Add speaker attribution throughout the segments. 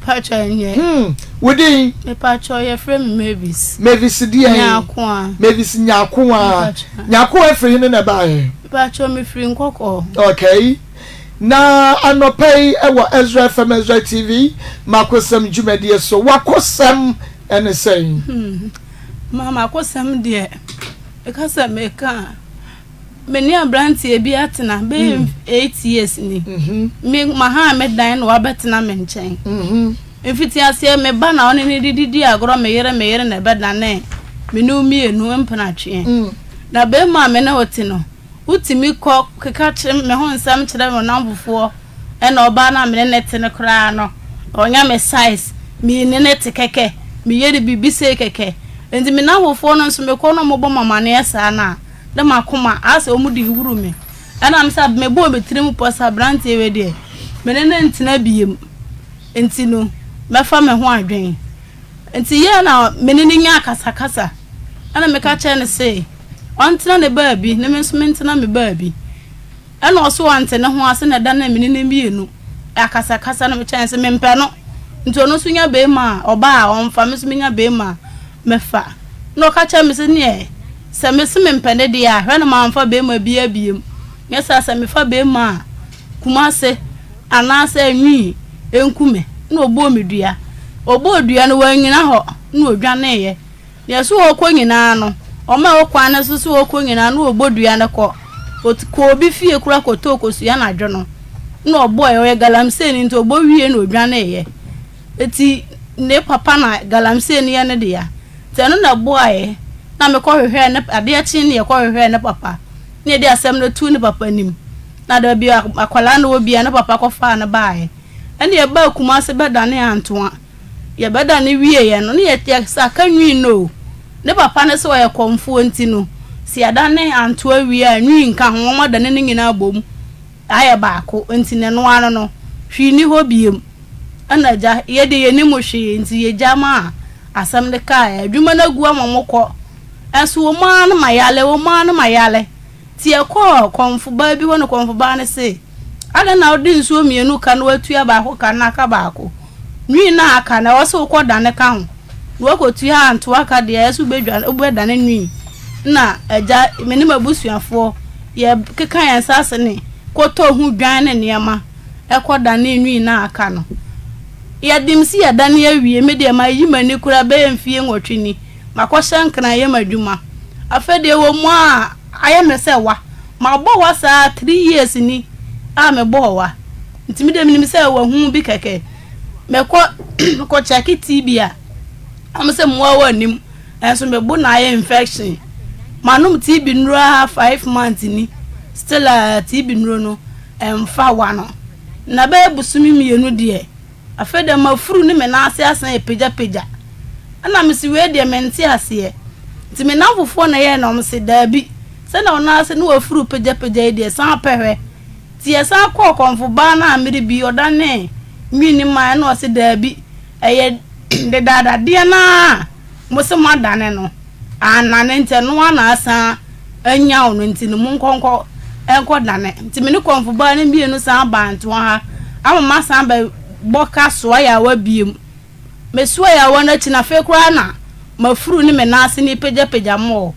Speaker 1: Pacho nye.
Speaker 2: Wodi.
Speaker 1: Pacho ye frame Mavis.
Speaker 2: Mavis dia.
Speaker 1: Nyakwa.
Speaker 2: Mavis nyakwa. Nyakwa efri ne na bae.
Speaker 1: Pacho me free nkoko.
Speaker 2: Okay. Na anopay ewo Ezra from Ezra TV. Maa Akosem jumedie so. Wakosem ene say.
Speaker 1: Maa Akosem de. Because I make many a brandy be atena be 8 years ni. Me maha me dan no abetena me nchen. Mfiti ase me ba na oni ni didi agro me yere na beda na me no mienu mpena twe. Na be ma me na oti no. Utimi ko keka kyem me ho nsam kyere me nambofo e na oba na me net ne kra no. Onya me size me ne net keke me yede bibise keke. Endi me nambofo no nso me ko no mo bo mama na esa na. De makoma ase omudi huru me ana am sa me bo betrim posa brant e we de me ne ntina biem enti no me fa me ho adwen enti ye na me ne nya akasa ana me ka che ne se ontina ne baabi ne me nso me ntina me baabi ana oso ante ne ho ase na da na me ne bienu akasa na me che se me mpe no enti ono so nya be ma oba a onfa me so me nya be ma me fa no ka che me se ne se me se me mpende dia hwe na manfa be ma bia biem nyesa se me fa be ma kumase anase anwi enkume na obo medua obo dua no wanyina ho na odwane ye yeso okwo nyina no o ma okwa na susu okwo nyina no obo dua ne ko obi fie kura koto kosuya na dwono na obo ye galamse ni nto obo wie na odwane ye eti ne papa na galamse ni ye ne dia teno na boye na me ko hwehwe na ade achi ne ye ko hwehwe na papa ne de asem no tu ne papa nim na da bi akwala na obi na papa ko fa na bae ene ye ba kumase beda ne antoa ye beda ne wie ye no ne ye tia saka nwi no ne papa ne so ye komfo nti no si ada ne antoa wie anwi nka ho mo da ne nyina bom aye baako nti ne no ano no hwi ni ho biem ana ja ye de ye ni mo hwi nti ye jama asam de ka adwuma na gu amomokọ enso wo ma na mayale tie ko konfu ba bi wono konfu ba ne se ada na odi nsuo mienu ka na watua ba ho ka na aka ba ko nwi na aka na wo so ko da ne ka ho wo ko tua anto aka de yesu bedwa obeda ne nwi na eja meni mabusuafo ye keka yan sase ne ko to hu dwan ne niema e ko da ne nwi na aka no ya dimsi ya da ne awie me de ma yi mani kura be mfie nwotwini makosha nkana ye madwuma afede wo mu a aye mesewa ma bo wa sa 3 years ni a me bo wa ntimi de minim se wa hu bi keke me ko check TB a am se mo wa nim enso me bo na aye infection manum TB nura 5 months ni still TB nuro no emfa wa no na be busumi mienu de afede mafuru ni me na ase asan epeja ana mesi we de menti ase ti me namfofo na ye na omse dabi se na ona ase no afuru peja de san pehwe ti esa ko konfo ba na amiri bi odane nwini ma na ose dabi eye de dada de na mo se mo adane no anane nte no na asa anya ono nti no munkonko enko dane ti me ni konfo ba na bi no san banto ha amama san ba boka so ya wa biem mesuwa ya wana china fekura na mafuru ni menase ni peja mo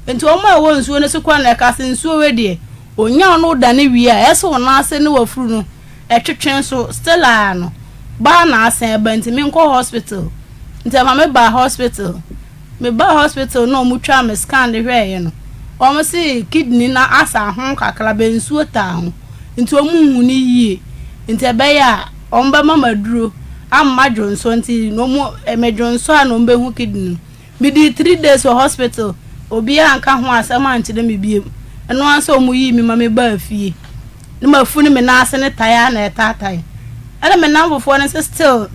Speaker 1: enti o ma wo nsuo ne sekwa na ka se nsuo we de onya no da ne wi a ese wona ase ne wafuru no etwetwen so stella no ba na ase ba enti me nko hospital enti ma me ba hospital no mu twa me scan de hweye no o mo se kidney na asa ho kakra be nsuo ta ho enti o mu hu ni yie enti be ya o mba mama duro amma Johnson nti no mo emejonso a no mbe hu kidney mi di 3 days for hospital obi anka ho asama anchide me biem eno anso omu yi mi ma me ba afie ni mafu ni me na ase ne taya na etatai ala me namfofo ne still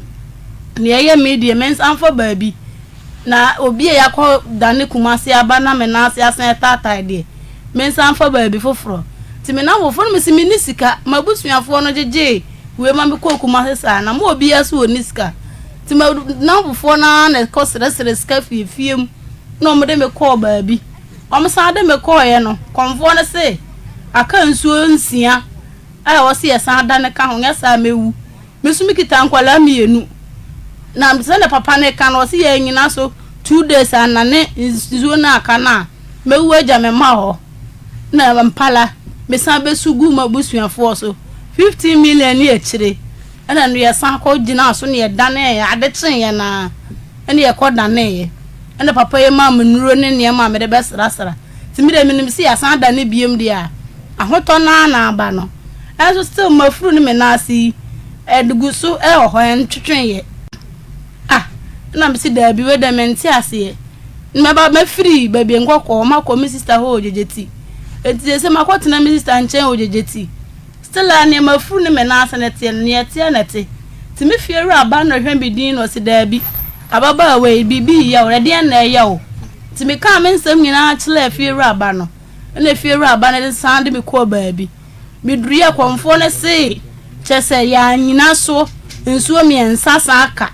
Speaker 1: ne ye media mens amfa baabi na obi ya ko dane kumasi aba na me na ase ase etatai de mens amfa baabi foforo ti me namfofo me simi ni sika mabusuafo no jeje we ma me ko kumasi sa na mo obi aso oniska ti ma namfofo na ko sere ska fiem no mo de me ko baabi o mo sa de me ko ye no konfo ne se aka nsuo nsia ai wo se ye san da ne ka ho nya sa mewu me sumi kita nkwala mienu na msende papa ne kan o se ye nyina so 2 days anane izuo na aka na mewu agya me ma ho na mpala me san be sugu mabusuafo so 15 million ni ekire ana no ye san ko gina so ne ye dane ya ade chen ye na ene ye ko dane ye ene papa ye ma mnuro ne ne ma me de besrasra timi de minim si ya san dane biem dia ahoto na aba no eso still mafuru ne me na asi eduguso ho entwetwen ye na me si da bi we da menti ase me ba me free ba bi nkoko ma ko me sister ho ojejeti eti se ma ko tena me sister nchen ojejeti still ani mafuru ne me na ase ne tie na te ti me fie ru aba no hwen bi din no si da bi ababa we bibi ya o de na ya o ti me ka me nsem nyina chile fie ru aba no na fie ru aba na sande me ko ba bi me duru ya konfo ne se chese ya nyina so nsuo mi ensasa aka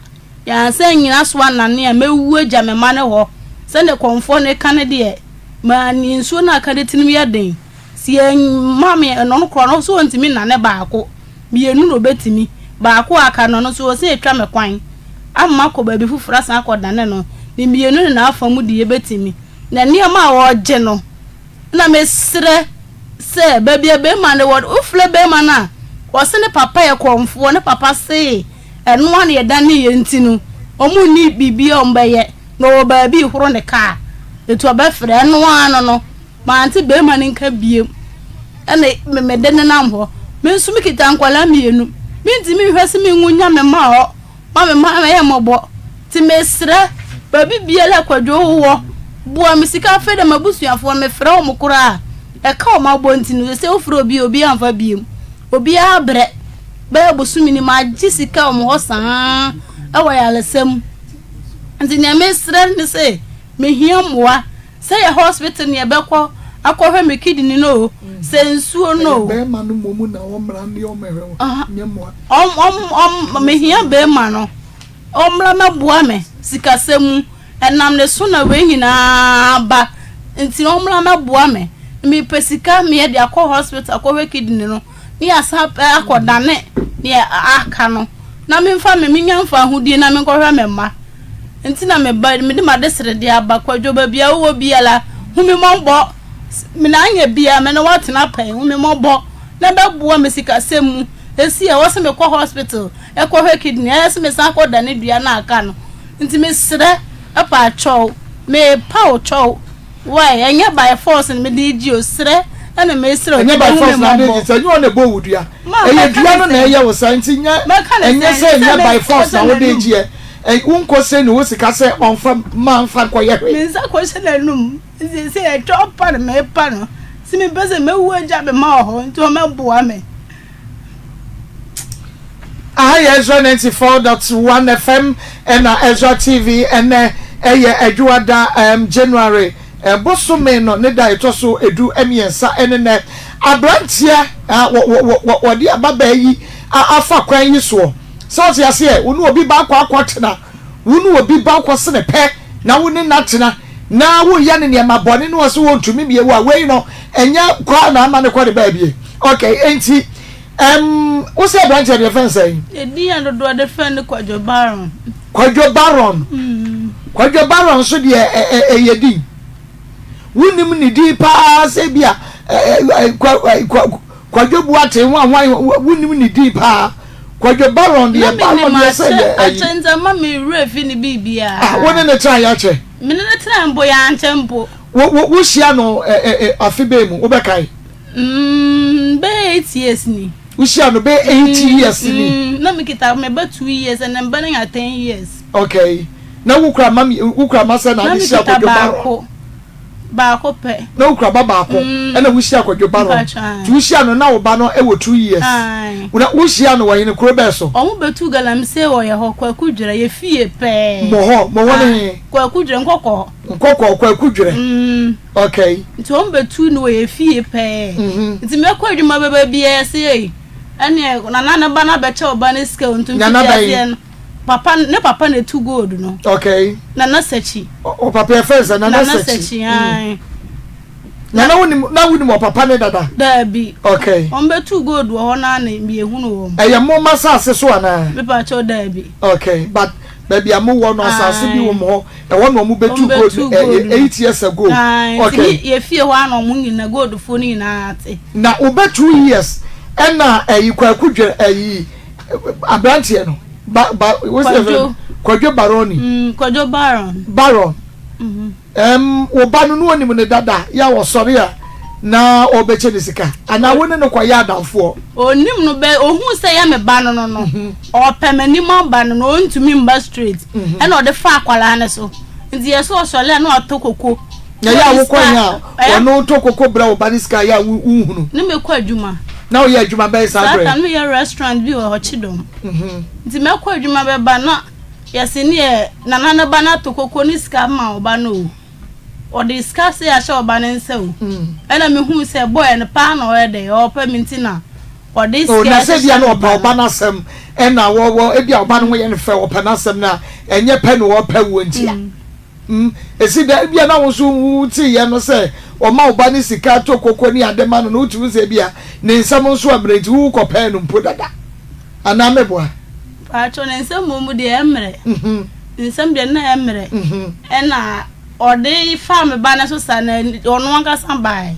Speaker 1: ya se nyina so anane a mewu agya me mane ho se ne konfo ne kan de ma ni nsuo na aka de tinim ya den si mama no no kro no so ntimi nane baako mienu no betimi baako aka no no so se etwa me kwan amma ko ba bi fufura san akodane no ni mienu na afamu de betimi na niam a wo gye no na mesre se ba bia be ma ne wo ufle be ma na wo se ne papa ye konfo ne papa se eno an ye dane ye ntinu omu ni bibia ombeye no ba bi horo ne ka etu oba frɛ eno an no ma anti be ma ne nka biem ene me de ne nam ho me nsu mi kita nkwala mienu mi nti mi hwese mi ngunya me ma ho ma me ma ye mobo ti mesre ba bibia la Kwadwo wo bua mi sika fe de mabusuafo me frɛ o mukura e ka o ma bo ntinu se o frɛ obi anfa biem obi abre ba bosumi ni ma gisika o mo hosan awa ya lesem nti ne mesre ne se me hiamwa se ye hospital ne bekọ akọhwe me kidney no se nsuo no
Speaker 2: be ma no momu na wo mra ne o mehwe nyemwa
Speaker 1: me hia be ma no o mra maboa me sikasem enam ne so na we nyina ba nti o mra maboa me mi pesika me de akọ hospital akọhwe kidney no ni asa akodane ni aka no na me mfa me nyamfa hudi na me nkọhwe me ma nti na me ba me de ma desere de aba Kwadwo ba bia wo bia la humi mombo me na anya bia me na watena pai humi mombo na be bua me sikasem esi e wo se me kọ hospital e kọhwe kidney e se me san akodane dua na aka no nti me sere apa chow me pa chow why anya by force me de gi o sere ana me sere
Speaker 2: anya by force na de say you na bo wudua e dua no na ye wo san ti nya enya say nya by force na wo de gi e unko say no wo sika say onfa manfa koyehwe
Speaker 1: me za ko se na num se e drop pa me pa no si me bese me wu agya be ma ho nti o me boa me
Speaker 2: Ezra 94.1 FM and Ezra TV and Eduada January Bosume no ne da etoso edu emiensa ene abrantia wodi ababa yi afa kwan yi so so se ase wonu obi ba akwa tena wonu obi ba akwa se ne pe na woni natena na wo ya ne ne mabone no so wontumi biewu a we no enya kwa na ama ne kwa de ba bie okay enti wo say branch of defense
Speaker 1: edi and do defend Kwadwo Baron
Speaker 2: Kwadwo Baron so de yedi wunim ni di pa se bia Kwadwo buate wunim ni di pa Kwadwo Baron de Baron de say
Speaker 1: achenza ma me refi ni bibia
Speaker 2: wona ne try ya che
Speaker 1: me ne try mbo ya anchempo
Speaker 2: wo hia no afibe mu wo be kai
Speaker 1: be 8 years ni
Speaker 2: Ushia no be 8 years ni.
Speaker 1: No me kita me be 2 years and I'm burning at 10 years.
Speaker 2: Okay. Na wukra masa na ni sia Kwadwo Baron.
Speaker 1: Baako pe.
Speaker 2: Na wukra baako. E na wushia Kwadwo Baron. Tu wushia no na wo ba no e wo 2 years. Una wushia no wa yin kro be so.
Speaker 1: Omo betu galam se wo ye ho Kwaku dwere ye fie pe.
Speaker 2: Mo woni
Speaker 1: Kwaku dwere nkoko
Speaker 2: Kwaku dwere. Okay.
Speaker 1: Nti omo betu no ye fie pe. Nti me kwa adwuma baba bia se yi. Ane na ba na beche oba ne ske ontum fi papa ne too good no.
Speaker 2: Okay.
Speaker 1: Na sachi.
Speaker 2: O papa first na sachi.
Speaker 1: Ai.
Speaker 2: na woni mo papa ne dada
Speaker 1: da bi
Speaker 2: okay
Speaker 1: betu gold wo na na bi ehunu wo
Speaker 2: eye mo masase so ana
Speaker 1: me pa cho da bi
Speaker 2: okay but baby amu wo no asase bi wo mo e wo no mo betu gold 8 years ago
Speaker 1: okay ye fie ho ana mo nyina gold fo ni na ate
Speaker 2: na wo be 2 years na kwakudwe abrantie no what's the Kojo Baroni
Speaker 1: Kojo
Speaker 2: Baron wo ba no no onim ne dada ya wo sori a na obeche ne sika ana woni no kwa ya adamfo
Speaker 1: onim no be ohun se ya me ba no no o pemani ma ba no ontumi mba straight e na o de fa akwala ne so nti ye so sole na otokoko
Speaker 2: ya ya wo kwa ya ono tokoko bra wo ba ne sika ya uhunu
Speaker 1: ne me kwa adwuma
Speaker 2: na o ya adwuma be sa bre
Speaker 1: sa kan me restaurant bi o chidom nti me kwa adwuma be ba na yesi ne nana ba na tokoko ni sika ma o ba no o discuss ya sha oba ne nse o ena me hu se boy ne pa na o de o pa minti na o discuss
Speaker 2: o na se bia na oba na sem ena wo e bia oba no ye ne fe opa na sem na enye pe no o pa wo ntia esi da bia na wo so ti ye no se o ma oba ne sika to kokko ni adema no utu se bia ne nsam nso abrenti wu ko pa no mpo dada ana meboa
Speaker 1: a cho ne nsam mo mu de emre nsam de na emre ena ode farm ba na so sa na ono anka san bai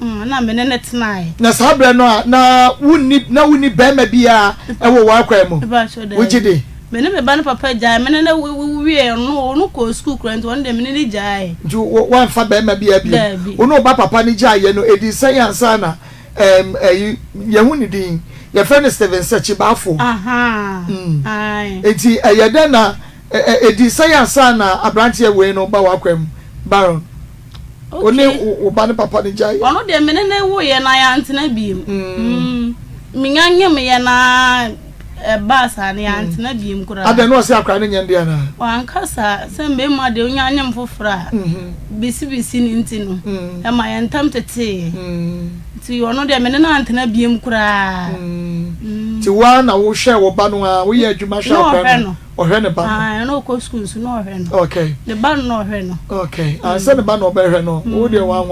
Speaker 1: na me ne tnai
Speaker 2: na sabre no na wuni be ma bia e wo wa kwa mu wujide
Speaker 1: me ne me ba na papa jai me ne wie no ko school kurant won de me ne jai
Speaker 2: ju wan fa be ma bia bia ono ba papa ni jai ye no edi science na ye huni din ye friend Steven Sechi bafo
Speaker 1: ai
Speaker 2: eti ayede na edi science na abrantie we no ba wakwam Baron oni oba ne papa ne jai
Speaker 1: ono de me ne wo ye na ya antena biem minyanye me ye na basa ne ya antena biem kura
Speaker 2: ade no se akra ne nyande na
Speaker 1: wankasa se mbe ma de onyanye mfofra bisi ni ntino e ma ye ntam tete ti ono de me ne na antena biem kura ti wa na wo hwe wo ba no a wo ye adwuma hwa akra no ohwe ne ba no ko school so no ohwe no
Speaker 2: okay
Speaker 1: the ba no ohwe no
Speaker 2: okay say the ba no ohwe no wo de wan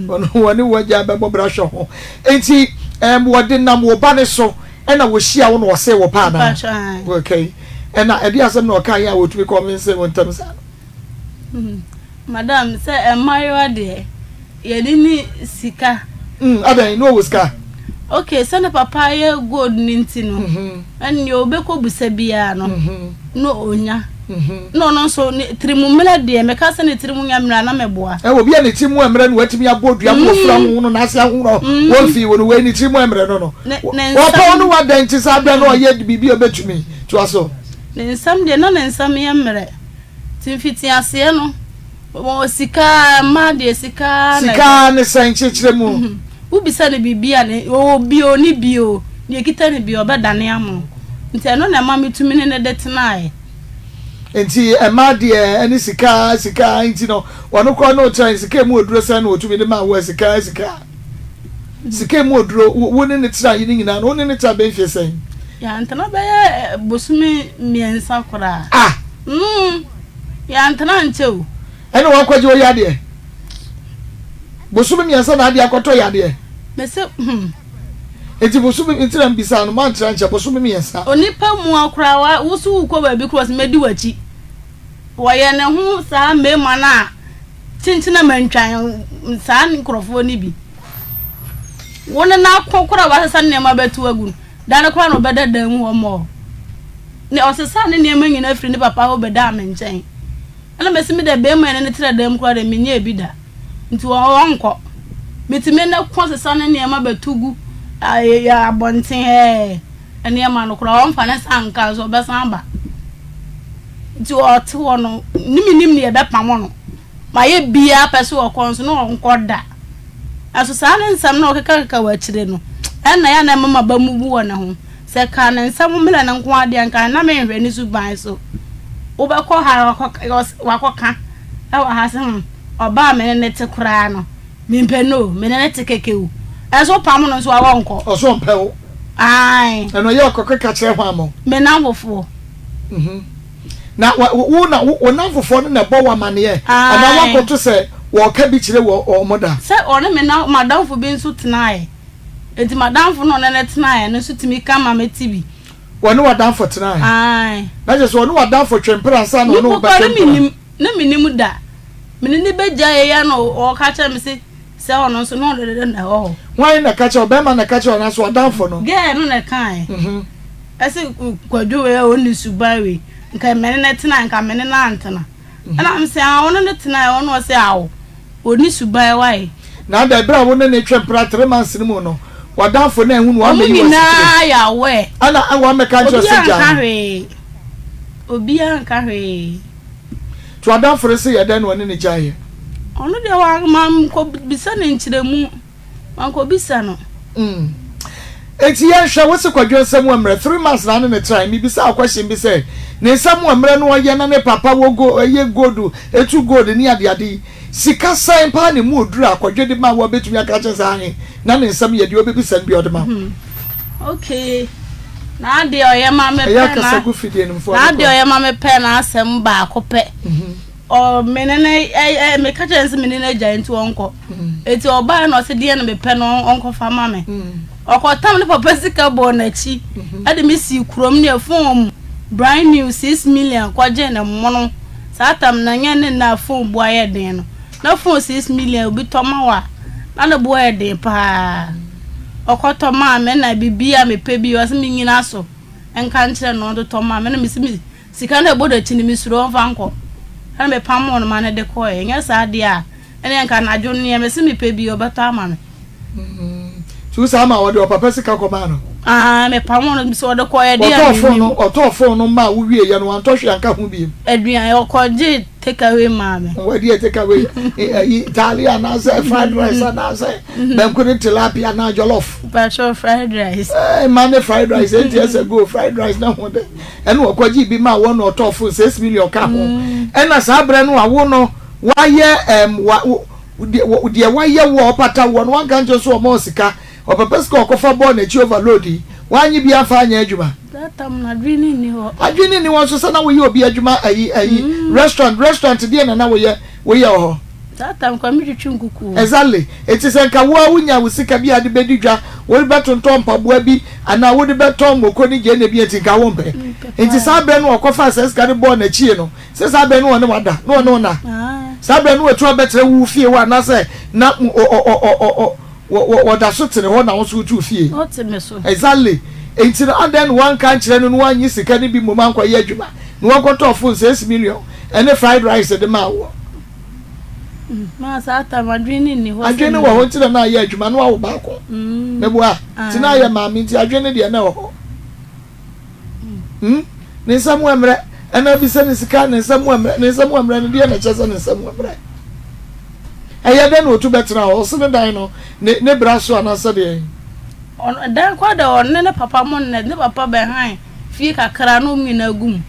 Speaker 2: ono woni waja be bobra hwe ho enti wo de nam wo ba ne so ena wo hia wo no wo se wo pa na okay ena edi asem no kan ya wo tumi convince won tam sa
Speaker 1: madam say mayo de ye ni sika
Speaker 2: adan no wo sika
Speaker 1: okay send papa ye gold ninti no and you be ko busa bia no no onya no so trimu mela de me ka se ne trimu nya mela na meboa
Speaker 2: wo bia ne trimu emre no watimi abodua mo fra ho no na ase ho no wo fi wo no we ne trimu emre no wo pa no wa dan ti sa bia no ye bibi obetumi to aso
Speaker 1: ne nsam de no ne nsam ye mre timfiti ase no wo sika ma de sika
Speaker 2: ne san chichire mu
Speaker 1: ubisa ne bibia ne o bio ni bio ne kita ne bio bedane amo nti eno na ma metumi ne de tenae
Speaker 2: enti ema de ani sika nti no wono ko no try sika mu oduro san no otumi de ma wo sika mu oduro woni ne tira yi nyina no woni ne tira ben fiesen
Speaker 1: ya ntana be bosumi miensa kora ya ntana nchew
Speaker 2: ene wo kwaje wo ya de bosumi miensa na ade akoto ya de
Speaker 1: mese
Speaker 2: enti bosumi ntira mbisa no man tira nche bosumi miensa
Speaker 1: onipa mu akora wa wusu ukọ ba bi cross medi wachi wo ye ne hu sa me mana chinchina mantwan sa nkrofo ni bi wona na kokora wa sa ne ma betu agun dan kora no bedada mu ho mo ne osesa ne ne manyi na firi ne papa ho beda menchen ana mesi me de be ma ne tira dam kora de menye ebida nti wo nko metime na kwosesa ne ma betugu ya abonten ene ma no kora won fa na sanka so be san ba nti o te wo no nim ne be pam no ma ye bia pese wo konso no nko da aso sa ne nsam na okeka wa kire no ena ya na mama ba mu bu wo ne ho se ka ne nsam mele ne nko ade anka na me hwe ni su ban so wo be ko ha wa ko ka e wa ha se oba me ne te kura no mimpe no me ne te kekewu eso pam no so wa nko
Speaker 2: o so mpewo
Speaker 1: ai
Speaker 2: eno ye okokeka kire ho amo
Speaker 1: me na wofo
Speaker 2: na wo na fofo no na bo wa mane ye ana wa koto se wo ka bi kire wo omoda
Speaker 1: se one me na madam fo bi nso tenae enti madam fo no ne tenae no so timi ka ma metibi
Speaker 2: wonu wadam fo tenae
Speaker 1: ai
Speaker 2: na je so wonu wadam fo twempera nsa na wonu ba
Speaker 1: twempera na minim da menini beja ya no o ka cha me se ono nso no de ho
Speaker 2: why na ka cha obema na ka cha na so wadam fo no
Speaker 1: ge no na kan ese Kwadwo we oni subawe nka mene na tena nka mene na antena na am se a ono ne tena ono se awo oni subawe wai
Speaker 2: na da bra wo ne twempera 3 months ni mu no wadam fo na ehunu wa me
Speaker 1: ni na ya we
Speaker 2: ana wa me ka cha se ja
Speaker 1: obi an ka hwe
Speaker 2: to wadam fo se ye den woni ne jaye
Speaker 1: ono de wa mam ko bisa ne nchiremu wan ko bisa no
Speaker 2: enti ye hwa wo se Kwadwo nsem amre 3 months na ne try mi bisa akwahye bi se ne nsem amre no ye na ne papa wo go ye godu etu gold ni ade sika san pa ne mu oduru Kwadwo de ma wo betumi aka che sa han na ne nsem ye de obebisa bi odema
Speaker 1: okay na de oye ma me pe na
Speaker 2: ya ka sagu fidie ne mfo
Speaker 1: na de oye ma me pe na asem ba akope o menene me ka che nsem menene giant wonko eti oba na o se de na me pe no onko fa ma me okotam ne papa sika bo na chi ade me si kurom ne phone brand new 6 million kwaje na mono satam na nya ne na phone bo aye den no na phone 6 million obi toma wa na na bo aye den pa okotoma me na bibia me pe bi o se me nyina so enka nkyere no do toma me na me si sika na bodo chi ni me suro mfa nko na me pam on ma na de ko e nya sa de a ene enka na dwo ne me si me pe bi o beto ama me
Speaker 2: tu sama wo de papa sika ko ma no
Speaker 1: me pamon so de ko e de
Speaker 2: oto phone no ma wo wie ye no an to hwe anka hu bi
Speaker 1: aduan o ko je take away ma me
Speaker 2: wo de take away Italian na say fried rice na say ben ko tilapia na jollof
Speaker 1: bachelor fried rice
Speaker 2: man fried rice 8 years ago fried rice na ho de eno o ko ji bi ma wo no oto phone 6 million ka ho ena sa bre no awo no wa ye de wa ye wo pata wo no wan kan jo so mo sika o papa sika okofa bo na chi overload wanyi bia fa anya adwuma
Speaker 1: datam na adwini ni ho
Speaker 2: adwini ni won so sana wo ye obi adwuma ayi restaurant dia na wo ye ho
Speaker 1: datam kwa mi twitwu nkuku
Speaker 2: exactly eti se nka wo wunya wo sika bia de bedidwa wo beto ntompa boa bi ana wo de beto moko ni je na bi eti nka wo mpe enti sa be no okofa se sika de bo na chi no se sa be no ne wada no na sa be no wetu abetre wu fie wa na se na da so tene ho na wo so tu fie
Speaker 1: o te me so
Speaker 2: exactly enti na then one kan kire no no anyi sika ni bi moma nkwa ye adwuma no wakoto phone 6 million ene fried rice de ma wo
Speaker 1: ma sa ta madwini ni ho
Speaker 2: adwene wo ho tire na ye adwuma no wo ba ko mebua tina ye ma mi ti adwene de na wo ne samu emre ena bi se ne sika ne samu emre ne de na chese ne samu emre eye den otu betra o se ne dan no ne braso anasa de
Speaker 1: on dan kwa da on ne papa mon ne papa be han fie kakra no mi na gum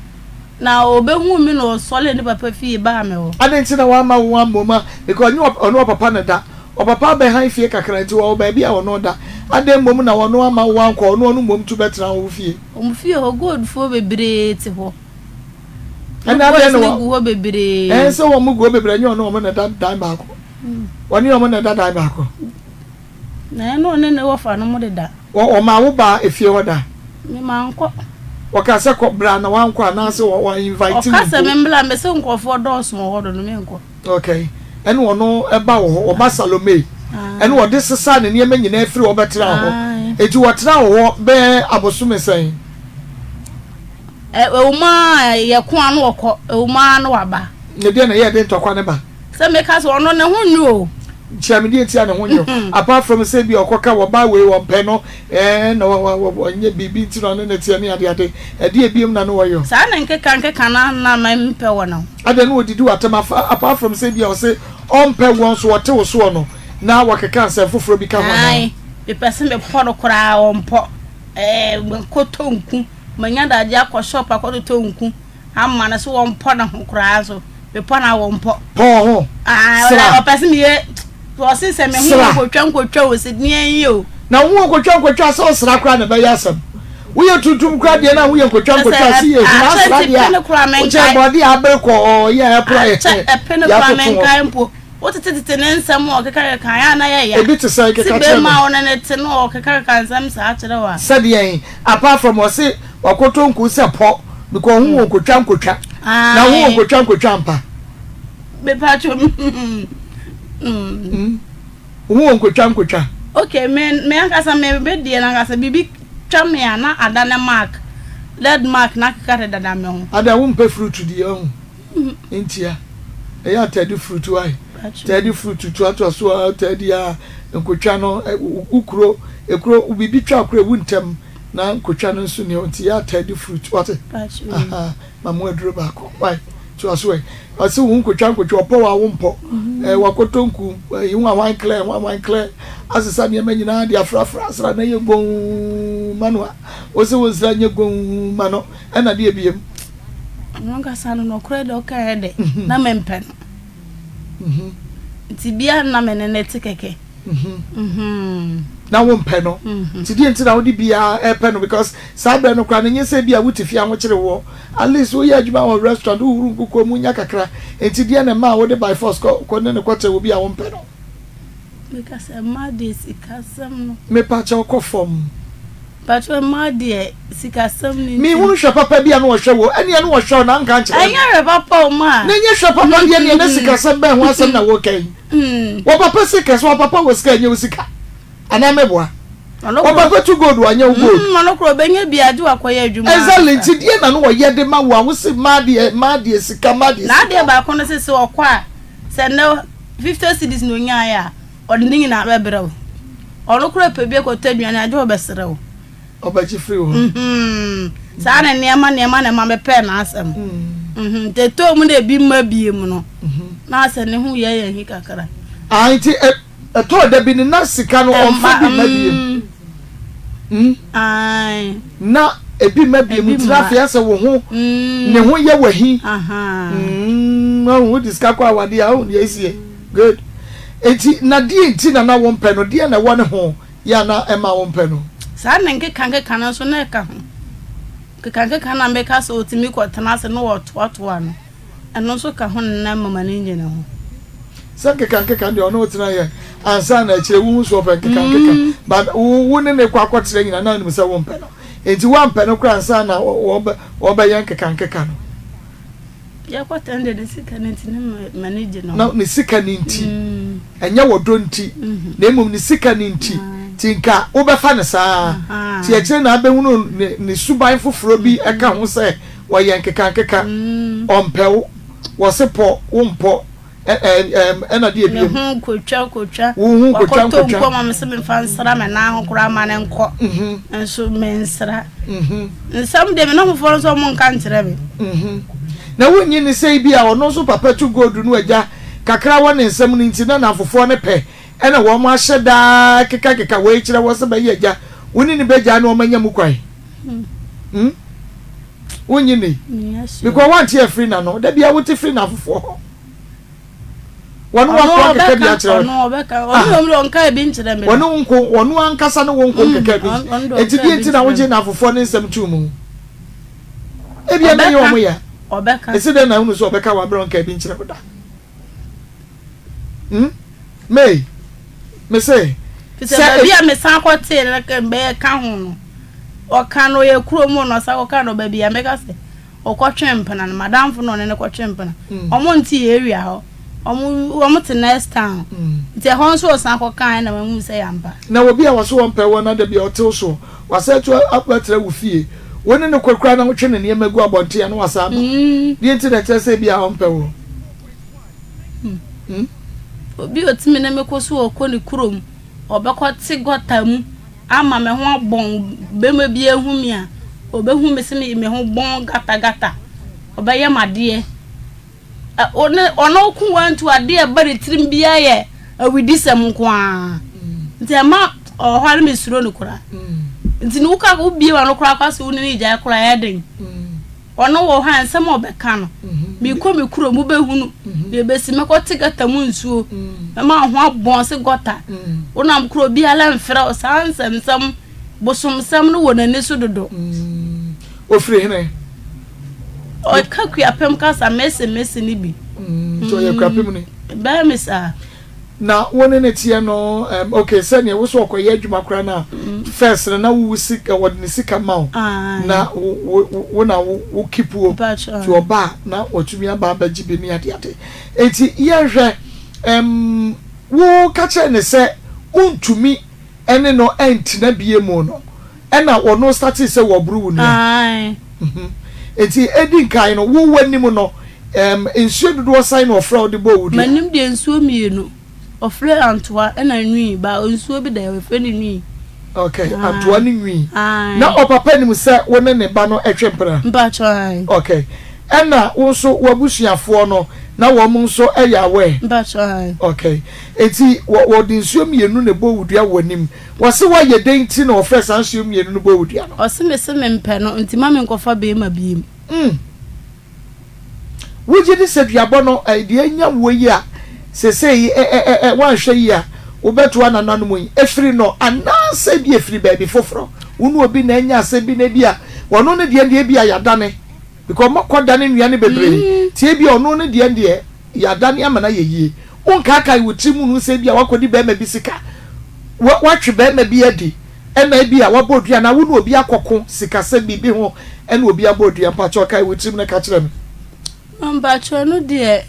Speaker 1: na obehu mi no sole ne papa fie ba me wo
Speaker 2: adenti na wa ma wo moma because onu papa ne da o papa be han fie kakra nti wo ba bia ono da adem mom na wono ama wo anko onu mom tu betra wo fie
Speaker 1: o fie ho god fo bebre ti ho
Speaker 2: ana be no
Speaker 1: wo bebre
Speaker 2: so wo mu go bebre nyo no mo na dan ba ko woni o mo na dan ba ko
Speaker 1: na no ne wo fa no mo de da
Speaker 2: o ma wo ba efie ho da
Speaker 1: me ma nko
Speaker 2: o ka se ko bra na wan ko na se wo invite
Speaker 1: me o ka se me mbla me se nko fo dos mo ho do no me nko
Speaker 2: okay ene wo no e ba wo o ba Salome ene wo de sesa ne ne nyina afiri wo betra ho eti wo tra wo be abosume sen
Speaker 1: o ma ye ko anu okọ o ma anu aba
Speaker 2: ne de na ye de ntokwa ne ba
Speaker 1: se me ka so ono ne hu nyu o
Speaker 2: chamidi etia ne honyo apart from say bi okoka wo ba we wo pe no na wo nye bibi ti no ne tia ne ade ade ebiem na no wo yo
Speaker 1: sa na nkeka na ma mpe wo no
Speaker 2: ade no odidi watama apart from say bi o say on pe won so wote wo so no na wakeka nse foforo bi ka ho na
Speaker 1: ai be pese me podo kra on po ko tonku manya da je akọ shop akọ tonku amma na so won po na ho kra so be po na won po
Speaker 2: ho
Speaker 1: o pese me ye o se se me hu ko o se ni en yo
Speaker 2: na hu ko twan so sra kra na be yasam wo ye tutum kra de na hu ye ko twan si ye na sra de o che body abe ko ye apply
Speaker 1: e pene kra men kan po what it nsem o kekare kan ya na ya
Speaker 2: ebi to say kekare
Speaker 1: ma ona net no o kekare kan nsem sa akere wa
Speaker 2: said yen apart from o say wakoto nku se po because hu onkotwa nkotwa na hu onkotwa nkotwa mpa
Speaker 1: be pacho
Speaker 2: hu onkotwa nkotwa
Speaker 1: okay me akasa me be die na akasa bibi twa me ana adana mark lead mark na kekare dada me ho
Speaker 2: ada wo mpe fruit di ho entia e ya tedi fruit why tedi fruit to ato so tedi ya nkotwa no ukuro ekuro ubibi twa akro ewu ntem na nkotwa no nso ne onti ya tedi fruit what aha mamu aduro ba ko why to aso e ase wo nkotwa opo wa wo mpo wakoto nku yiwu awan clear asesa ne manyina dia frafra asra na yegon manwa ose wo sra nyegon mano na de ebiem
Speaker 1: nonga sanu no kredo okaede na mempen ti bia na menene tikeke na wo mpe no ti die nti na wo di bia epe no because sabe no kwa nye se bia wuti a wo kire wo at least wo ya adwuma wo restaurant wo huru nkoko mu nya kakra enti die na ma wo de by force ko ne ne kwete wo bia wo mpe no because madi sikasam no
Speaker 2: me pa cha ko form
Speaker 1: patro madi sikasam ni
Speaker 2: mi hunu hwe papa bia no wo hwe wo ene no wo hwe na nka nkire
Speaker 1: anya papa o ma
Speaker 2: na nye hwe papa bia ne sikasam ba ho asem na wo kan wo papa sikas wo papa wo sika nye wo sika ana meboa wo papa tu gold anya wo gold
Speaker 1: no kro benye bia de wakoya adwuma
Speaker 2: exactly ti die na no wo ye de ma wo se madi sika madi
Speaker 1: na de ba ko no se wo kwa se no 50 cedis no nya ya odingi na bebrɛ ono kro pe bia ko tadua na ade obesere wo
Speaker 2: obachi free wo
Speaker 1: sa na niema na ma bepe na asem te to mu de bi ma bie mu no na ase ne hu ye hi kakra
Speaker 2: Auntie to da bi na sika no onfa bi ma bie
Speaker 1: ai
Speaker 2: na ebi ma bie mu trafia se wo ho ne ho ye wahi wo diska kwa wade a wo ye sie good enti na die enti na wo mpe no die na wo ne ho ya na ema wo mpe no
Speaker 1: sa na nke kan so na ka ho kan na me ka so otimi ko tena se no woto ano eno so ka ho na mama ne nje na ho
Speaker 2: sa kan de ono tena ye ansa na kire wu so pe kan but wo ne kwa kwatere nyina na nim se wo mpe no enti wo mpe no kra ansa na wo ba yan kan no
Speaker 1: ya kwatende de sika nti ne manage no
Speaker 2: na ne sika nti enya wodo nti na emum ne sika nti tinka wo be fa ne saa ti e kire na abehunu ne suban foforo bi eka ho se wo yan keka ompewo wo se po wo mpo ena de ebiem
Speaker 1: kotwa
Speaker 2: kotwa
Speaker 1: ko ma se me fa nsra me na ho kura ma ne nko enso me nsra nsam de me no foforo so mo nka nkire me
Speaker 2: na wonyi ni sei bia ono so papa tu gold no agya kakra won nsem ni nti na afofo ne pe ena wo mo ahyeda keka we kire wo se ba ye agya woni ni begya na o manya mu kwai wonyi ni because want here free na no da bia wo ti free na afofo wonu wa keka bia kire
Speaker 1: ono obeka ono nka bi nkire me
Speaker 2: wonu ankasa no won ko keka bi enti bi enti na wo je na afofo ne nsem tu mu ebia na yo mo ya
Speaker 1: obeka
Speaker 2: esi de na unu so obeka wa bron ka bi nkire boda me say
Speaker 1: se bia me san ko te na ka be ka ho no o ka no ye kuro mu no sa ko ka no ba bia me ka se o ko twempana na madam fo no ne ko twempana o mo nti area ho o mo te next town te ho so san ko kan na mu se yamba
Speaker 2: na wo bia wo so won pe wo na de bia o te so wa se to apatra wo fie woni ne kwakra na wotwe ne ne magu abonte ya no wasa ba die nti na tese bia on pe wo
Speaker 1: obi otimi na mekoso okoni kurom obekoti gotam ama me ho bon be ma bi ehumi a obehu me se me ho bon gata obeye made ono ku wantu ade bari tirim bia ye awidisem ko a nti ma o hware me suro no kura nti no ka obi wa no kura kwase woni ni gya kura ya den ono wo ha nsem obeka no mi ko me kuro mu behunu be besi me ko tigata mu nsuo ma ho abon se gota wona kuro bi ala mfra o sansem bosom sam no wona ne so dodo
Speaker 2: ofre hene
Speaker 1: o ka ku apem ka sa mesi ni bi
Speaker 2: so ye krapem ni
Speaker 1: ba me sa
Speaker 2: na woni ne tie no okay say ne wo so okoye adwuma kra na first na wo sika wod ne sika ma na wo na wo kipuo to oba na otumi aba baji bi ni ade enti ye hwe wo ka che ne se untumi ene no entina bie mu no ena wo no start say wo buru ni enti edi kan no wo wani mu no ensuo dodo sign of fraud bo wudi
Speaker 1: manim de ensuo mienu ofre antwa ena nwi ba ensuo bi da we fe ni nwi
Speaker 2: okay antwa ni nwi na opapa ni mu se woni ne ba no etwempra
Speaker 1: mba chai
Speaker 2: okay ena wo so wabusuafo no na wo mu so eyawe
Speaker 1: mba chai
Speaker 2: okay enti wo de ensuo mienu ne bo wudi awonim wo se wo ye den ti na ofre san ensuo mienu no bo wudi ano
Speaker 1: o se me mpe no nti ma me nkofa be ma biem
Speaker 2: wuji di se duabo no de anya wo yi a sesei wan hwe yi a wo beto anananu mu efiri no ananse bi efiri baby foforo wonu obi na anya ase bi na bi a wono ne de bi a yadane because makodane nuane bebre tie bi ono ne de yadane amana yeyie wonka kai wuti mu nu se bi a wakodi be ma bi sika watwe be ma bi adi ena bi a wabodua na wonu obi akoko sika se bi ho ena obi abodua pacho kai wuti mu na ka kire me
Speaker 1: mba chono de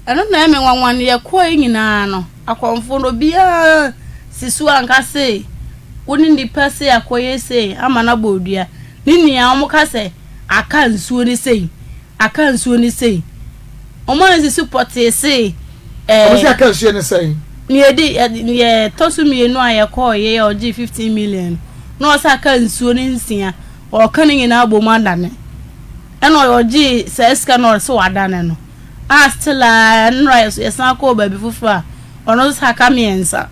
Speaker 1: ano na me wanwan ye ko nyina no akonfo no bia sisu anka se woni ndi pese akoye se amana bodua ni nia omo ka se aka nsuo ni sei omo na sisu pote se
Speaker 2: omo se aka nsuo ni sei
Speaker 1: ni ye tosu mienu aye ko ye oji 15 million no sa aka nsuo ni nsia o kan nyina abomu adane eno oji se eska no so wadane no astela nrise yesan ko ba bi fufa ono so aka miensa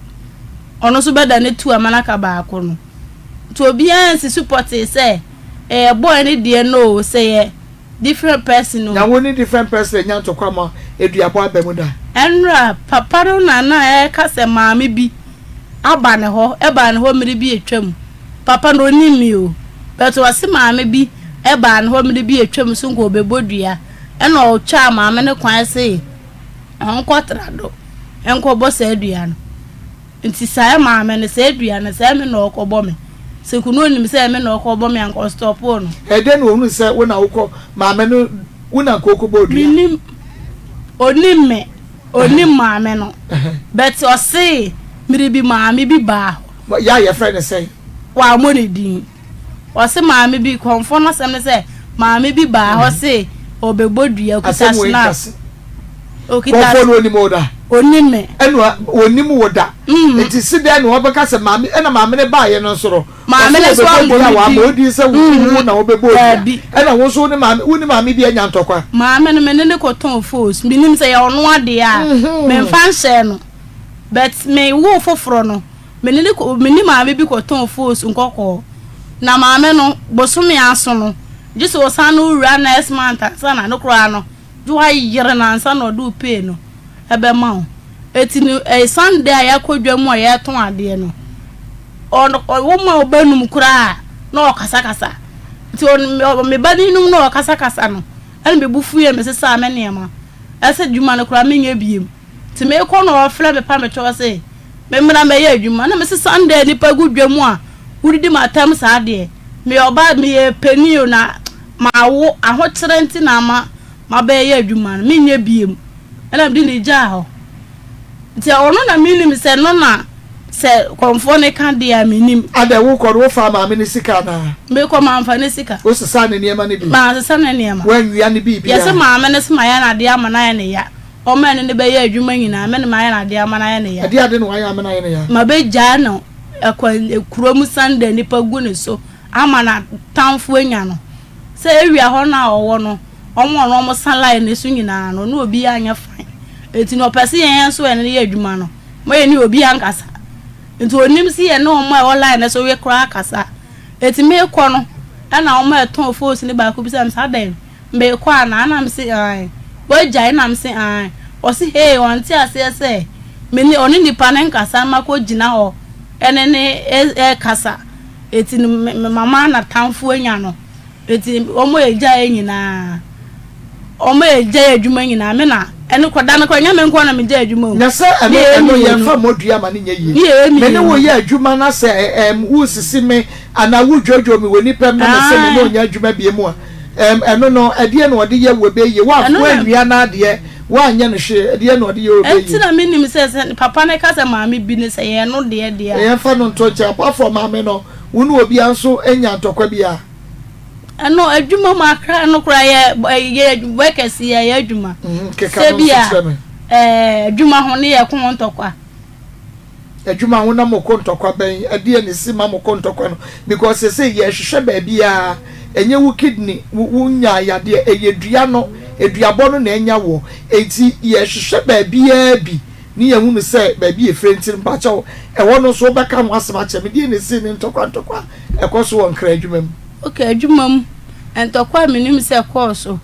Speaker 1: ono so beda ne tu amana ka ba ko no to obiansi support say boy ni de no say different person no
Speaker 2: na woni different person nya to kwama eduabo abamu da
Speaker 1: enra papa no na ka se maame bi aba ne ho miri bi etwam papa no ni mi o but wase maame bi eba ne ho miri bi etwam so ngo bebodua ena o cha maame ne kwan se onkotra do enko bo se adua no nti sai maame ne se adua no sai me no okobo me se kunu nim se me no okobo me anko stop no
Speaker 2: ede no onu se wona woko maame no wona kokobo odua
Speaker 1: minim onim maame no but o se miri bi maame bi ba
Speaker 2: ya your friend say
Speaker 1: wa mo ne din o se maame bi konfo no sem ne se maame bi ba ho se obebodua okuta snap okita
Speaker 2: konfo ni moda
Speaker 1: onime
Speaker 2: enu onim woda enti sida na obeka se maame ena maame ne ba ye no soro
Speaker 1: maame ne so
Speaker 2: wa ma odi se wu na obebodua ena wo so ni maame bi anya ntokwa
Speaker 1: maame no menene koton force binim se ya ono ade a me mfa nse no but me wo foforo no menene maame bi koton force nkoko na maame no bosome aso no jiso osanu ura na esmanta sana no kro ano juwa yire na ansa no do pay no ebe ma eti ni Sunday ayakodwa mu ya ton ade no wo ma obanum kura na okasa ti me bani num na okasa no ene be bufu ye me sesa amenema ese djuma no kura menye biem ti me ko no ofle me pa me cho se me mra me ye djuma na me sesa Sunday ni pagudwa mu a wuridi matam sa ade me oba me ye penio na ma wo ahokyere nti na ma be ye adwuma no menye biem ela bi ni ja ho nti ono na minim se no na se konfo ne kan dia minim
Speaker 2: ada wo ko wo fa ma me ne sika na
Speaker 1: me ko ma mfa ne sika
Speaker 2: wo sesa ne niema ne bi
Speaker 1: ma sesa ne niema
Speaker 2: wan wi ani bi
Speaker 1: yes ma me ne sma ya na de amana ya ne ya o ma ne be ye adwuma nyina me ne ma ya na de amana ya ne ya
Speaker 2: ade no wa ya amana ya ne ya
Speaker 1: ma be ja no ekuro Sunday ni pagu ne so amana tamfo anya no se ewia ho na owo no omo sanline ne so nyina no na obi anya fine eti no pese yen so ene ye adwuma no mo ye ni obi ankasa enti onim si ye no omo online ne so we kra akasa eti me ko no na omo eton force ni ba ko bi sam sa den me ko ana na mse ai bo jai na mse ai o si hey wanti ase se me ni oni nipa ne nkasa ma ko gina ho ene ne kasa eti mama na tamfo anya no eti omo eja enyina omo eja adwuma nyina me na eno koda no kwanya me nko na me je adwuma
Speaker 2: na se eno ye fa modua ma ne nye yi me ne wo ye adwuma na se wo sisi me ana wo dwojo me woni pem na se me no nya adwuma bie mu a eno no ade no ode ye wo be ye wa fo anua na ade wa anya no hwe ade no ode ye wo be ye enti na me nim se papa ne ka se maame bi ne se ye no de ye fa no nto cha pa for maame no wonu obi anso enya ntokwa bia ano adwuma makra no kura ye workers ye adwuma se bia adwuma ho ne ye ko ntokwa adwuma ho na moko ntokwa ben ade ne si ma moko ntokwa no because say ye hwehwe ba bia enye wo kidney wo nya yade eyedua no eduabo no na enya wo enti ye hwehwe ba bia bi ni ye hunu say ba bia efrentin ba chawo e wono so beka mo asema che me de ne si ne ntokwa ekoso won kra adwuma mu okay adwumam entokwa minim se koso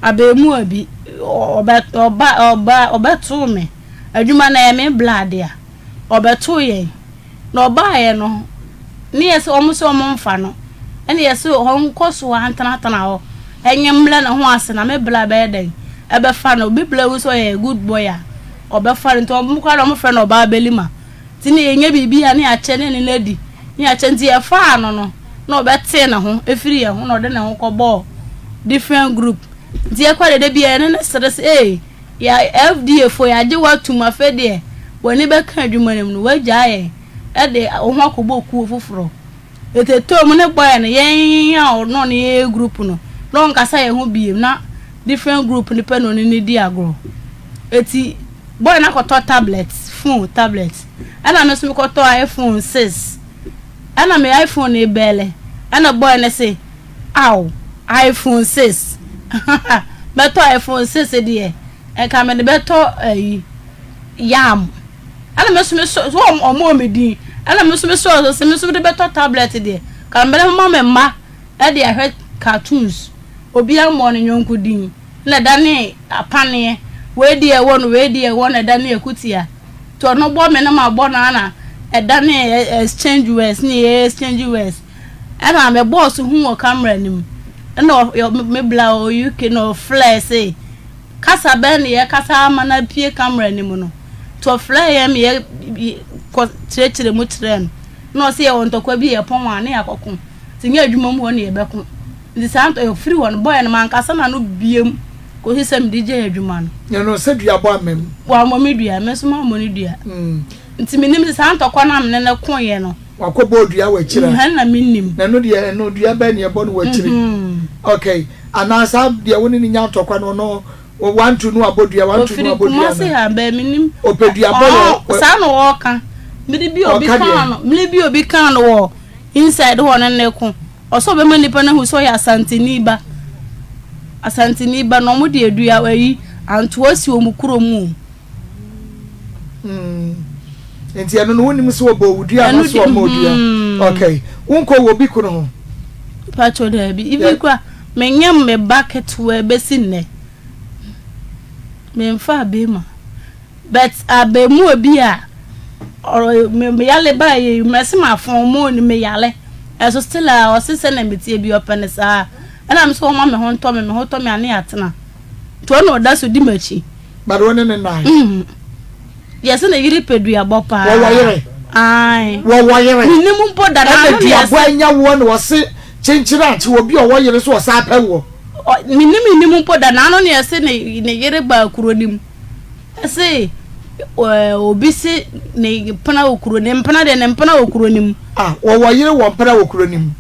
Speaker 2: abemu abi obeto me adwuma na me blood ya obeto ye na obaye no ne yese omuso omfa no ene yese honkoso antana ho enyemle na ho ase na me blood be den ebe fa no bi blood wo so ye good boy ya obefa nto omukwa no mfre no ba belima tini yenye bibi ya ne ache ne nadi ni ache nti e fa no no bete na ho efiri ye ho no de na ho kobo different group die kwa de bia ne stress ya FDA fo ya je watu mafede woni be kan adwuma nem no wagya ye e de ho akobo ku foforo eteto mu ne boy ne yen ya no ne group no nkasa ye ho biem na different group ni pe no ni di agro eti boy na ko tablets phone tablets ana me so ko to iPhone 6 ana me iPhone e bele ana boy na say aw iPhone 6 beto iPhone 6 de e ka me de beto yam ana me so omo me din ana me so de beto tablet de ka me mama e de ahwe cartoons obi am no nyonku din na dane apane we de e won na dane ekutia to no bo me na ma bo na na e dane exchange words ni exchange words ana me boss hu o camera nim na me bla o UK no flare say kasa ben ye kasa mana pie camera nim no to flare ye me ko chire mu tren no say e wontokwa bi ye pon ane akoko tinya adwuma mu ho ne ye beko ndi santo e free one boy na man kasa na no biem ko hisem DJ adwuma no ye no se dua bo amem wa mo me dua me so ma mo ni dua nti minim ndi santo kwa na me ne ko ye no wakobo dua wa kira na minim na no de no dua ba ne ebo no wa kire okay anasa de woni ni nya tokwa no 1 2 no abodua 1 2 no abodua na se ha ba minim opedua bo sa no wo ka midi bi obi kan no wo inside ho ne ko oso be mani pa na hu so ya asantini ba no mo de adua wayi anto asi o mukuro mu enti ano no woni muso obo wudua no so mo dua okay unko wo bi kuno ho pacho da bi ibi kwa menyam me bucket we besinne me mfa abema but abemu obi a me yale ba ye mesima fon mo ni me yale eso still a o sese na metie bi open sa ana me so ma me ho nto me ane atena to no da so di machi but woni ne nai yes na yiri pedua bopa wo yire ai wo yire ni mu mpo da na pedua bo anya wo no wo se chenchira ati wo bi o wo yire so wo sa pa wo ni mu mpo da na no ne yese ne yire ba kuronim ese obi se ne pana okuronim pana de ne pana okuronim wo yire wo pana okuronim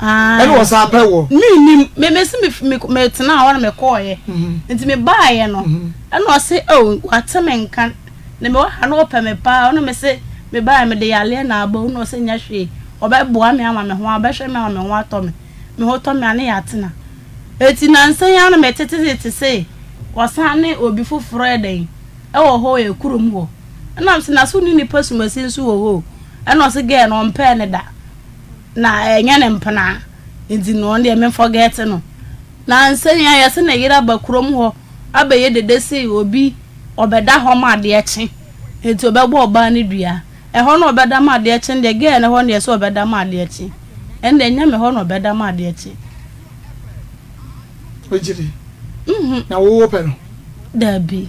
Speaker 2: ene wo sa pa wo ni me se me tena ho na me koye nti me baaye no ene o se watemenkan ne me wa no pa me pa ono me se me ba me de yale na aba no se nya hwe obeboa me ama me ho abehwe me ama me ho ato me ho to me ane ya tena eti na nsan ya no me tete se wasane obi foforo eden e wo ho e kurum ho na se na so ni pasuma sinsu wo ho e no se ge no mpa ne da na enya ne mpana enti no de me forget no na nsan ya se na yira ba kurum ho abaye dede se obi obeda ho ma de echi enti obegbo oba ne dua e ho no obeda ma de echi de ge ne ho ne se obeda ma de echi en de nya me ho no obeda ma de echi ojiri na wo open dabi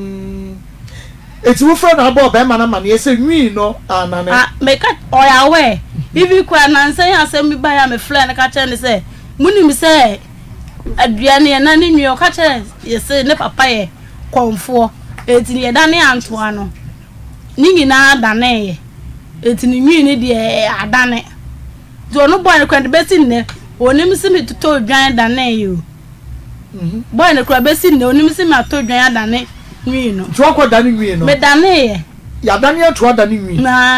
Speaker 2: eti wo fra na abo be ma na ma ne say nwi no anane
Speaker 1: make oya we bibi kwa na nsan asem bi ba ya me fly na ka che ne say munim say aduane na ne nwi o ka che ye say ne papa ye konfo eti ne da ne antoa no ni nyina adane ye eti ne nwi ne de adane do no boy ne kwa de besi ne onim se me tuto dwan dane ye boy ne kwa besi ne onim se me ato dwan adane nwi no
Speaker 2: to ko dane nwi no
Speaker 1: me dane ye
Speaker 2: ya dane to dane nwi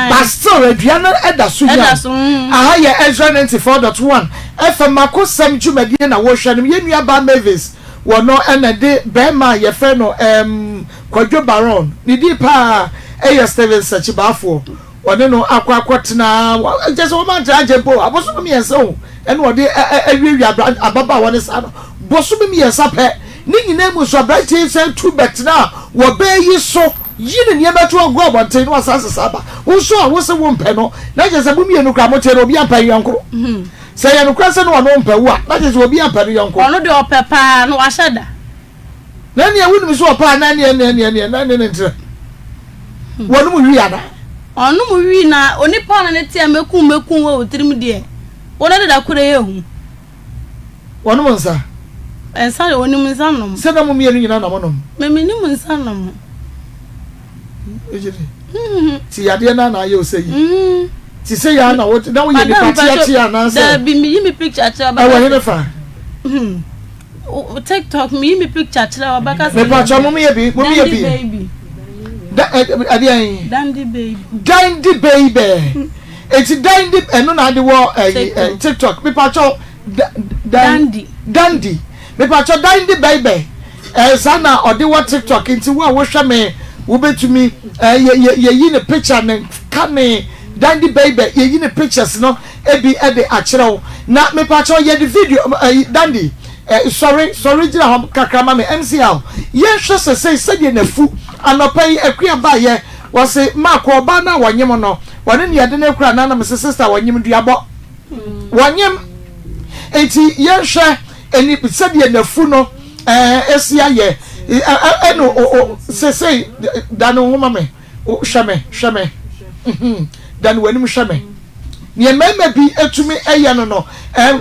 Speaker 2: but still aduane eda so ya aha ye Ezra 94.1 FM M'akosem Jumadi na wo hwe no ye nua ba Mavis wo no ena de bema ye fe no Kwadwo Baron ni di pa Steven Sachibafo one no akwakotena just wo man Agyapong aboso mi ense ho ena wo de awiwi ababa woni sa no boso mi ensa pe ni nyina mu so bright say two bet na wo be yi so yini niema to go abonten no asase saba wo so a wo se wo mpe no na je se bu mi enu kra mo tere obi ampa yonkro say enu kra se no no mpe wo na je se obi ampa yonkro
Speaker 1: ono de opepa no washada
Speaker 2: na ne wonu mi so opa na ne ntre wonu mu wi ana
Speaker 1: onu mu wi na onipa na ne tia mekun wo otirim de wona de da kure ye hu
Speaker 2: wonu mu nsa
Speaker 1: ensa oni mu nsa no
Speaker 2: se na mu mi enu nyina na mo no
Speaker 1: me ni mu nsa no mo
Speaker 2: ti yade na na ye o say ti say ya na wo na wo ye ni party na say
Speaker 1: da bi mi picture cha ba
Speaker 2: wa he fa
Speaker 1: TikTok mi picture cha ba ka
Speaker 2: me pa cha mo ye bi da ade dandy baby it's dandy eno na de wo TikTok me pa cha dandy me pa cha dandy baby sana ode wo TikTok nti wo a wo hwe me wo betumi ye yi ne picture ne kane dandy baby ye yi ne pictures no ebi e de akyerew na me pa cha ye the video dandy sorry jira ho kakrama me MCL ye hwe se de na fu anopai akua ba ye wo se mako ba na wanyem no wone ne yede na kura na me sister wanyem duabo wanyem enti ye hwe eni se de na fu no esia ye eno say dan ho mame hweme dan wanim hweme ne mema bi etumi eye no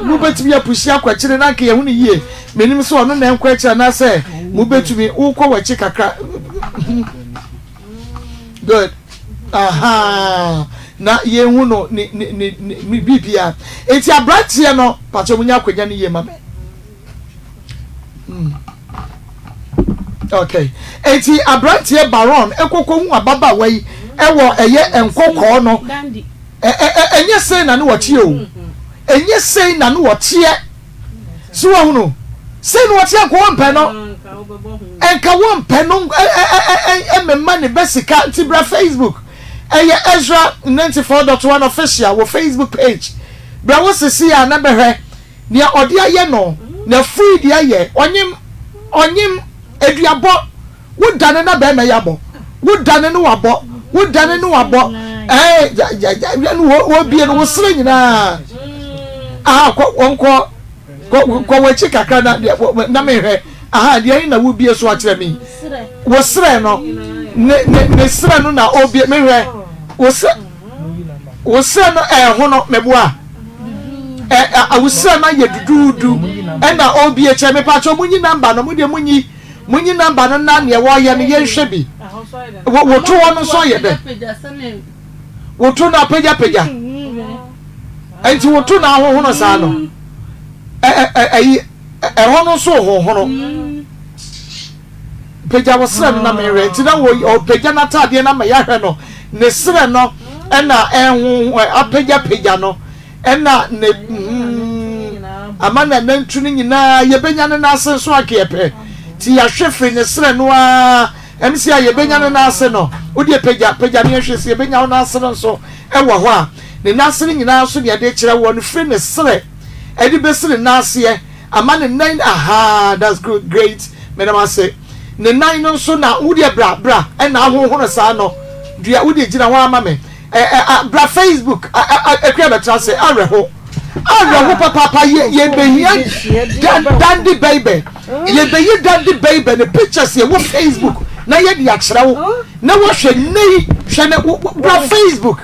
Speaker 2: mu betumi apusi akwakire na ka ye hu ne yie menim so ono na enkwakire na say mu betumi ukọ wachi kakra good aha na ye hu no ni bibia eti abratie no pacho munya akwanya ne yie mame okay eti abratie Baron ekoko hu ababa wai ewo eye enkoko no enye sei na ne wotie o enye sei na ne wotie so hu no sei no wotie ko wonpe no enka wonpe no ememma ne besika tibra Facebook eye Ezra 94.1 official wo Facebook page bra wo sisi ya na behwe ne ode aye no na free dia ye onyim eduabo wodane na be me yabo wodane no wabo wo bie no wo sere nyina ko wachi kakra na me hwe aha dia na wo bie so akere mi wo sere no ne sere no na obie me hwe wo sere no ho no meboa awusere na ye dududu na obie che me pa cho munyi number no munyi number no na ne wo ye no ye hwe bi wo to wono so ye de wo to na peja enti wo to na ho no sa no hono so ho peja wo sere na me re enti na wo peja na tade na me ya hwe no ne sere no na ho apeja no na ne amana nantu ni nyina ye benya ne na ase so akepe ti ya hwefe ne sere no a MCA ye benya ne na ase no wo de peja ne hwese ye benya na ase no so ewo ho a ne na ase nyina so de de kire wo no free ne sere edi be sere na ase amana nine aha that's good great madam ase ne nine no so na wo de bra na ho no sa no dua wo de gina ho ama me bra Facebook akwa betra se areho papa ye behia dandy baby ye behia dandy baby the pictures ye wo Facebook na ye di akira wo na wo hwe nei hwe na bra Facebook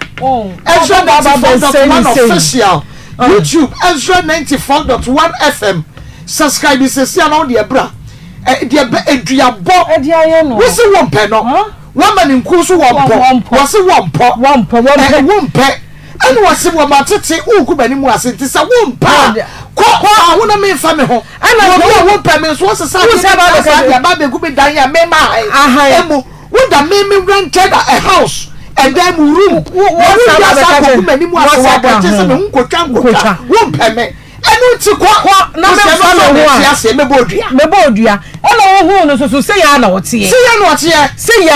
Speaker 2: Ezra 94.1 official YouTube Ezra 94.1 FM subscribe sesi na de bra de eduabo we se won pe no one man nku so won po wo se won po anu wase wo matete uku bani mu ase ti sa wo mpa ko ahuna me fa me ho ana wo mpa me so se sa ya ba be gu be dan ya me ma emu wo da me rented a house and then room wo sa ko bani mu ase wa ka ti se me nkotwa wo mpa me enu ti ko na me fa me ho a ase me bodua ena wo hu no so se ya na wote se ya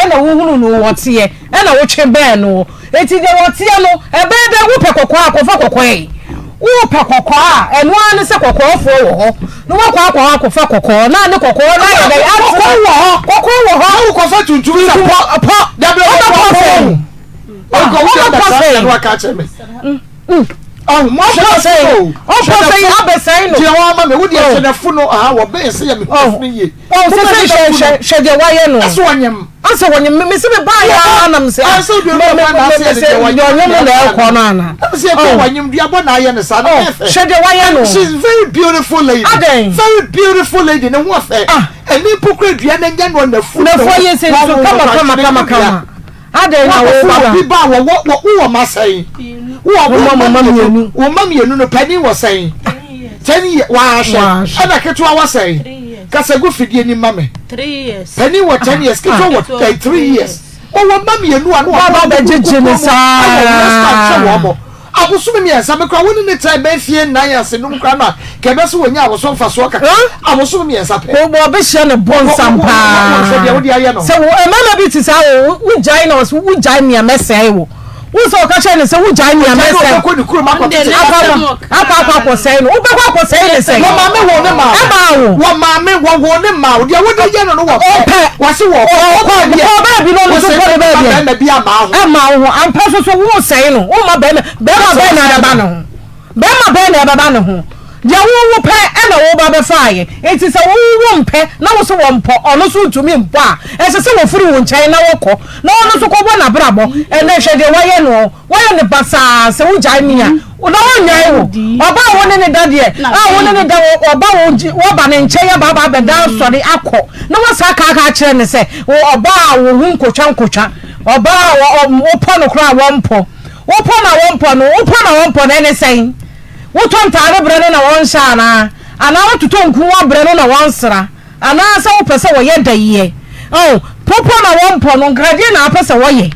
Speaker 2: ena wo hu no wote ena wo twe be no eti de wotia no ebebe wo pekokwa akofa kokwe wo pekokwa enu an se kokwa fo wo ho no wo kwa akofa kokwa na ne kokwa na ye de kokwa wo ho wo kofa tuntum sa po da be wo ko ka cheme mo say abesai no je wa ma me wo de chedafu no wo be se ya me kofu ye se de wa ye no aso wanyem me se me ba ya na me se aso de me na se de wanyem no na ko na na se de wanyem dua bo na ye ne sa na se de wa ye no she's very beautiful lady ne ho fe eni pokra dua na nya no na fu na fo ye se so kama ade na wo ba wo masai wo mama mienu no pani wo sai 10 years wa sha ana ketwa wa sai kasegu fidie ni mame
Speaker 1: 3 years
Speaker 2: pani wo 10 years ketwa wo 3 years wo mama mienu anu ba ba jeje ni sa abusumi mi ensa me kwa woni ne try be fie nan yase num kwa na ke be so wonya aboso mfa so ka abusumi mi ensa pe wo bo be hye ne bon sampa se wo mama bi ti sa wo jai na wo jai mi amesai wo so ka che ne se wo jai mi amesai ko ni kuro ma ko ko sei no wo be ko sei ne sei wo mama wo ne ma wo mama wo ne ma wo dia wo de ye no wo pe wo se wo ko ba bi no so ko be bi ama wo ampa so wo sei no wo ma be na ba no bema no ho dia wo pe e na wo ba be faaye enti se wo mpe na wo so wo mpo ono so ntumi mpo a ese se wo furu wo nkyai na wo kɔ na ono so kɔ bo na brabo e na hwe de waye ne basa se wo jai mia wo na wo nyai wo oba wo ne dade wo ne da oba wo ba ne nkyai ya ba be da sori akɔ na wo sa ka kyerɛ ne se oba wo hu nkotwa oba wo pɔ no kra wo mpo wo pɔ na ne sei wo tontare bre na won sha na ana wo tuto nku wo bre na won sra ana sa wo pese wo ye daye popo na won pɔ no grade na pese wo ye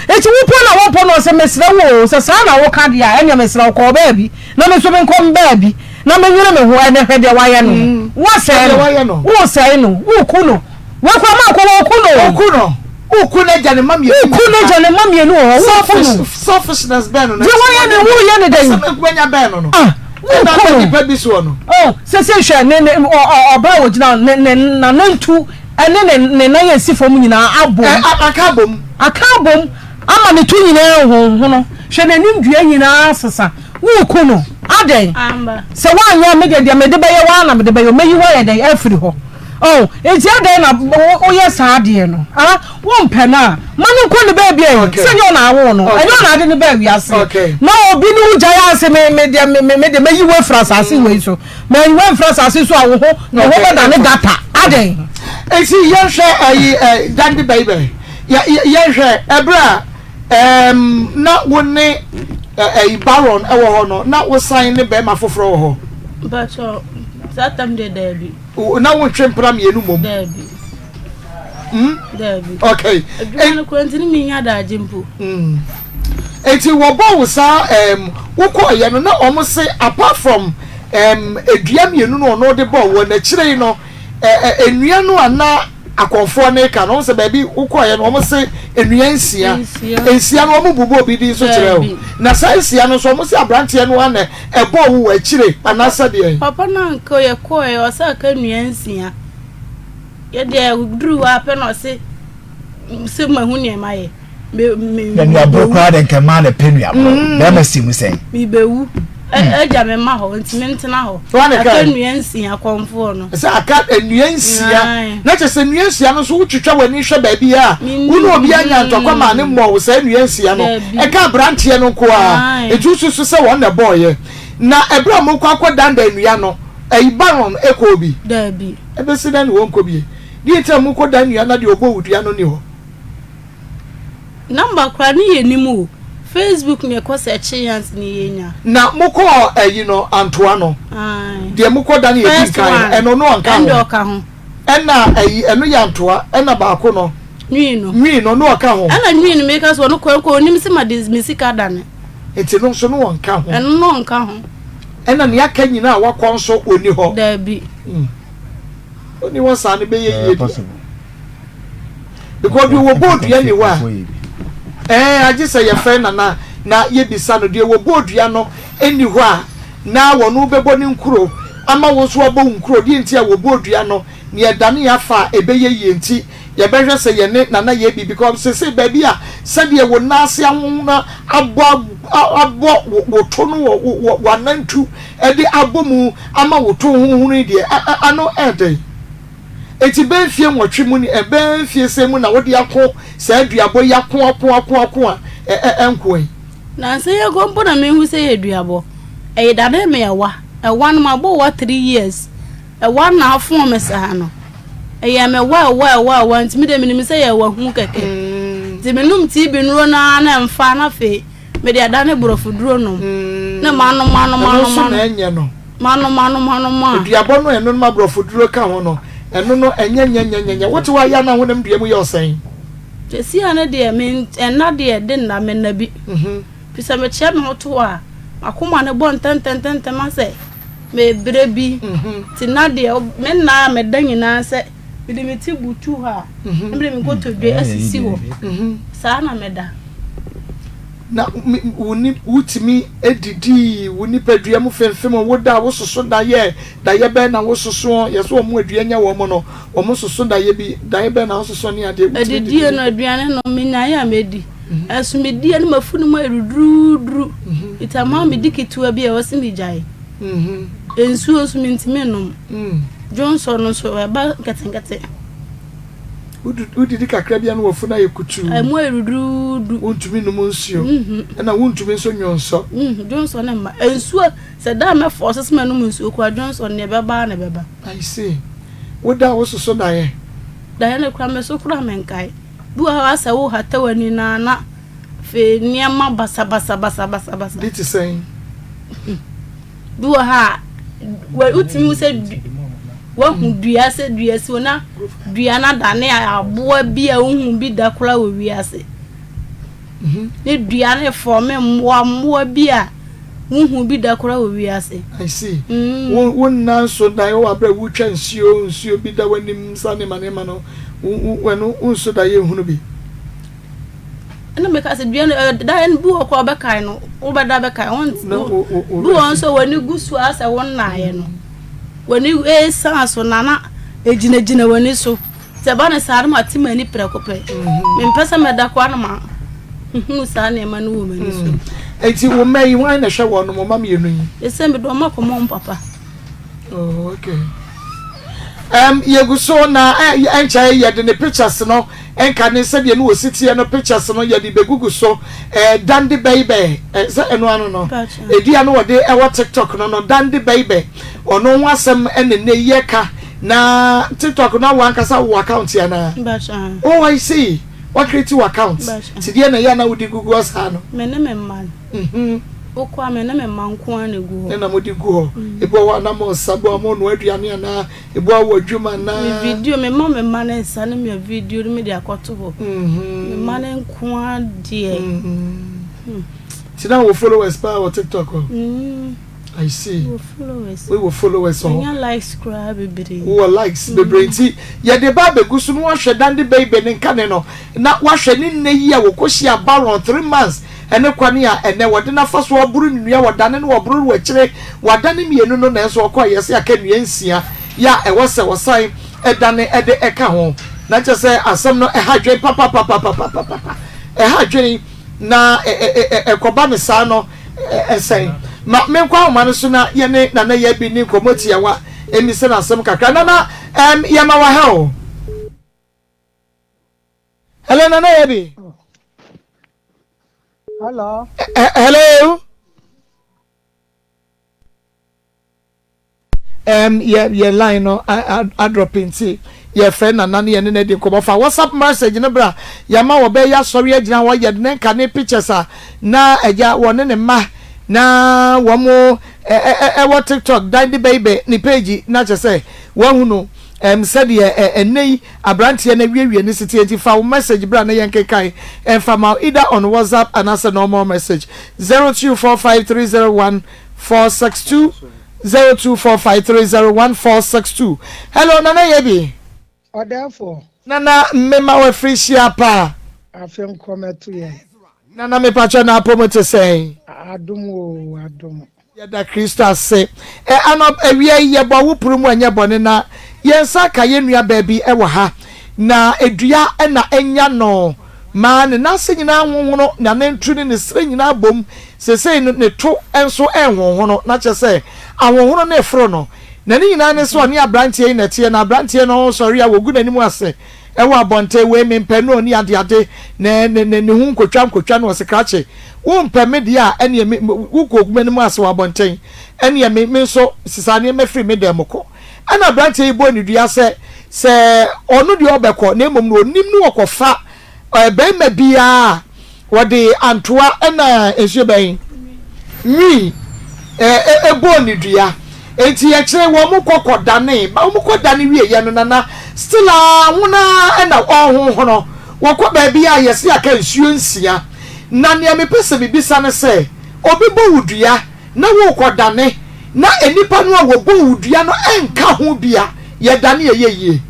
Speaker 2: eti wo pɔ na won pɔ no se mesra wo se sa na wo ka dia enya mesra ko ba bi na me so me nkom ba bi na me nwere me ho ene hwede wa ye no wo se no wo ku no wo kwa ma ko wo ku no ukune jane mamie no selfishness ben no je wo ye ne den kwanya ben no na ni pa bi so no se hwe ne oba wo gina ne na nantu ene ne na ye sifom nyina abom akabom ama ne tu nyina ho no hwe ne ndua nyina sesa wo ku no aden se wanya me de be ye wa na me de be yo meyi wo ye den afiri ho eti ade na oye saade no wo mpe na manu ko ne ba bia se nyo na awo no enyo na ade ne ba wi ase na obi ni ujaya ase me de meyi we frasase we so me we frasase so awo ho na wo ba da ne gata ade eti ye hwe ayi dandi baby ye hwe ebra na wo ne ayi baron e wo ho no na wo sign ne be ma foforo wo ho
Speaker 1: but that time de Debbie
Speaker 2: na wo twempra mienu mom
Speaker 1: Debbie
Speaker 2: okay
Speaker 1: and kwantini mi nya da jimpo
Speaker 2: eti wo bo sa wo ko ye no na omo se apart from edua mienu no no de bo wo na kire no enua no ana akonfo na ka no se ba bi wo ko ye no omo se enua nsia no omo bubu obi di so kire o na sa nsia no so omo se abrante no ana ebo wo akire anasa de
Speaker 1: papa na nko ye ko ye o sa ka nua nsia ye de duru wa pe no se mahu ne ma ye me
Speaker 3: nua bro kwa de nka ma na penua bro be ma simu sen
Speaker 1: mi bewu eja me ma ho ntimi ntena ho aka nuansia konfo no
Speaker 2: say aka nuansia na che say nuansia no so wutwetwa wani hwe ba bia wonu obi anya ntokwa ma ne mo wo say nuansia no e ka branche no ko a etususu say won na boy na ebra mo kwa akwadanda nua no baron ekobi
Speaker 1: dabi
Speaker 2: ebesi na won ko bi di etia mo ko dan nua na de obo wudua no ni ho
Speaker 1: number kra ni yenimu Facebook me ko se chance ni yenya
Speaker 2: na moko Antoano de moko dan ye kan eno no anka ho ena eno ya Antoa ena ba ko no nwi no aka ho
Speaker 1: ena nwi no make us no ko onim se ma misika dan
Speaker 2: enti no so no anka ho
Speaker 1: eno no anka ho
Speaker 2: ena ne aka nyina wa konso oni ho
Speaker 1: dabi
Speaker 2: oni won sa ne be ye because we were both anyway agisa ye friend na ye bisa no de wo bodua no eni ho a na wonu bebo ni nkuro ama wo so abo nkuro di ntia wo bodua no ne yedane ya fa ebeye ye nti ye behwe se ye ne na ye bi because se baby a se de wo na ase ahun na abo wo to no wo wanantu e de abomu ama wo to hunhun de ano ede eti ben fie nwotwe mu ni ben fie se mu na wo de akọ se aduabo yakọ enko
Speaker 1: na se ye gompo na me hu se ye aduabo e dade me yawa e one ma bo 3 years e one na afo me sa no e ye me wa ntimi de me se ye wa hu keke ti me num ti bi nro na mfa na fe me de adane borofuduro no na mano
Speaker 2: na enye no
Speaker 1: mano
Speaker 2: aduabo no eno ma borofuduro ka ho no eno no enye what wa ya na honam dua mu ye osan
Speaker 1: si ana de me enna de na me na bi pisa me chia me hoto a akoma ne bon tenten ma se me brebi ti na de me na me danyina se me de me ti butu ha me me goto de asisi ho sa na me da
Speaker 2: na woni wutimi edidi woni padua mu femfem woda wo soso da ye be na wo soso ye so mu adua nya wo mo no wo mo soso da ye bi da ye be na wo soso ni ade
Speaker 1: edidi no aduane no me nya ya medi asu medi ani mafunu ma erudru itama me dikitua bi e wo simi jai ensu osu mintime no Johnson no so ba ketenkete
Speaker 2: udidi kakra bia no wofuna yekutu
Speaker 1: mo erudru
Speaker 2: wontumi no monsio na wontumi so nyonso
Speaker 1: Johnson na ma ensu se da me forces me no monsio kwa Johnson ne beba na beba
Speaker 2: I see woda wo so da ye
Speaker 1: ne kwa me so kura menkai bu ha asa wo hata wani na fe niama basa
Speaker 2: dit saying
Speaker 1: bu ha utimi se wa hu duase wona duana dane aboa bi a hu bi da kura wo wiase ne duane forme moa bi a hu bi da kura wo wiase
Speaker 2: I see won na so da yo abra wu twa nsio bi da wanim sane manema no wonu unso da ye hunu bi
Speaker 1: na me ka se duane da en bu ko ba kai no wo ba da ba kai won bu won so woni gusu asa won na ye no woni sanso nana ejina woni so se ba na sare ma timani prekope me mpesa me da kwa na ma hu sa na ma no wo mani so
Speaker 2: enti wo mai wan na hwe wo no mama me enu yi
Speaker 1: ese me do ma ko mo papa
Speaker 2: oh okay yeguso na encha ye de ne pictures no enka ne se de no ositie no pictures no ye de begugu so dandy baby se eno ano no edua no wode ewo TikTok no dandy baby ono wasem ene ne yeka na TikTok na wankasa wo account ya na oh I see what create your account tidie na ya na wodi gugu asa no
Speaker 1: me ne me man okwa me na me manko an egu
Speaker 2: na modi gu ho ebo wa na mo sabo mo no aduane na ebo wa adwuma na
Speaker 1: video me mo me man nsa na me video me de akoto ho me man nko ade
Speaker 2: tina wo followers pa o TikTok I see we will followers on
Speaker 1: you like subscribe baby
Speaker 2: we likes the brain ti ye de ba begusu no hwe dande baby ne nka ne no na wa hwe ni nne yi a wo koshi abaron 3 months ene kwani a ene wode na faso oburu nnua wodane no oburu wachire wadane mienu no na enso okwa yese aka nnua nsia ya ewo se wosan edane ede eka ho na chese asem no ehadwe papa ehadwe na ekoba ne sa no esen me kwa ma no so na ye ne na ye bi ni komoti ya wa emi se na asem kakra na ye ma wa ha o hello na ye bi
Speaker 3: hello
Speaker 2: hello ye line no I drop in see your friend na nani ye ne de ko fa WhatsApp message ne bra ya ma wo be ya sori agina wo ye ne ka ne pictures na eja won ne ma na wo mo what TikTok daddy baby ni page na che say wo hu no said ye enei abrantie na wiewie ne city enti fa message bra na yen kekai fa ma either on WhatsApp and as a normal message 0245301462 0245301462 hello nana yebi
Speaker 3: therefore
Speaker 2: nana mema we frisia pa
Speaker 3: afem kometo ye
Speaker 2: nana me pacho na promote say
Speaker 3: adum
Speaker 2: ya da Krista say anop ewie ye bo wo prumu anya bone na yensa ka ye nua ba bi wo ha na edua na enya no ma ne nase nyina honhono na ne ntru ne sre nyina bom sesei ne to enso enhohono na che say ahonhono na efro no na ni nyina ne so ne abrantie na tie na abrantie no sori a wogu nanimu ase ewo abonte we mempe no ni ade ne hu nkotwa no sekrache wo mpe me dia ene wo kogu nanimu ase wo abonten ene me so sisane me free me dem ko ana abrantie bo ni dua se onu de obekọ na emom no onim no okofa be ma bia wo de antoa na esu ben ni ebo ni dua enti ye kire wo mu kokodane ba mu kodane wie ye no na still ahuna na ohunhono wo ko ba bia yesi aka nsuo nsia na ne me pese bibisa ne se obi bo wudua na wo kodane na enipa no wo bo wudua no enka ho bia ye dane ye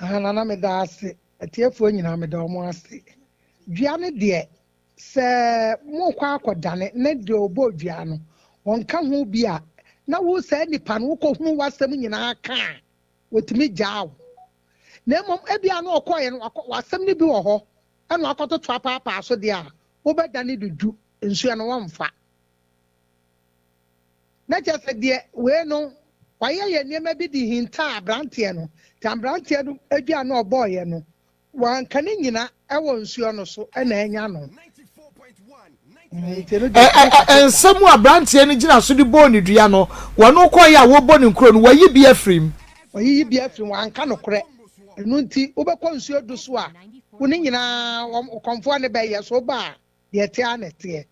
Speaker 3: nana me da ase atiefo nyina me da omo ase dua ne de se mo kwa akodane ne de obo dua no wonka ho bia na wo se nipa no ko hu wasem nyina aka wotimi jaaw na mom ebia no okoye no wasem ne bi wo ho eno akoto to papa so de a wo bedane dudu nsuo no wonfa na chese de we no waye ye niema bi di hinta abrantie no tambrantie no edua no oboye no wanka ne nyina ewo nsuo no so na enya no ensemu abrantie ni gina so di boni dua no wono koye a wo boni nkro no wayi bi afrim wanka no kore enu nti obekọ nsuo do so a woni nyina komfo ne be ye so ba ye te anete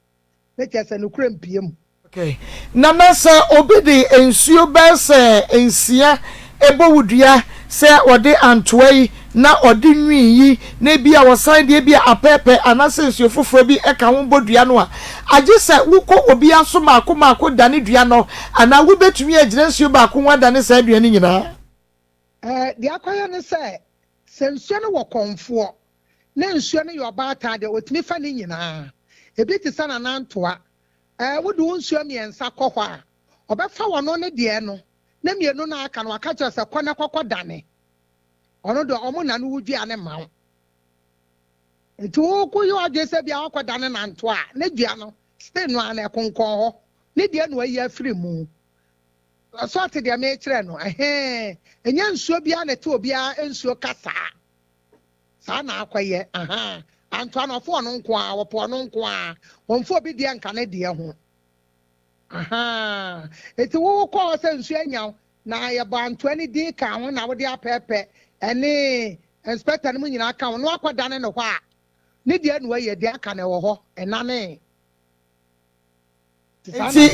Speaker 3: ne chese no kure mpiem
Speaker 2: okay na mase obi di nsuo be se ensia ebo wudua se ode antwai na odi nwiyi na bia wosan de bia apepe anase nsuo foforo bi eka ho bodua no a age se wuko obi aso mako dane dua no ana wo betumi agire nsuo ba ko wa dane sa dua ni nyina
Speaker 3: de akoya ne se nsuo no wo konfo na nsuo no yo ba atade otimi fa ni nyina ebi ti sana na ntoa wo de nsuo miensa kọ hɔ a obefa wono ne de no na mienu na aka no aka kyerɛ sɛ kɔ kɔkɔ dane ono do omo na no wudua ne ma nti wo ko yo age sɛ bia akɔ dane na nto a ne dua no stay no ana konkon hɔ ne de no ayi afiri mu so ate de me kyerɛ no enya nsuo bia na te obi a nsuo kasa sa na akɔye anto na fo no nko a wo po no nko a wonfo obi de nka ne de ho eti wo ko se nsu anya na ye ba Antoni di ka ho na wo de apepe ene inspector no nyina ka ho no akoda ne ho a ne de anu ye de aka ne wo ho enane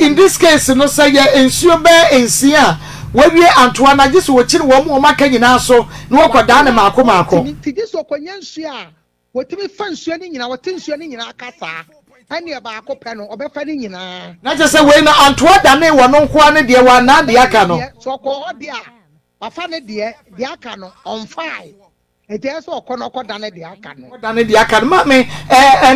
Speaker 2: in this case no say ye nsu be ensia wawie Antoana gise wo kire wo mo maka nyina so no akoda ne maako
Speaker 3: ti gise okonya nsu a wotimi fa nsu ne nyina wote nsu ne nyina akasa ani ba akopɛ no obefa ni nyina
Speaker 2: na je se we na Antoa da ne wo no nko ne de wa na de aka no
Speaker 3: so ko odi a afa ne de aka no on fire ete so ko no ko da ne de aka no
Speaker 2: ma me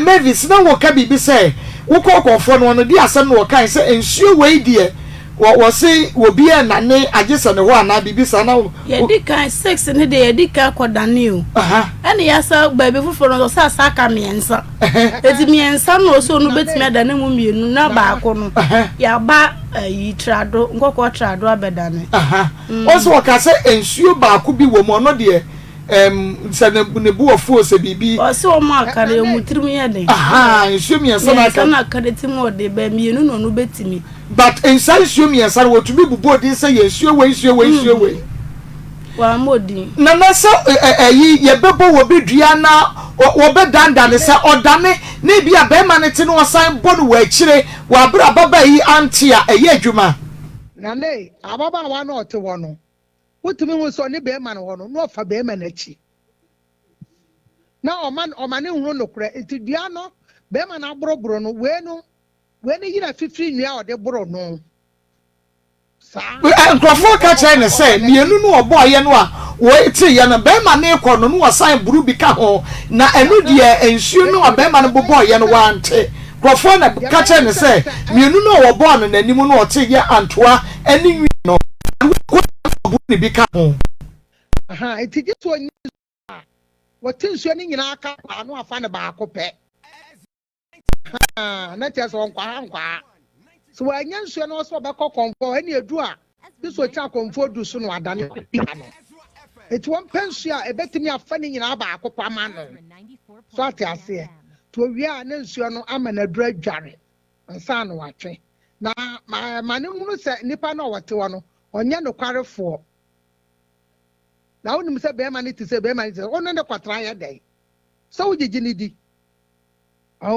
Speaker 2: Mavis na wo ka bibi se wo ko fo no no di asem no wo kan se ensuo we die wo se wo bi e na ne agesa ne ho ana bibisa na
Speaker 1: ye di kan 6 ne de ye di kan kodane o ene ya sa ba be foforo no sa ka miensa eti miensa no so no betimi adane mu mienu na ba ko no ya ba yi trado nkoko trado abedane
Speaker 2: also wo ka se ensuo ba ko bi wo mo no de se ne bu ofu se bibi
Speaker 1: o se o ma ka re mu tirim ye den
Speaker 2: ensuo miensa na
Speaker 1: ka de timo de ba mienu no betimi
Speaker 2: but inside show me answer what to be body say yes we
Speaker 1: wa modi
Speaker 2: na so ye bebo wo be dua na wo be danda ne say odane na bia be ma ne te no osan bonu wa akire wa bra baba yi Auntie a eye adwuma
Speaker 3: na ne ababa wa na ote wo no wotumi hu so ne be ma ne ho no no fa be ma na chi na o man ne hu no kure enti dua no be ma na boroboro no we no when you are 15 years or the bro no sa
Speaker 2: nkrofo ka che ne say mienu no obo ye no a wo eti ye na be ma na ekọ no no wasan buru bi ka ho na enu de ensuo no be ma na bobo ye no wante nkrofo na ka che ne say mienu no obo no nanim no ote ye antoa eni nwi no buru ni bi ka ho
Speaker 3: eti je so nyi wo tinsuo ni nyina aka no afa ne ba akopẹ na tia so nkwa so wanya nsuo no so be kokkonfo ene edu a bi so tia konfo du so no adane no eti won pensu a ebetimi afa ne nyina ba akoppa ma no so atiase to wi a na nsuo no ama na dura dware nsa no watwe na ma ne hunu se nipa na wote wo no onye no kwarefo na wonim se be ma ne ti se be ma ne ti ono ne kwatra ya dai so wugigi ni di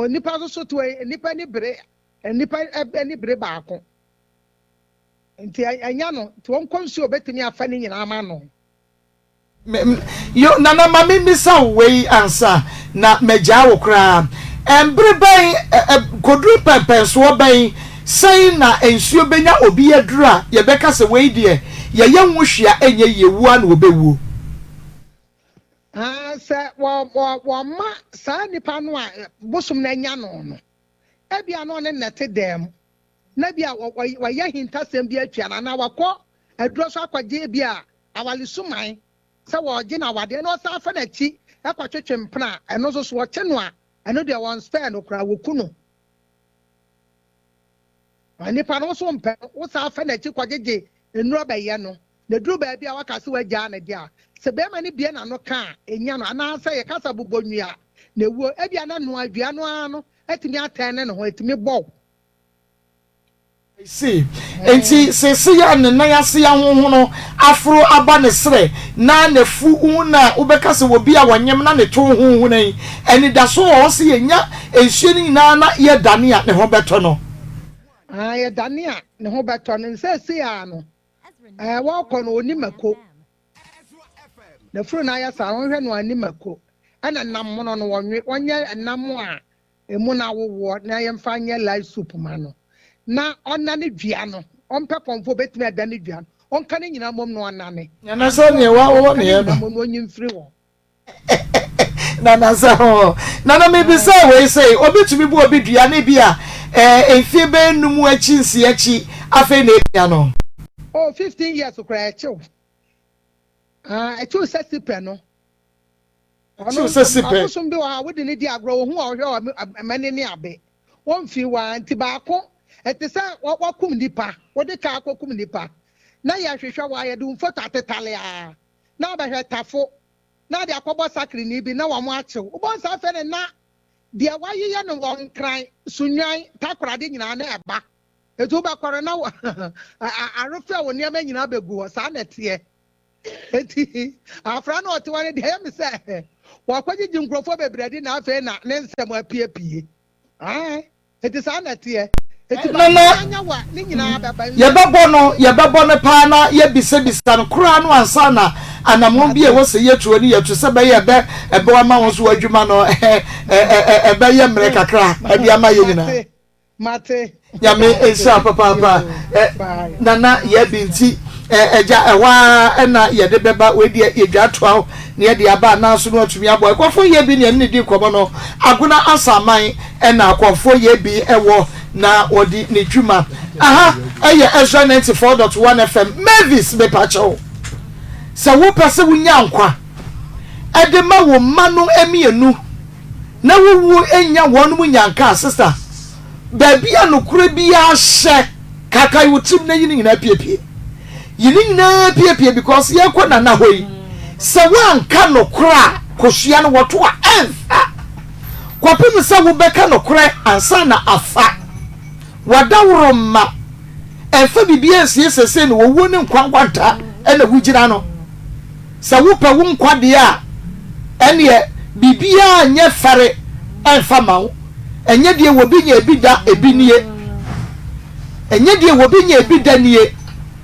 Speaker 3: nipa so to nipa ni bere nipa ni bere ba ko nti anya no to won konsu obetumi afa ni nyina ama no
Speaker 2: yo nana mami misa we ansa na meja wo kra embre ban kodru pepen so ban sei na ensuo benya obi adura ye beka se we die ye nwuhia enye yewu na obewu
Speaker 3: se wa ma sa nipa no a bosum na nya no ebia no ne nete dem na bia wa ya hintasem bia atwa na wakọ aduro so akwaje bia awale suman se wo gi na wade no sa fa na chi akwatwetwe mpena eno so so wote no a eno de won spare no kra woku no nipa no so mpe wo sa fa na chi kwajeje enuro ba ye no na duru ba bia wakase wagya na dia se be ma ni bia na no ka enya no ana se ye kasa bubonua na ewo ebia na no adua no ano etimi atene ne ho etimi bow
Speaker 2: see enti se ya ne na ya se ya honho no afro aba ne sre na ne fu una ubeka se wo bia wanyem na ne to honho nan eni da so o se yenya enhye ni na na ye dane a ne ho beto no
Speaker 3: ye dane a ne ho beto no se ya no wa ko no oni mako na furu na ya sa wonhwe no ani mako ana nam no no wonye nam a emu na wowo na ye mfa nye live soup ma no na ona ne dua no onpe konfo betime ada ne dua onka ne nyina mom no onane
Speaker 2: na so ne wa ne ye no
Speaker 3: mom onyi mfiri wo
Speaker 2: na so na me bi say we say obetumi bu obi dua ne bi a enfie be numu achi nsi achi afa na dua no
Speaker 3: 15 years okra achi etu sesi pe no
Speaker 2: etu sesi pe
Speaker 3: so mbi wa wodi ne di agro wo hu o hwe amane ne abe won fi wa nti ba ko etisa wakum nipa wodi ka akokum nipa na ya hwehwe wa ya dum foto atetale a na ba hwe tafo na de akobo sakri ni bi na wa mo achew ubon sa fe ne na de wa yiye no won kran sunwan takorade nyina na eba etu ba kore na arofe wo ne ma nyina begu ho sa na tie eti afra na otewa ne de ya mi se wa kwagigi nkrofo bebrede na afa na ne nsem apiepie eti sa na tie
Speaker 2: yebebo no pa na yebisa no kura no ansa na anamon bi e wo se yetuo ni yetu se be ye be ebe wa ma won so adwuma no ebe ye mre kakra ebe ama ye nyina
Speaker 3: mate
Speaker 2: ya me ensha papa nana ye binti eja ewa na ye de beba we de yedwa toa na ye de aba na so no atumi abo ekofo ye bi ne ne di komo no aguna asaman na akofo ye bi ewo na odi ne dwuma aha eye Ezra 94.1 FM Mavis be pacho sa wo pese wunya nkwa ede ma wo manu emienu na wo enya wonu munyanka sister baby anokure bia hye kakai wotim na yini nyina piepie yini nyina piepie because ye kwa na hoyi sa wanka nokura kohia no woto a enfa kwapem sa wo beka nokure ansa na afa wadawro ma enfa bibia sesese no wo ne nkwankwanta ena wugira no sa wo pa wo nkwade a ene bibia anye fare enfa mawo enye die wo bi nya ebida ebinie enye die wo bi nya ebida nie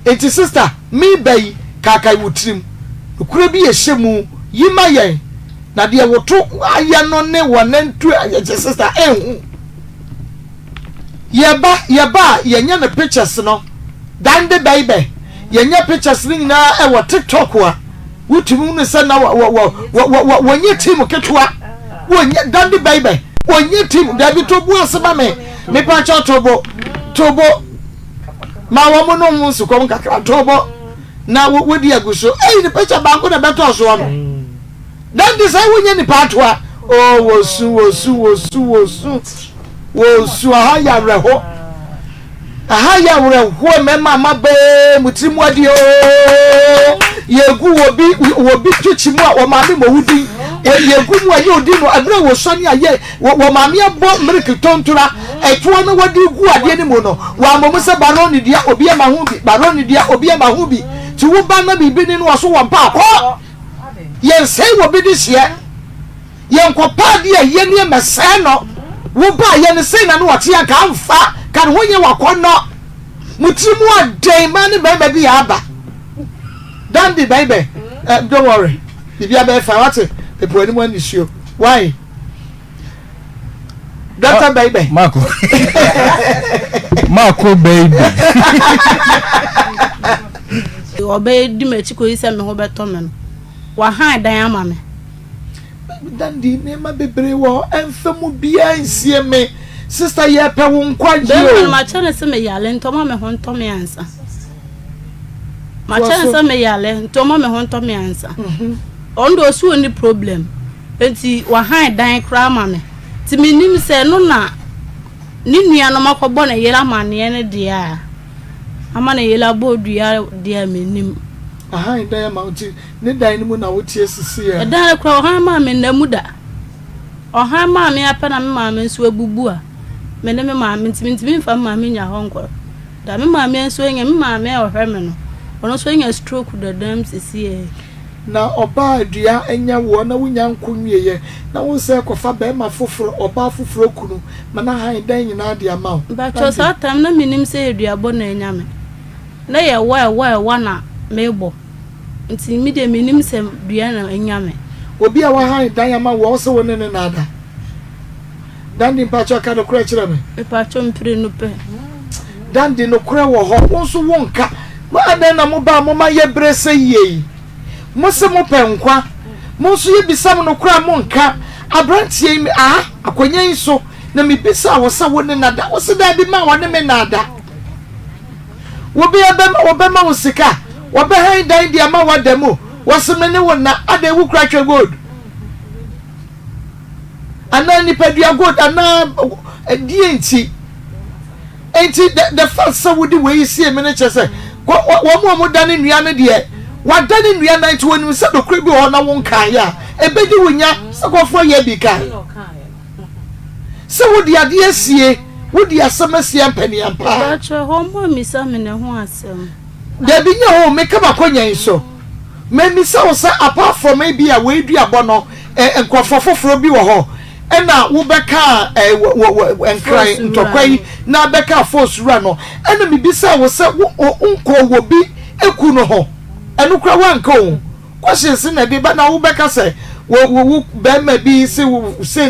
Speaker 2: enti sister me bai kakai wutrim okura bi yeshemu yima yen na die woto aya no ne wonantu aye sister enhu yeba yenya na pictures no dande baby yenya pictures ni na e wo TikTok wa wutumi no se na wonye team ketwa wonye dande baby wonye team dabi tobo aseba me pa cha tobo ma wo mo no nsu kom kakra tobo na wodi aguso ni picture banko na beto so no dande sai wonye ni patwa oh wosu aha ya reho mema mabe mutimu adi o yegu wobi tuchimu a omami mowudi yegu mu aye odi no adre wo soni aye wo mami abo mriki tontura etuo no wadi gu ade ni mu no wa momu se baroni dia obi e mahubi ti wo ba na bibi ni no so wo mpa akọ yen sei wo bi di hye yen kopa dia ye ni emese no wo ba ye ne sei na no wate ya ka mfa kan wonye wakono mutimu aden ma ne bebe bi aba dandi bebe don't worry if you are fa what the problem one issue why data bebe
Speaker 4: Marco baby
Speaker 1: obe di mechi ko ise me ho beto me no wa han dan ama me
Speaker 2: dandi ne ma bebre wo enfemu bia nsie me sister ye pe wo nkwaje
Speaker 1: o ma chane se me yale ntoma me ho ntome ansa ma chane se me yale ntoma me ho ntome ansa ondo osu oni problem enti wa han dan kra ma me ti minim se no na ni nua no makobo na yela mane ne dia ama na yela bodua dia menim
Speaker 2: aha dan ma uti ne dan ni mu na wotie sisi ya
Speaker 1: dan kra han ma me na muda o han ma me apana me ma me nso abubu a me ne me ma me ntimi mfa ma me nya honko da me ma me nso nya me ma me ohwe me no ono so nya stroke da dam sisi e
Speaker 2: na oba adua enya wo na wunya nkonwie ye na wo se kofa be ma foforo oba foforo kunu mana han dan nyina de ama
Speaker 1: ba cho sa tam na minim se eduabo na enya me na ye wa na mebo nti mi de minim se dua na enya me
Speaker 2: obi a wa han dan ama wo se wo ne na ada dandi mpacho ka do kura kire me
Speaker 1: mpacho mpire no pe
Speaker 2: dandi no kura wo ho wo so wonka ma adan na mo ba mo ma ye brese yei mo se mo pe nkwa mo so ye bisam no kura mo nka abrantie mi akonya nso na mi bisa wo sa wo ne nada wo se da bi ma wo ne me nada wo bi obema wo sika wo be han dan dia ma wa demo wo se me ne wo na ada wu kura twa gold ana ni pedua gold ana enti the first so would we see me na chese wo mo dane nua ne de wa dane nua na nti wonu se do kra bi ho na won kan ya ebedi wonya se kofo ye bi kan se wodi ade asie wodi asamasie ampani ampa
Speaker 1: acho ho mo mi sa me ne ho asem
Speaker 2: da bi nya ho me ka ba konyan so me mi sa wo sa apart from maybe a we du abono enkofo foforo bi wo ho ena wo beka enkran ntokwai na beka force run no ena mi bisa wo se unko wo bi eku no ho enu kra wanka o question se na de ba na wo beka se wo be ma bi se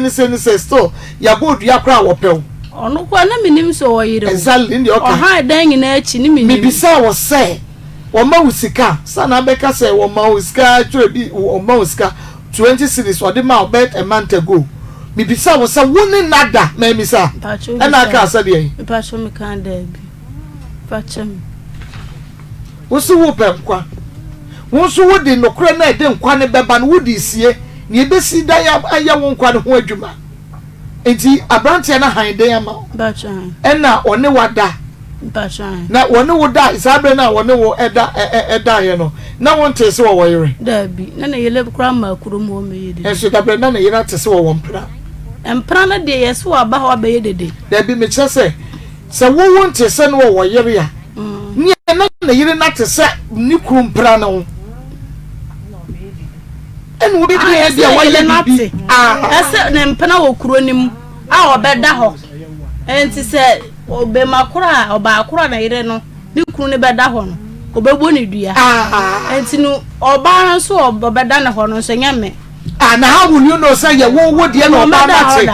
Speaker 2: ni still ya bodu ya kra wo pew
Speaker 1: ono kwa na minim so wo yire
Speaker 2: exactly ndi okay
Speaker 1: ha dan nyina achi ni minim
Speaker 2: mi bisa wo se wo ma usika sana beka se wo ma usika twa bi wo ma usika 20 cities or the ma bet a month ago Mibisa wo se woni nada ma misa. E na aka asa de.
Speaker 1: Pacho me kan da bi. Pacho me.
Speaker 2: Wo se wo penkwa. Wo so wo de nokre na de nkwa ne beba no wo di sie. Ni ebesi da ya wo nkwa ne ho adwuma. Enti abrante na han de ama.
Speaker 1: Pacho.
Speaker 2: E na one wada.
Speaker 1: Pacho.
Speaker 2: Na one wo da isabre na one wo eda ye no. Na won te se wo yere.
Speaker 1: Da bi. Na yele kura ma kurom wo me yede.
Speaker 2: Enso da bre na yere te se wo mpra.
Speaker 1: Empra na de yeso aba ho abaye dede.
Speaker 2: Da bi me che se wo won te se no wo yere ya. Ni na yere na te se ni kumpra na wo. Enu bi de dia wo yere na te.
Speaker 1: Ese na mpana wo kuro nim a obeda ho. Enti se obe makura oba akura na yere no ni kuro ne beda ho no. Obebo ni dua. Enti no oba no so obeda na ho no so nyame.
Speaker 2: Na how will you know say wo de no oba na te.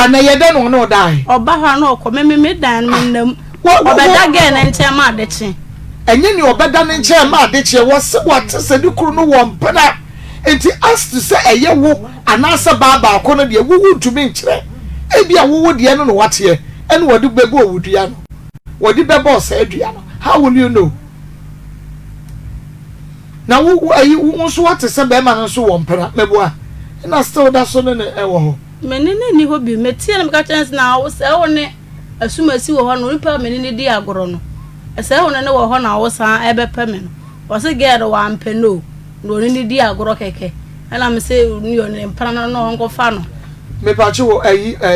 Speaker 2: Na ye de no die.
Speaker 1: Oba ho no okome me dan nam. Obeda ge na nche ma adeche.
Speaker 2: Enye ni obeda na nche ma adeche wo se what se di kuro no wo mpana. Enti as to say eye wo anasa baba akono de wo ntumi nkyere. Ebia wo de no what ye. Ene wo de bebo owudua no. Wo de bebo se adua no. How will you know? Na wo so what se be ma no so wo mpana meboa. Na still that so ne wo ho.
Speaker 1: Menene ni hobi metie na meka chance na wo se wo ne asumasi wo ho no nipa menene di agoro no. Ese wo ne wo ho na wo san ebepe me no. Wo se get wa ampe no. No ni di agoro keke. Ana me se ni yo ne mpana no nko fa no.
Speaker 2: Me pa chi wo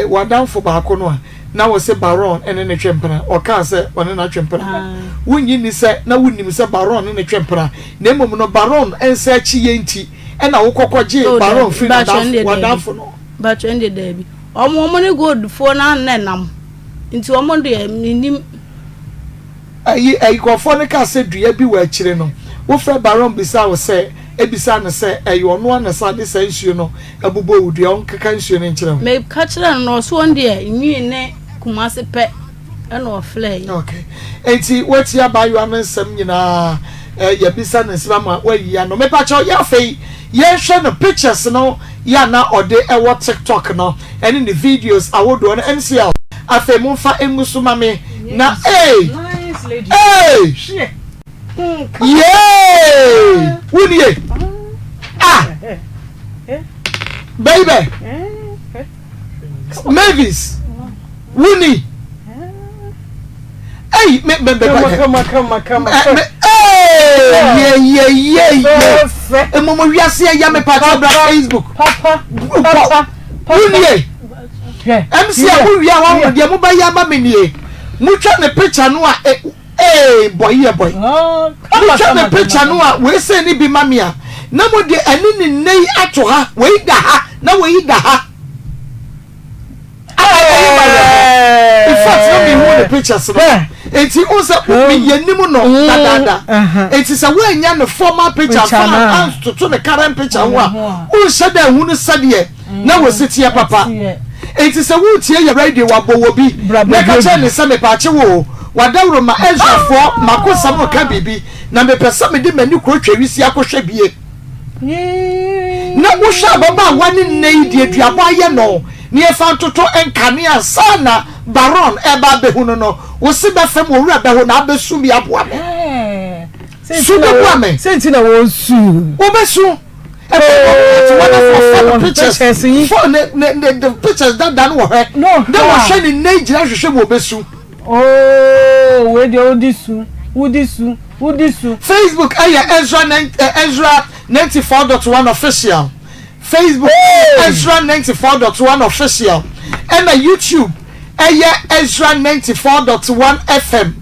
Speaker 2: wadanfo ba ko no a na wo se baron ene ne twempena o ka se one na twempena wunyi ni se na wunim se baron ne twempena na emom no baron ense chi yenti ena wo kokoje baron fi na wadanfo no
Speaker 1: ba twende da bi omo ne gold fo na nenam nti omo de nim
Speaker 2: kofo ne ka se dua bi wa kire no wo fra baron bisa wo se ebisa ne se eyo no na sa de se nsuo no abubo wudua on kaka nsuo ne nkire
Speaker 1: me ka kire no so on de nwi ne kumasi pe ena ofle.
Speaker 2: Okay. Enti wati abayo nsem nyina ya bisa ne siba ma wayi ya no me pa cho ya fei ye hwe no pictures no ya na ode ewo TikTok no ene ne videos awodo no NCL afa mu fa engusu mame na
Speaker 3: nice lady
Speaker 2: shit yeah wunie baby Mavis Wuni. Hey, come. Hey, yeah. E mo wi ase ya me pa ta Facebook. Papa. Wuni. MC abu wi a de mo ba ya ba me nie. Mu twa ne picture no a boy. Mu twa ne picture no a we say ni bi mamia. Na mo de ani ni nei ato ha, we da ha, na we da ha. In fact, let me hold the pictures. Eti unsa ubi yenimu no dada. Eti sa we nya no former picture fan to the current picture wa. Unsa da hunu sade na we sitie papa. Eti sa wo tie ya radio wa bo bi. Na ka che ne se me pa che wo. Wadawro ma Ezra fo M'akosem ka bibi na me pesa me de mani ko twawisi akohwe bie. Na wo sha baba wani nei die duabo aye no. Ni efa toto enkania sana baron eba behuno no wo se be fam wo wura behu na abesu mi aboa me su de boa me
Speaker 3: senti na wo su
Speaker 2: wo besu one of pictures for the pictures that done wo he no that was showing nei gira hwehwe wo besu
Speaker 3: oh we dey odisu wudisu
Speaker 2: Facebook Ezra 94.1 official Facebook Ezra 94.1 official and YouTube Ezra 94.1 FM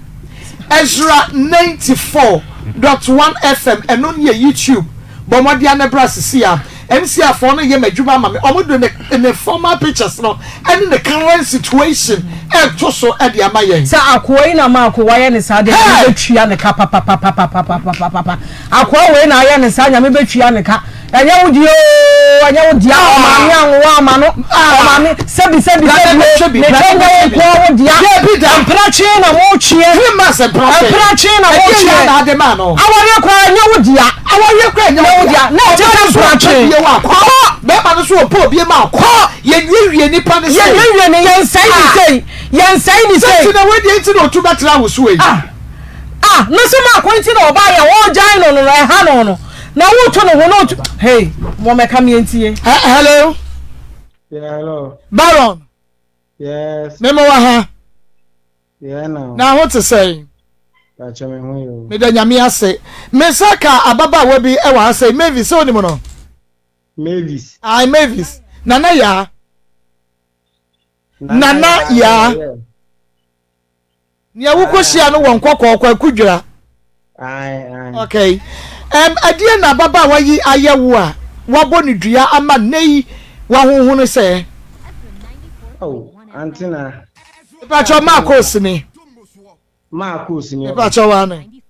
Speaker 2: Ezra 94.1 FM and on your YouTube but what the other brass here MCA for no ye madwuma mama omodo in the former pictures no and in the current situation to so e dia mayen
Speaker 3: sa akoi na ma akwa ye ne sa de betwia ne ka papa akwa we na ye ne sa nya me betwia ne ka anya wudi o anya wudi a ma anwa ma no ma me sebi ne tenga ko wudi a prachi na mo chie prachi na mo chie
Speaker 2: na de ma no
Speaker 3: awore kwa anya wudi a na je prachi
Speaker 2: be ma no no so opo bi ma kwa ye nwie nipa ne say
Speaker 4: ye nwie ne ye nsai ni say
Speaker 2: na we dey nti no to betra wo so yi
Speaker 4: no so ma kwenti na oba ye wo jan no no e ha no na wo to no no hey mo me kam ye ntie
Speaker 2: hello
Speaker 5: yeah hello
Speaker 2: Baron
Speaker 5: yes
Speaker 2: memo wa ha
Speaker 5: yeah no
Speaker 2: na what to say
Speaker 5: acha me hu yo
Speaker 2: me da nyame ase me saka ababa wa bi e wa ase Mavis so ni mo no
Speaker 5: Mavis
Speaker 2: Mavis nana ya ni awuko hia no won kokoko akudwira okay adie na baba wa yi ayewo a wabo ni dua ama nei wa honhunu se
Speaker 5: Auntie na
Speaker 2: pa cho Maa Akos ni
Speaker 5: Maa Akos ni
Speaker 2: pa cho wa ni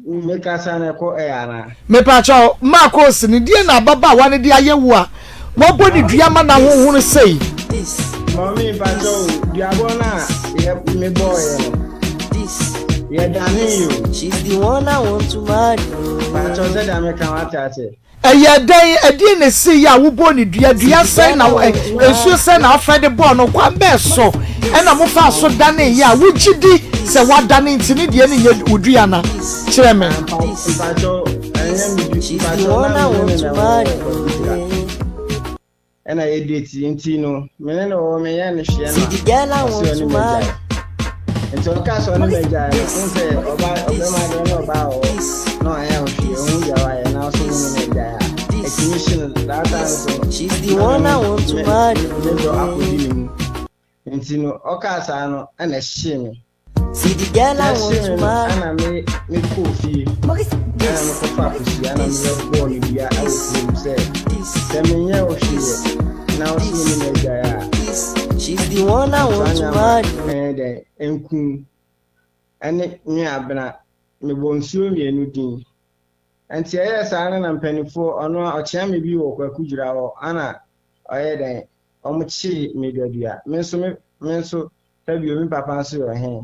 Speaker 5: me ka sa na ko na
Speaker 2: me pa cho Maa Akos ni die na baba wa ni di ayewo a wabo ni dua ma na honhunu se
Speaker 5: Mommy pa cho dua bona me boy yeah Danny you
Speaker 6: she's the one I want to marry
Speaker 5: pa cho se da me kan wa tate
Speaker 2: eye den edi na si ya wo bo ni dua sen na ensu sen na afre de bo no kwa be so e na mo fa so dane ya wo gidi se wa dane ntini de ni nye odua na kire me
Speaker 5: pa cho
Speaker 6: she's the one I want to marry
Speaker 5: and I date intino me no me ya ne hwe na
Speaker 6: the girl I want to marry
Speaker 5: nto ka so ne meja say oba ma no ba o no I am hwe hu ya wa ya na so ne meja exhibition that time
Speaker 6: she's the one I want to marry
Speaker 5: do Obinim intino okasa no na hye me
Speaker 6: see the girl I want to marry
Speaker 5: ana me Kofi ana me Kofa Kofi ana me go ni bia I will say temenye o hwe now see me meja
Speaker 6: she's the one I want to marry
Speaker 5: enku ene nyi abena me bonsuo mienu din anti aye saa na mpanifo ono ochia me bi wo kwakudwira ho ana oye den omuchi medadua menso tabi omi papa nso yo he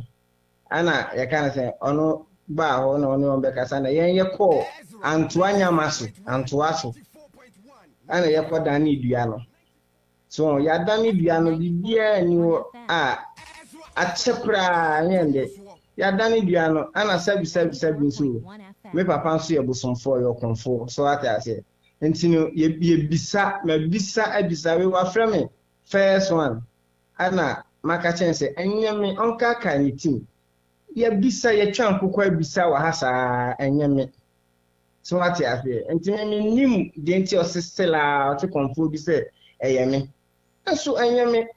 Speaker 5: ana ye kan say ono ba ho na ono ombekasa na yen ye ko antoanya maso antoaso ana ye ko dani dua no so ya dani dua no bibia ni wo achepra yende ya dani dua no ana sabi nso me papa nso ye bosomfo ye konfo so ata ase ntino ye bisa we wa frame first one ana maka chense enyeme onka kan team ye bisa ye twan kokwa bisa wa hasa enyeme so ata ase ntino me nim de nti osistela o te konfo bi se eyeme aso enyeme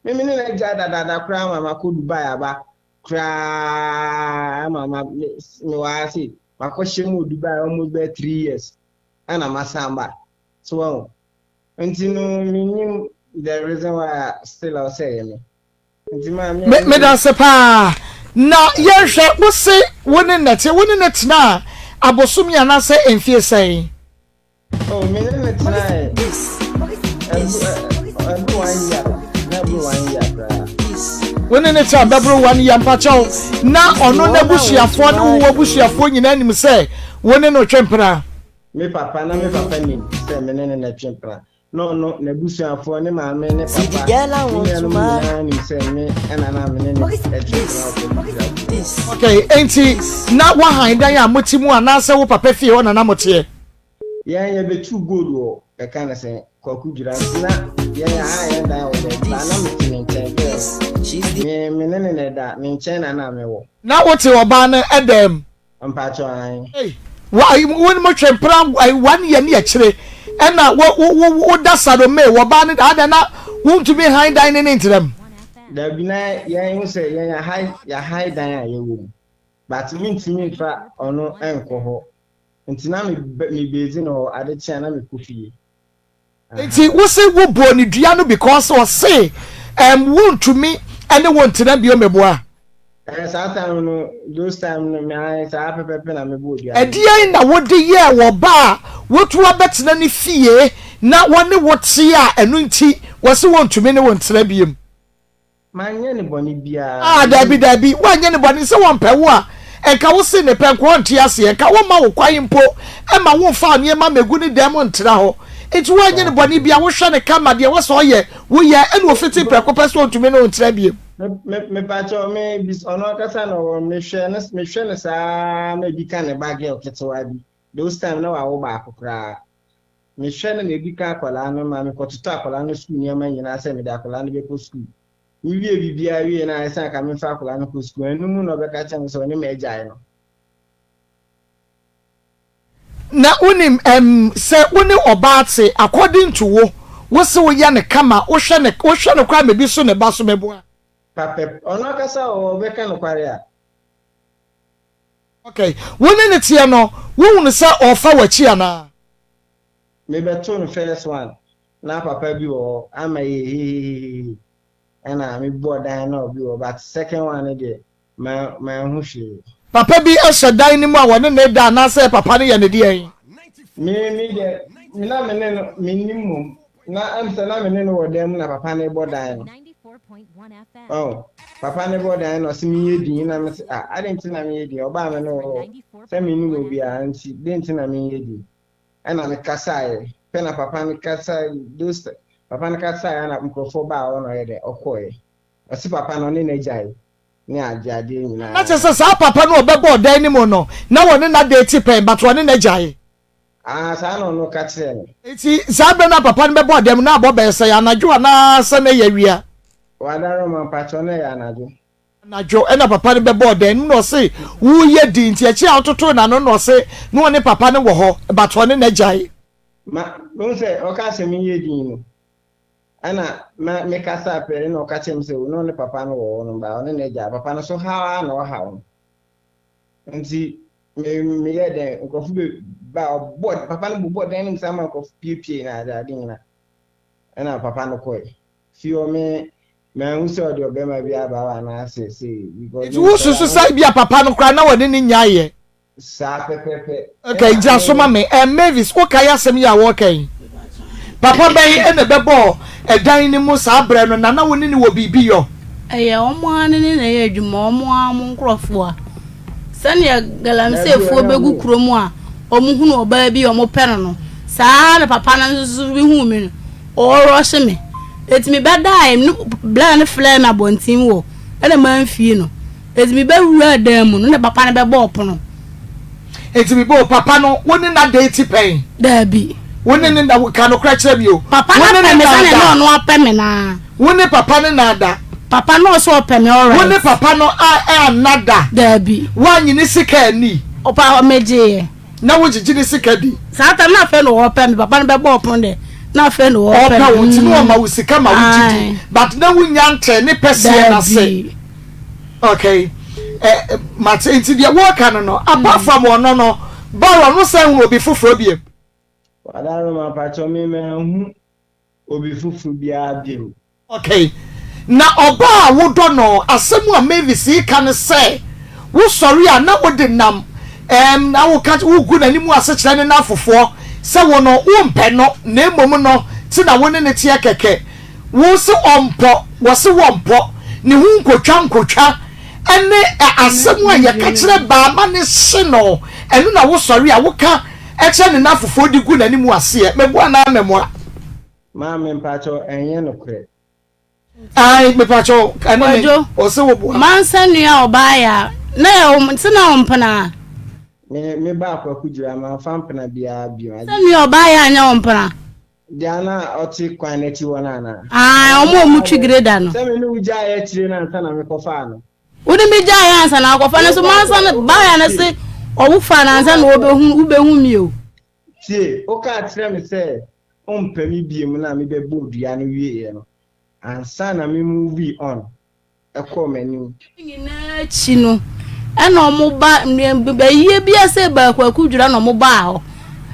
Speaker 5: me na jada kra mama ko Dubai aba kra mama me wa si makoshe mu Dubai almost 3 years ana masamba so ntino minim the reason why still I say me ntima
Speaker 2: me da sepa na yehwe wo se woni net na abosum ya na se enfie sei
Speaker 5: oh me net na
Speaker 2: woni net na babro 1 year mpacho na ono na busuafo na wo busuafo nyina nim se woni no twempra
Speaker 5: me papa ni se me na twempra no na busuafo ne ma me ne papa
Speaker 6: the girl I want to marry
Speaker 5: ni se me na me ne twempra
Speaker 2: okay enti na wa han dan ya motimu anase wo papa fie ho na motie
Speaker 5: ye betu gold wo e kan se kwakudwira na ye ha dan wo de na me tinchen me ne da me nchen na me wo
Speaker 2: na wote oba na edem
Speaker 5: mpacho an
Speaker 2: woni mo twempra 1 year ne akire ena wo dasado me wo ba ne da na wontumi han dan ne ntrem
Speaker 5: da bi na ye hu se ye ya high dan a ye wo but me ntimi fa ono enko ho ntina me bezi no ade chia na me kofie
Speaker 2: enti wo se wo bo ni dua no because o say wontumi ene wontina bio meboa
Speaker 5: time no those time no me ai sa pepepe na me bo dua
Speaker 2: edian na wo de ye wo ba wotu abetena ne fie na wone wote a enu nti wo se wontumi ne wontina biem
Speaker 5: manye ne boni bia
Speaker 2: dabi wanye ne boni se won pe wo a enka wo se ne pe nko ntia se enka wo ma wo kwan mpo e ma wo fa ne ma megu ne dem ntira ho It's why you body be a washing a camera, dear was all ye, we are and will fit in precopesto to me no trebie.
Speaker 5: Me patcho me bis onokasa no me share sa me bi kan bag e oketewa bi. Those time na wa wo ba akokra. Me share na me bi ka akwala no ma me kotuta akwala no school ni ma nyina se me da akwala no be ko school. We wie bibia wie na esa ka me fa akwala no ko school. Enu mu no be ka chan so ni me jai no.
Speaker 2: Na unim say uni obate according to wo se wo ya ne kama wo hwe ne kwa me bi so ne ba so meboa.
Speaker 5: Papa onokasa o be ka no kware a.
Speaker 2: Okay, woni ne tie no wo hunu se ofa wachi ana.
Speaker 5: Me beto no first one. Na papa bi wo ama ye ana me bodan na obi wo but second one dey my hu hwe.
Speaker 2: Papa bi ashadan ni mu a woni ne da na say papa ne ye ne de en.
Speaker 5: Me de na me ne no minimum na am say na me ne no wo dem na papa ne bodan no.
Speaker 7: 94.1 FM.
Speaker 5: Oh, papa ne bodan no se me yedi na me say I didn't na me yedi oba me no say me ni obi Auntie didn't na me yedi. Ana me kasae pena papa ne kasae those papa ne kasae na mkrofo ba wo no yede okoe. Osi papa no ne jai. Ni ajade nyina.
Speaker 2: Na chese sa papa no obebo dan ni mu no na woni na date pen but woni na jai.
Speaker 5: Sa no ka kire no.
Speaker 2: Eti sa be na papa no bebo dan na abo be se ya anadwo na se na yawia.
Speaker 5: Wadaro man patcho na ya anadwo.
Speaker 2: Anadwo na papa no bebo dan no se wo ye di nti achi atoto na no se no woni papa no wo ho but woni na jai.
Speaker 5: Ma no se o ka se mi ye di no. Ana me kasa pere no ka chem se no ne papa no wo no ba no ne ja papa no so ha no ha no. Nti me ye den ko fu be ba board papa no board den nim sama ko pie na da din na. Ana papa no ko fi o me hu se o de obema bi aba wa na se because
Speaker 2: wo susu sai bia papa no kra na woni ni nyaaye.
Speaker 5: Sa pepepe.
Speaker 2: Okay, ja so ma me Mavis o kaya sem ya wo kan. Papa ben ene bebo edan ni mu sa bre no na woni ni wo bibi yo.
Speaker 1: Eye omo ane ni na ye adwuma omo am nkrofo a. Sane ya galamsefo begu kromu a omo hunu oba bi omo pere no. Sa na papa na nso bi hu me no. O rush me. Etimi beda im bla na flame abontin wo. Ene man fie no. Etimi be wura dan mu no na papa na bebo opono.
Speaker 2: Etimi bo papa no woni na date pen.
Speaker 1: Da bi.
Speaker 2: Woni ni na ka no kra kire bi o.
Speaker 1: Papa na me sane no apeme na.
Speaker 2: Woni papa ni na da.
Speaker 1: Papa no so apeme all right.
Speaker 2: Woni papa no a nada.
Speaker 1: Da bi.
Speaker 2: Wanyi ni sika ni.
Speaker 1: Opa meje.
Speaker 2: Na wo jiji ni sika di.
Speaker 1: Sata na fe no apeme papa no bebo opon de. Na fe no apeme.
Speaker 2: Opa wo ti no ma wo sika ma wo jiji. But na wo nyante ni pese na se. Okay. Mate nti dia wo kan no apart from ono no baro no say hu obi foforo bi.
Speaker 5: Wadaro man patcho me hu obi fufu bia biem.
Speaker 2: Okay. Na oba wo do no asemu a Mavis kan say wo sorry a na wo de nam na wo ka wo gu na nimu ase kire ne na afofo se wo no wo mpe no na emom no ti na wo ne ne tie keke wo se ompo wo se wo mpo ne hu nkotwa ene asemu a ye ka kire ba ma ne se no enu na wo sorry a wo ka eche ne na afofo di gu na nimu ase mebo na memoa
Speaker 5: ma me patcho enye no kre.
Speaker 2: Ai me pacho anene o se wo bo
Speaker 1: man sanua obaya na o tina ompana
Speaker 5: me ba kwa kujira ma fampana bia bia
Speaker 1: sanua obaya anya ompana
Speaker 5: diana oti kwan na ti wona na
Speaker 1: omo mu twigireda no
Speaker 5: se me no uja ya tire na nta na me kofa no
Speaker 1: wodi me ja ya ansa na kofa no so man san baya na se owu fa na ansa na obehu mi o
Speaker 5: tie o ka tire me se ompami biem na me be bodua no wie no ansa na me movie on menu
Speaker 1: nyina chi no ena omo ba ye bia se ba kwa kudura na omo ba ho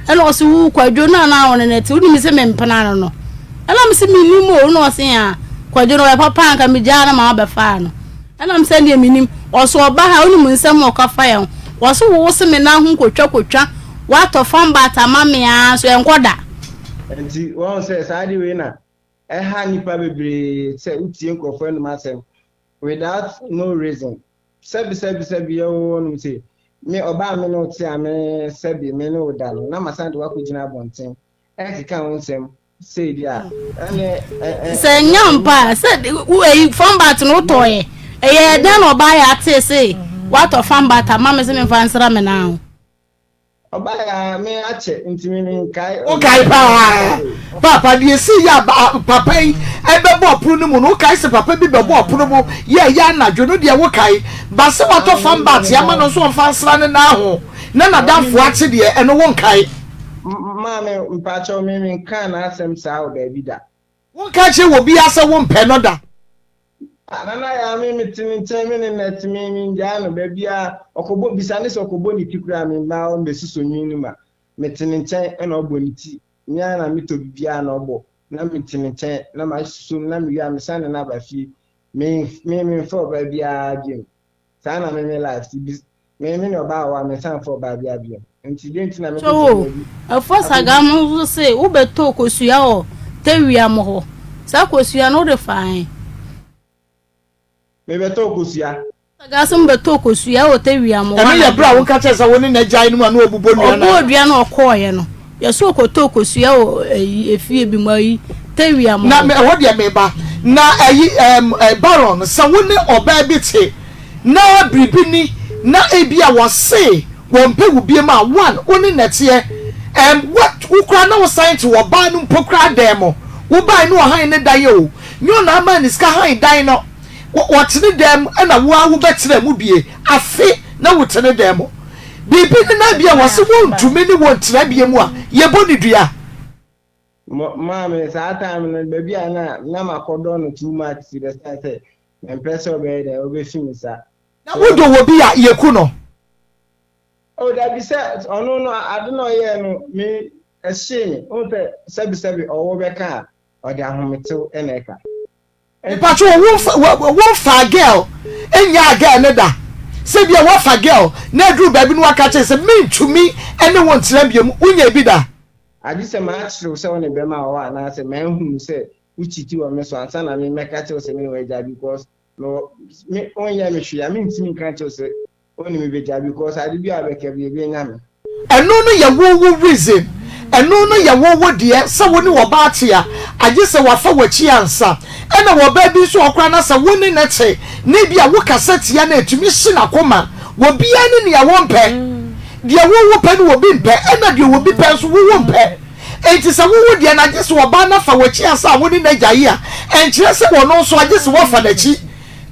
Speaker 1: ena o se wu Kwadwo na won na ti uni mi se me mpana no ena mi se minim o no se ya Kwadwo no papa anka mi jana ma ba fa no ena mi se ne minim o so oba ha uni mu nsem o ka fa ya o so wo se me na hu kotwa wa to famba ta mame ya so enkoda
Speaker 5: enti won se saadi we na ha nipa bebre se utie nkofo no masem without no reason sebi yo no say me oba me no ti ame sebi me no da no na masande wa kugina bonten ekeka nsem say dia
Speaker 1: say nyampa said we from bat no toye eh dan oba ya ate say what of from bat mama say me fansra me now
Speaker 5: oba ya me ache ntimi ni kai
Speaker 2: okay papa die see ya papa ebebo opuru no mu no kai se papa bi bebo opuru mu ya na dwono de wo kai ba se what of from bat ya ma no so fansra ne na ho na danfo ache de eno won kai
Speaker 5: Mame mpacho mimi kan asem saa baby da.
Speaker 2: Won ka che wo bi asa won pe no da.
Speaker 5: Anana ya mimi tininchen mimi net mimi njano baby a okobo bisane so okobo ni tikura mi ma o mesuso nyinu ma. Metininchen e na obo ni ti. Nya na mito bibia na obo. Na metininchen na ma susum na mi ya misane na ba fi. Mimi for baby a game. Sana mimi life mimi no ba wa me san for baby a game.
Speaker 1: So, a first agam say, Ube talk with you, Tevia Moho. Sarkodie no define.
Speaker 5: Maybe talk with ya.
Speaker 1: Agasum be talk with you, Tevia Moho.
Speaker 2: And your brown catches a winning a giant one who would
Speaker 1: no coin. Your so called talk with you, if you be my Tevia Moho.
Speaker 2: Now, what you may ba now a baron, some winning or baby tea. Now a bribini, now a beer was say. One pay will be my one only next year. And what who cry no sign to a banum pokra demo? Who buy no high in the dio? No man is high dino. What's in the dem and a one who bets them would be a fit no what's in the demo. Be big Nabia was a wound to many wants Nabia more. Ye body dear.
Speaker 5: Mamma, that time and baby, I nama cordon too much to the state and press over the ovation, sir.
Speaker 2: Now, what do be at Yakuno?
Speaker 5: Oh, that be said. Oh no, I don't know. Yeah, no, me a shame. Oh, the sebi or Rebecca or the Ahomito and Eka.
Speaker 2: But you won't far girl, and ya girl, neither. Say, you want a girl, Nedru baby, no catches a mean to me, and no one's Lambium, Unya Bida.
Speaker 5: I just a match to someone in Bema or and I said, man who said, which you are Miss Wansan, I mean, make a choice anyway, because no, me only I mean, to me, can't you say. Only me because I did be a being and
Speaker 2: no ya wo reason and no ya wo dear so when you about here I just say what for what you answer and our baby so okra sa woni na che na bia wo cassette ya na tumi hye na Akoma wo bia ni ya won pe dia wo pe no wo bi pe and na dia wo bi pe so wo pe enti sa wo dia na just wo ba na fa what you answer woni na gyaye a en kire se wo no so just wo fa na chi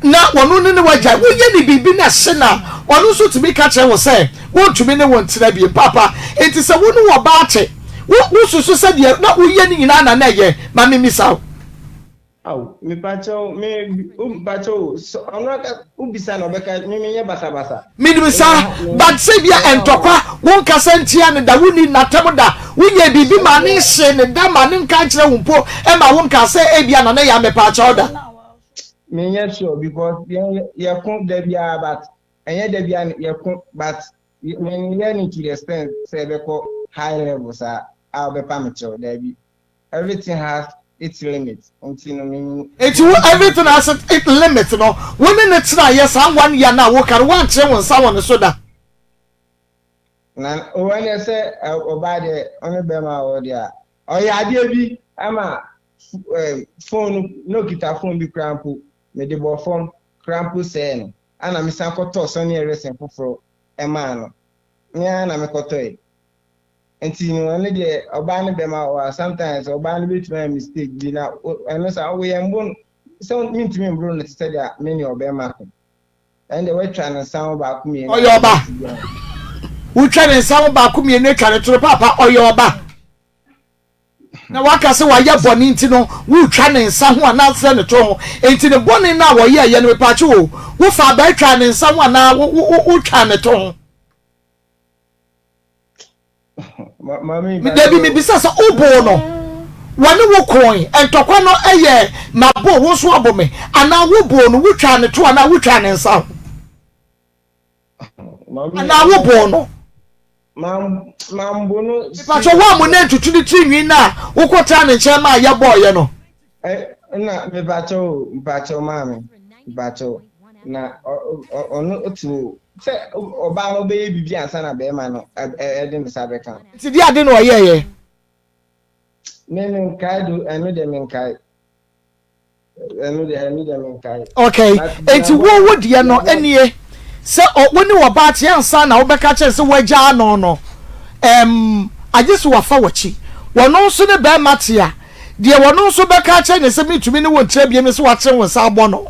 Speaker 2: na wono ne wagya wo ye ni bibi na hye na wono so to be catch wo say won to me ne won tira bi papa enti se wono wo ba ate wo susu se de na wo ye ni nyina na ye ma me misaw
Speaker 5: aw me pacho so onaka ubisa no beka me ye basa
Speaker 2: me ni misa but se bia entokwa won kasa ntia ne da woni natam da wo ye bibi ma ne hye ne da ma ne nka kire wo mpo e ma won kasa e bia na na ya me pacho da
Speaker 5: me yet sure because you come there but and yet you come but when you learn to the extent say high levels I'll be permitted there be everything has its limits until me
Speaker 2: everything has its limits no when in it's na yes and 1 year now work and one chair on someone so that
Speaker 5: na when you say about the only bema or there oh yeah bi ama phone no kita phone bi crampo me de bo phone crampo say no ana me san koto so ne resen foforo e ma no nya na me koto e enti no only de oba ne be ma or sometimes oba ne bit my mistake bi na eno sa we yambon so me ntimi mbro no tete dia me ne oba ma ko and the way trying sound ba ku me
Speaker 2: oyo oba we trying sound ba ku me ne trying to papa oyo oba na waka se wa ye boni nti no wo twa ne nsa ho ana se ne to enti ne boni na wo ye ye ne pa che wo fa ba twa ne nsa ho ana wo twa ne to
Speaker 5: mami
Speaker 2: me debi me bisa se obo no wani wo coin entokwa no eye mabo wo so abome ana wo bo no wo twa ne to ana wo twa ne nsa ho ana wo bo no
Speaker 5: mambono
Speaker 2: pacho wa mo na tutu ni tinwi na wo kwota ne nche ma ya boy no
Speaker 5: na me pacho mami pacho na onu otu se oba no be bibi ansa na be ma no e de me sabe kan
Speaker 2: ti di ade no ye
Speaker 5: Men kaido and the men kai.
Speaker 2: Okay, enti wo dia no enie se woni wo ba tie ansa na wo beka che se wagya no agyeso wafa wachi wono nso ne ba matia de wono nso beka che ne se mitumi ne wo ntire biem se wache wo sa abo no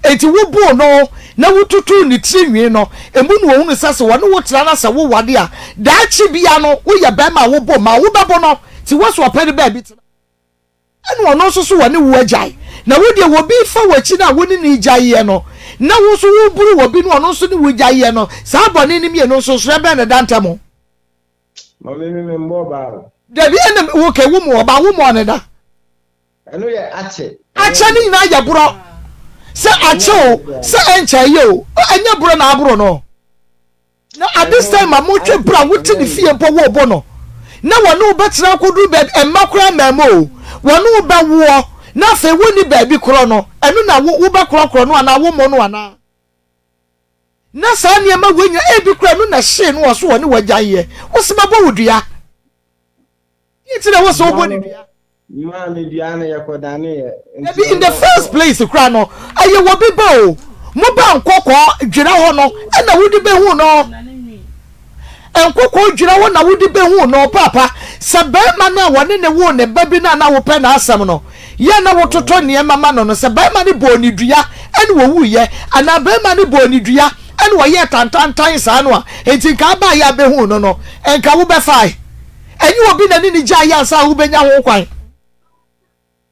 Speaker 2: enti wo bu no na wututu ne tinwi no emu no wo hunu sase wono wo tira na se wo wade a da chi bia no wo ye ba ma wo bo ma wo bebo no ti wo so opere ba bi anu ono so woni wo agyan na wo de wo bi fa wachi na woni ni gyaye no na wo so wo buru wo bi no ono so ni wo gyaye no sa bone ni me no so so be na dantamo
Speaker 5: mo me mbo ba
Speaker 2: da bi en wo ke wo mo ba wo mo ne da
Speaker 5: anu ye ache
Speaker 2: ni na ya buro se ache o se enche ye o anya buro na aburo no na at this time ma mo twe bra wo ti ni fie mpo wo bo no na wonu betra kodu be emakura memo wonu ba wo na fe woni ba bi kro no enu na wo ba kro no ana wo mo no ana na sa ne ma wenya e bi kro no na hye no so woni wagyaye wo se mabo wudua yiti na wo so bo ni dua
Speaker 5: ma me dua na yakodane ye
Speaker 2: in the first place kra no aye wo bi ba o mo ba nkokọ dwira ho no e na wudi be hu no enkoko dwira wo na wudi be hu no papa sebe ma na woni ne wo ne ba bi na wo pe na asem no ye na wo toto ne mama no sebe ma ne bo ni dua ene wo wuye ana be ma ne bo ni dua ene wo ye tantantan sa no a enti ka ba ya be hu no enka wo be fai eni obi na ni gya ya sa wo benya ho kwan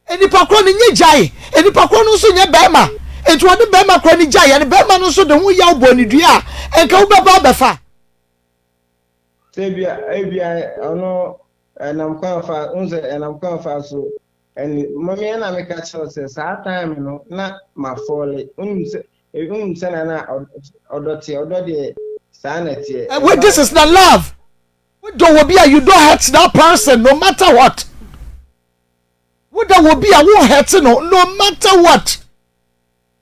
Speaker 2: eni pakro ni nye gyae eni pakro no so nye be ma enti wo ne be ma kro ni gyae ne be ma no so de hu ya bo ni dua enka wo be ba be fa
Speaker 5: ebia ono enam kwa fa so and mommy na me catch us sa time no na ma fall unse na odoti sanity
Speaker 2: well, this is not love. You don't hurt that person no matter what. What that will be a won't hurt no matter what.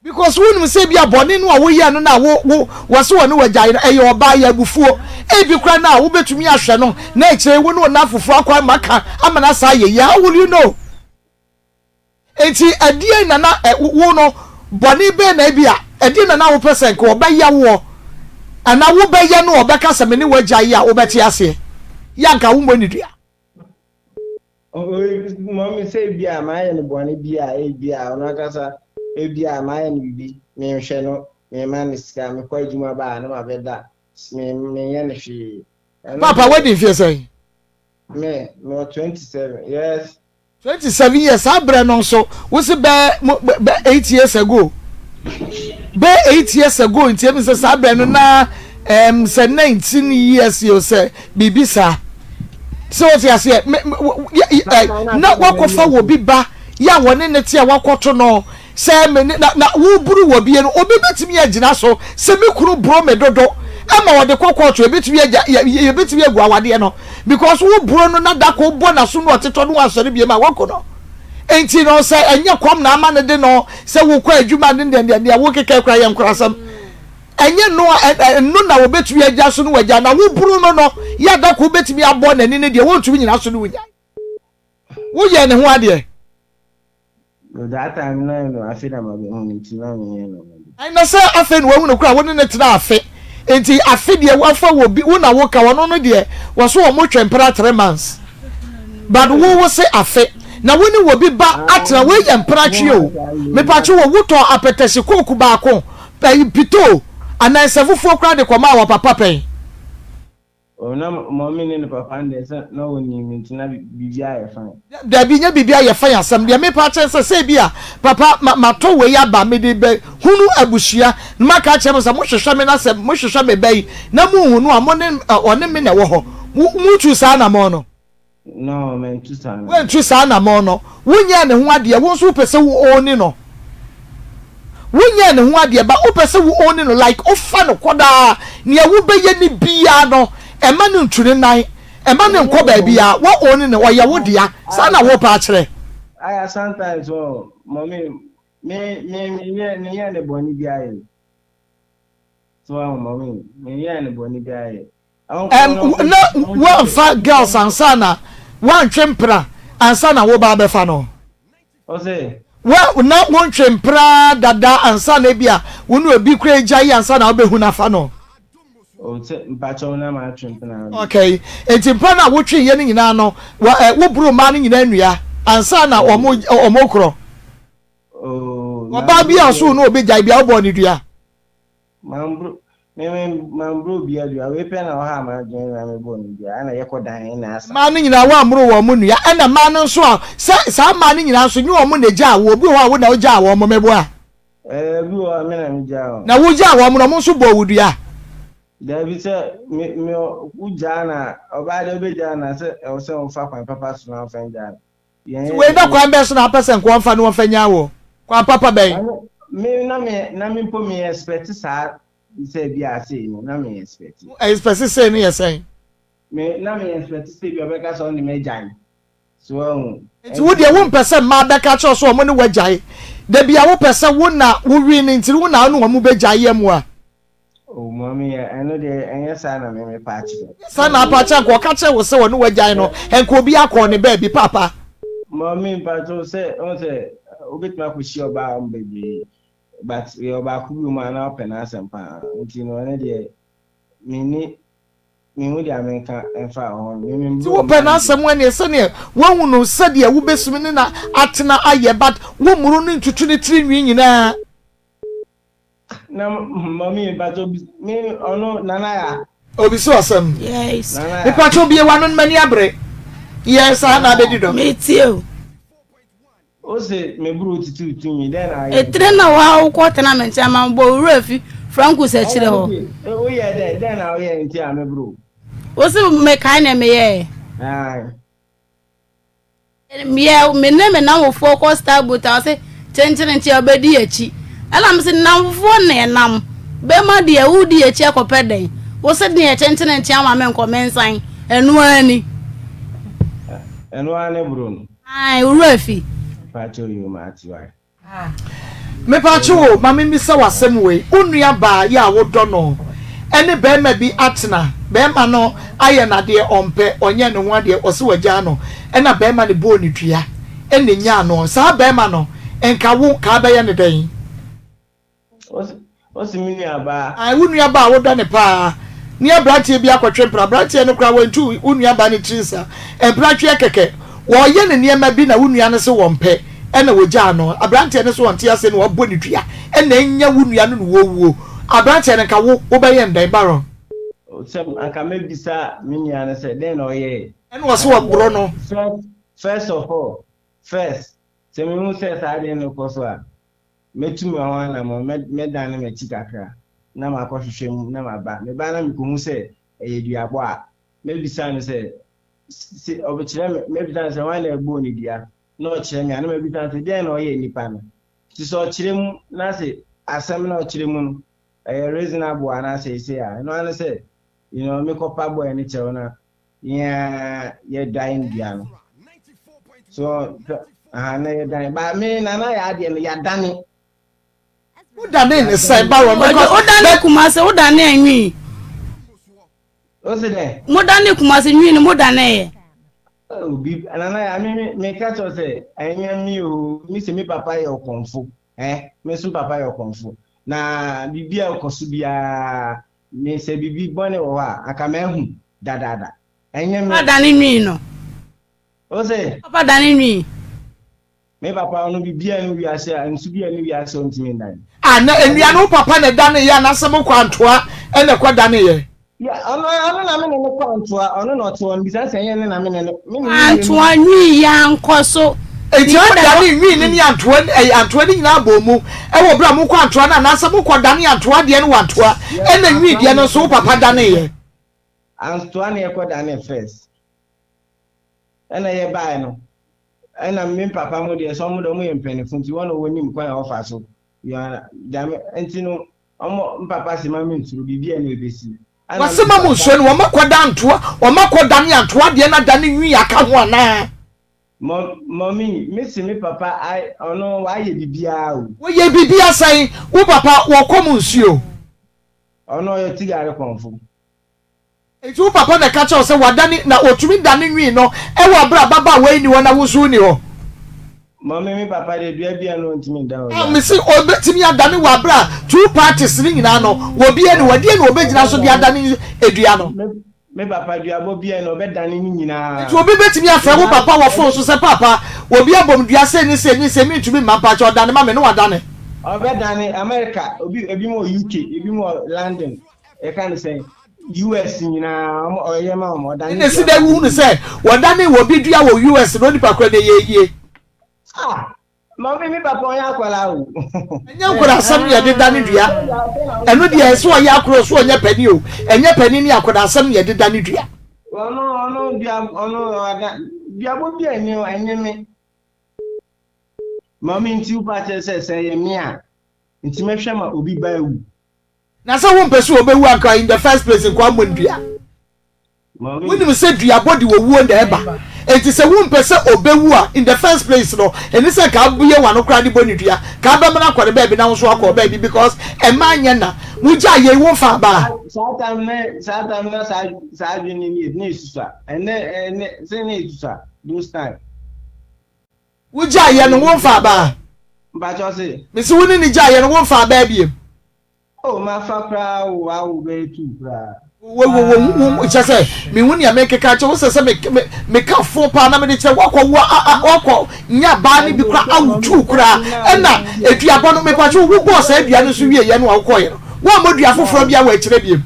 Speaker 2: Because when we say be a bonny no we ya no na wo was one no agya e yo ba ya bufuo e bi kra na wo betumi ahwe no na ekire wo no na fufu akwa maka amana sa ye how will you know enti adie na na wo no bonny be na bia adie na wo person ko ba ya wo ana wo ba ya no obeka se me ne wagya ya wo beti ase ya nka wo mo ni dua
Speaker 5: mommy say bia ma ya ne bonny bia e bia ona kasa ebia my bibi me hwe no me man ska me kwa juma ba na ma beda me yan hwe
Speaker 2: papa what did you say
Speaker 5: me 27 yes
Speaker 2: 27 years abre no so wo se be 8 years ago be 8 years ago nti me say abre no na say 19 years you say bibi sa so what you say na wakofa wo bi ba ya woni ne tie wakoto no say me na wo buru wo bie no obi betimi agina so se me kuru bro me dodo ama wo de kokotro ebetimi ye betimi agu awade no because wo bro no na da ko bo na so no oteto no asore bie ma wako no enti no say enye kwam na ama ne de no se wo kwa adwuma ne wo keke kra ye nkrasam enye no na wo betimi agya so no wagya na wo buru no ya da ko betimi abo na ni ne de wo ntumi nyina so no wagya wo ye ne ho ade
Speaker 5: that time no I feel am no
Speaker 2: I know say afen wo no kura wo ne tena afe enti afe de wo afa wo bi wo na wo ka wo no de wo so wo mo twempera 3 months but wo say afe na wo ni wo bi ba atena we ye mpera twe o me pa twe wo to apetese koku ba ko pito anansefufo kura de koma wa papa pen
Speaker 5: na mommy ne papa nde se no woni mintina bibia ye fan
Speaker 2: da binya bibia ye fan asem de me pa che se bia papa ma to we ya ba me de be hunu abushia ma ka che mo se mo hwehwe me na se mo hwehwe me bai na mu hunu a mo ne one me ne wo ho mu tu sa na mo no
Speaker 5: no men tu sa na
Speaker 2: we tu sa na mo no wunya ne ho ade wo so pese wo oni no wunya ne ho ade ba o pese wo oni no like o fa no koda ne wo be ye ni bia no ema no ntune nan ema no nko ba bia wo oni ne wo ye wo dia sa na wo pa kire
Speaker 5: I sometimes mommy me ne boni bia ye so mommy me ne boni bia ye
Speaker 2: no wo fa girls ansana One chempra ansa na wo ba be fa no.
Speaker 5: O say
Speaker 2: wa na won chempra dada ansa na bia wo no obi kura gya ansa na wo be hu na fa no.
Speaker 5: O say mpacho na ma chempra.
Speaker 2: Okay. Entimpa na wo twe ye ni nyina no wo buru ma ni nyina nua ansa na omo kro.
Speaker 5: Oh.
Speaker 2: Oba bia so no obi gya bia wo bo ni dua.
Speaker 5: Mambro mambro bia dua we pe na ho ha ma dwen na me bo ni bia na ye kodan na asa.
Speaker 2: Ma ni nyina wa amro wo mu nua na ma no so a sa ma ni nyina so nyi wo mu na gya wo obi ho a wo na wo gya wo mo mebo a.
Speaker 5: Bi wo me na me gya wo.
Speaker 2: Na wo gya wo mo no mo so bo wudua.
Speaker 5: David say me uja na oba de be ja na say e say on fa kwan papa so na fa ja.
Speaker 2: We da kwan be so na person ko fa no fa nya wo. Kwan papa ben.
Speaker 5: Me na me po me expect sa say bia say no na me expect.
Speaker 2: Expect say no yes.
Speaker 5: Me na me expect say bia be ka so ni me jan. So
Speaker 2: nti wo de wo person ma be ka cho so mo ne wagyae. Da bia wo person wo na wo wi ni nti wo na no wo be gyae mu a.
Speaker 5: Oh mommy, I know the anya sana me patch.
Speaker 2: Sana patch ko ka che wo se wo ne wagyae no enko obi akọ ne baby papa.
Speaker 5: Mommy patch say on say obit ma ko shi oba baby. But we oba ku bi ma na open asempa. Nti no ne de me hu de America enfa ho.
Speaker 2: Ti wo pe na asem wane se ne wo hu no se de wo besum ne na atena aye but wo muru no ntutu ne tiri nwi nyina.
Speaker 5: Na mommy patch me ono nana ya.
Speaker 2: Obi so asem.
Speaker 1: Yes.
Speaker 2: Me patch obi e wanu mani abre. Yes, na be dido.
Speaker 1: Me too.
Speaker 5: O say me buru titu tumi then I.
Speaker 1: Etre na wa ko tournament am bo refi Franco se chire ho.
Speaker 5: O ye then I ye nti am buru.
Speaker 1: O se me kai na me ye.
Speaker 5: Ah.
Speaker 1: Me na wo focus star but I say chenchere nti obedi achi. Ala me se namfo na enam. Be ma de udi achi akopeden. Wo se de chenchere nti am ame nkomensan. Enu ani.
Speaker 5: Enu ani buru.
Speaker 1: Ai refi.
Speaker 5: Pacho you mati why.
Speaker 2: Me pacho ma me se wasem we onua ba ya wo do no ene be ma bi atena be ma no aye na de ompe onye ne ho de ose wagya no ena be ma ne bo ni tua ene nya no sa be ma no enka wo ka be ye ne den
Speaker 5: Osi mini aba
Speaker 2: ai onua ba wo do ne pa ni abratie bi akotwe pra abratie no kra wantu onua ba ne trisa e bratwe keke wo ye ne niema bi na onua ne se wompe ena wogya no abrante ne so wonte ase ne wobɔ ne dua ena nya wonua no wo abrante ne ka wo be ye ndan baro
Speaker 5: sem aka mebisa minia ne se den no ye
Speaker 2: ena wo so wobro no
Speaker 5: first of all se me mu se sa de no ko so a metumi ho na mo medan ne mechi kakra na ma ko hwehwem na ma ba me ba na me ko hu se e dua bo a mebisa ne se obechire mebisa se wan na egbo ni dia no chire me na mebisa se den no ye nipa no ti so chire mu na se asem na chire mu no reasonable ana say a no ana say me ko pa boy ni che na ye dying dia no so na ye dying ba me na ya de no ya dane
Speaker 2: o dane ne sai ba wo me
Speaker 1: o dane kumase o dane anwi
Speaker 5: o se de
Speaker 1: mo dane kumase nwi ni mo dane
Speaker 5: obi anana ya me catch us say anya mi o mi se mi papa ye okonfo me so papa ye okonfo na bibia okosu bia me se bibi bone wo ha aka ma hu dadada anya mi
Speaker 1: dane nwi no
Speaker 5: o se
Speaker 1: papa dane nwi
Speaker 5: me papa onu bibia ni wi ase nsu bia ni wi ase ontimi ndan
Speaker 2: na enua no papa ne dane ya na se mo kwantoa ene kwa dane ye
Speaker 5: ya ono na me ne kwantoa ono no to on bisa se yen na me ne
Speaker 1: antoa nwi ya nkoso
Speaker 2: eti o dane nwi ni antoa ni nyina bomu e wo bra mo kwantoa na se mo kwa dane antoa de ne wantoa ene nwi de no so papa dane ye
Speaker 5: antoa ne kwa dane first ena ye bai no ena me papa mo de so mo do mo ye mpenifun ti won woni m kwa ofa so ya dame enti no omo papa si ma me nturu bibia na ebesi
Speaker 2: wasema mu so no wo makoda antoa wo makoda ne antoa de na dane nwi aka ho ana
Speaker 5: mommy miss me papa I ono wa ye bibia o
Speaker 2: wo ye bibia sai wo papa wo kom nsuo
Speaker 5: ono yo tigare konfo
Speaker 2: Enti wo papa na ka che o se wadane na otumi dane nwi no e wo bra baba we ni wona wusu ni ho.
Speaker 5: Mama mi papa de dua bia no ntimi da o.
Speaker 2: Ah me si obetimi adane wa bra two parties ni nyina no wo bia ni wadi ni obegina so bia adane edua no.
Speaker 5: Me papa dua bo bia no obedane ni nyina.
Speaker 2: Enti obi betimi afra wo papa wo phone so se papa obi abom dua se ni se mi ntumi mapa che odane ma me no wadane.
Speaker 5: Obedane America obi mo UK obi mo London e kan say US nyina oyema o modane.
Speaker 2: Ni se dey wu ni say wadane wo bi dua wo US no nipa kwa de ye.
Speaker 5: Ah, mama mi papa onya akwala o.
Speaker 2: Enya akwala asam ye de dane dua. Eno de eso oya akro so onya pani o. Enya pani ni akwala asam ye de dane dua.
Speaker 5: Ono dia bo bia ni o enyeme. Mama nti upa se ye mi a. Nti mehwe ma obi ba ewu.
Speaker 2: Na so wo mpesu obewu aka in the first place kwa mondua. When you say dua body wo wu on the eba. Enti se wo mpese obewu a in the first place no. Eni se ka buye wano kra di boni dua. Ka ba mana kwade ba bi na so akọ ba bi because e ma nya na muja ye wo fa ba.
Speaker 5: Satan na sa ni susa. Ene se ni susa. Those time.
Speaker 2: Muja ye no wo fa ba.
Speaker 5: Ba cho se.
Speaker 2: Me se woni ni ja ye no wo fa ba bi.
Speaker 5: Oh ma fa kra wo awu be tu kra.
Speaker 2: Wo say me woni ya make ka che wo se me ka fo pa na me de che wakọ nya ba ni bi kra awutu kra na eduabo no me pa che wo boss adua no so wie ye no wakọ ye wo amodua foforo bia wa kire biem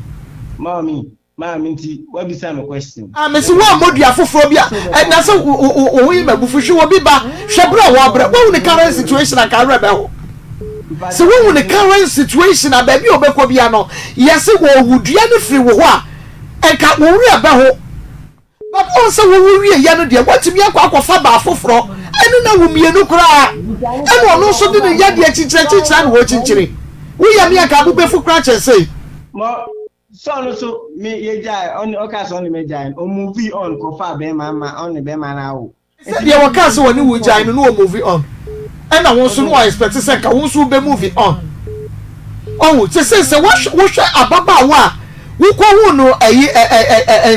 Speaker 5: Mami nti wa bisa me question
Speaker 2: me se wo amodua foforo bia na se wo yi mabufu hwe wo bi ba hwe bra wo abra wo ni current situation and ka rebe ho. So when the current situation a baby obekọ bia no yesi wo wudua no firi wo ho a enka wo wi aba ho but on so wo wi ya no de watimi akọ ba afoforo enu na wo mienu kura enu ono so de ya de chichira no wo chichire wo ya mi aka bu befu kura chese
Speaker 5: mo so no so me ye jai on oka on me jai o movie on ko fa be ma on be ma na wo
Speaker 2: de wo ka so woni wo jai no wo movie on. And I want to know expect to say I want to be moving on. Oh, to say what ababa wa wo ko hu no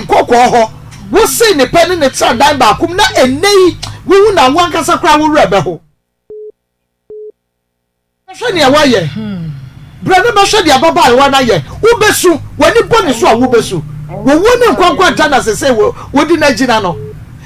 Speaker 2: nkoko ho wo say ne pen ne tra dan ba kum na enei wo hu na wan kasa kra wo rebe ho. Hwe ne wa ye. Brother ba hwe de ababa wa na ye. Wo besu wani boni so a wo besu. Wo ne nkoko ata na say wo di na gina no.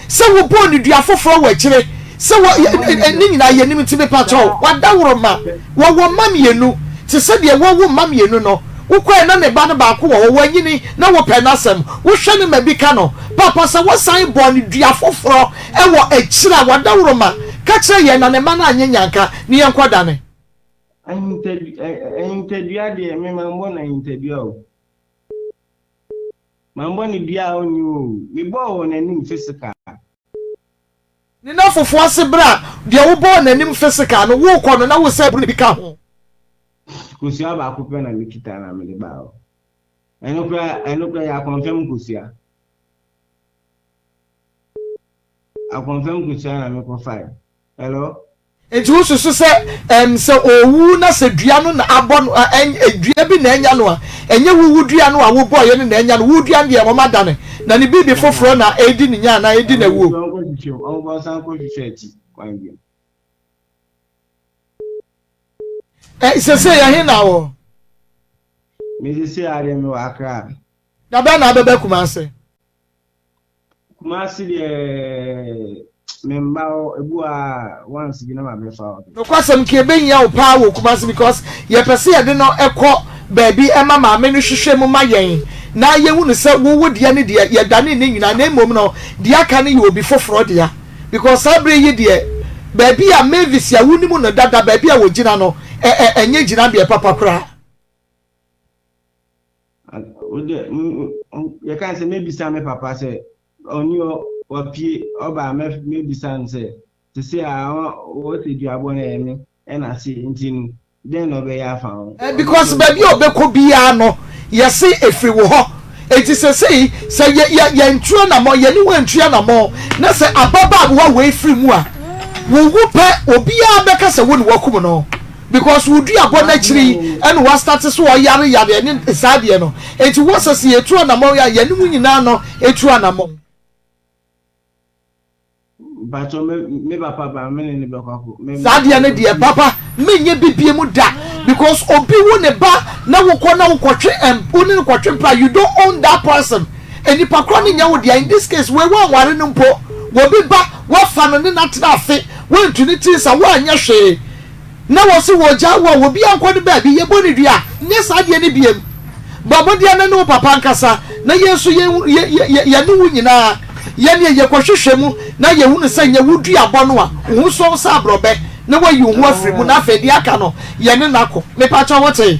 Speaker 2: Say wo boni dua foforo wa kire. So ni na ye nim tibe pacho wada woroma wo mamienu ti se de wo mamienu no wo kwa na ne ba no ba ko wo wanyini na wo penasem wo hwe ne mabika no papa se wo san bo ne dua foforo e wo akira wada woroma ka kire ye na ne ma na anyanyanka ni ye nkwada ne
Speaker 5: interdua de me mambo na interdua o mambo ni bia oni o me bo na nim physical
Speaker 2: ni na fofo ase bra de wo bo na nim physical no wo kọ no na wo se bi ka ho
Speaker 5: kusia ba ko pe na mikita na me de ba o eno kra ya confirm kusia a confirm kusia na me ko file hello
Speaker 2: enti wo susu se se owu na se dua no na abọ no dua bi na enya no a enye wuwu dua no a wo boy no na enya no wu dua de mo madane na ni bibi foforo na edi ni nya na edi na wo se ya he na wo
Speaker 5: me se are me wa akra
Speaker 2: da ba na bebe kumase
Speaker 5: de membao ebua once gina ma be fa
Speaker 2: no kwasem ke benya wo pa wo kumase because ye pese ye de no ekọ baby ema ma me no hwehwe mu ma yen na ye hu no se wo de ne de ye dane ne nyina na emom no de aka ne ye obi foforo de ya because sabre ye de baby a Mavis ya wunimu no dada baby a wo gina no enye gina be papa kra
Speaker 5: ye kan se maybe sa me papa se oni o pie oba maybe san se to say what did you abon emi e na se ntin den no be ya fa
Speaker 2: because baby obeko bia no ye se efri wo ho enti se ye ntuo na mo ye ni wa ntua na mo na se ababa wo efri mu a wo wu pe obi a beka se wo ni wakum no because we do abona chiri and we start so yare and sadie no enti wo sese etu anamo ya yanu nyina no etu anamo
Speaker 5: but me papa ba me ne be kwako
Speaker 2: sadie ne de papa me nye bibie mu da because obi wo ne ba na wo ko na wo kwotwe oni ne kwotwe pa you don't own that person eni pakro ne nya wo dia in this case we wan ware no mpo wo bi ba wo fa no ne natena afe wo ntuni tinsa wo anya hwe na wo se wo ja wo bi ankɔ ba bi ye boni dua nye sadie ne biem babodia na no papa nkasa na yesu ye ne wu nyina ye ne ye kɔhwehwɛ mu na ye hu ne sɛ nye wu dua bɔ no a hu so sa abrobe na wa yi hu afiri mu na afedi aka no ye ne nako me pa cha wote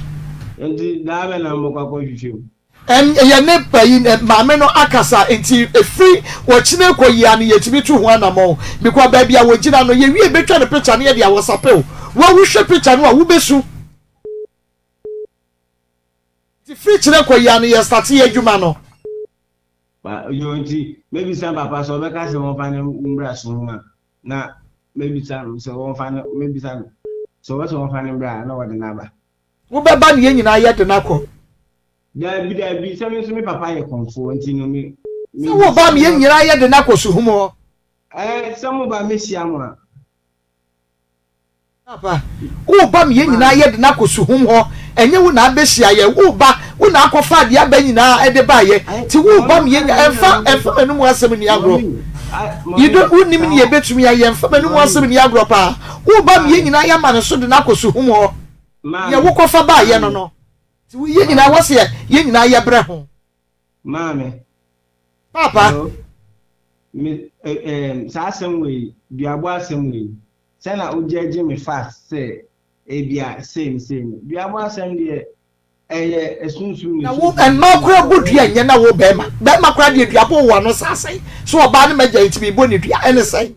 Speaker 5: ndi da be na mbɔ kwakɔ hwehwɛ mu
Speaker 2: ye ne payi maame no akasa enti efiri wo kine koyi an ye tibi tu ho anamo because ba bia wo gina no ye wie betwa ne picture ne ye dia wo sapel wo hwehwɛ picture no a wo besu ti free kine koyi an ye start ye adwuma no
Speaker 5: ba yo nti maybe some papa so be ka se won fa ne mbra so ma na maybe some so won fa ne maybe some so won fa ne mbra na wo de na ba
Speaker 2: wo be ba ne ye nyina ye de na ko
Speaker 5: da bi some so me papa ye konfo nti no me
Speaker 2: so wo ba me ye nyina ye de na ko su humo
Speaker 5: some ba me siam
Speaker 2: papa wo ba me ye nyina ye de na ko su humo enye wo na abesia ye wo ba wo na akɔfa de aba nyina e de ba ye ti wo ba me ye enfa enum asem ni agro you don't unim ni ye betumi ya ye enfa enum asem ni agro pa wo ba me ye nyina ya ma ne so de na ko su humo ye wo kɔfa ba ye no ti wo ye nyina wo se ye nyina ye bre ho
Speaker 5: mame
Speaker 2: papa
Speaker 5: me sa asem we duabo asem we say na ojeje me fast say ebia same duabo asem de esunsun
Speaker 2: na wo en ma kura bodua nya na wo be ma kura de duabo wo no sasai so oba ne magya ntimi bo ne dua ene sai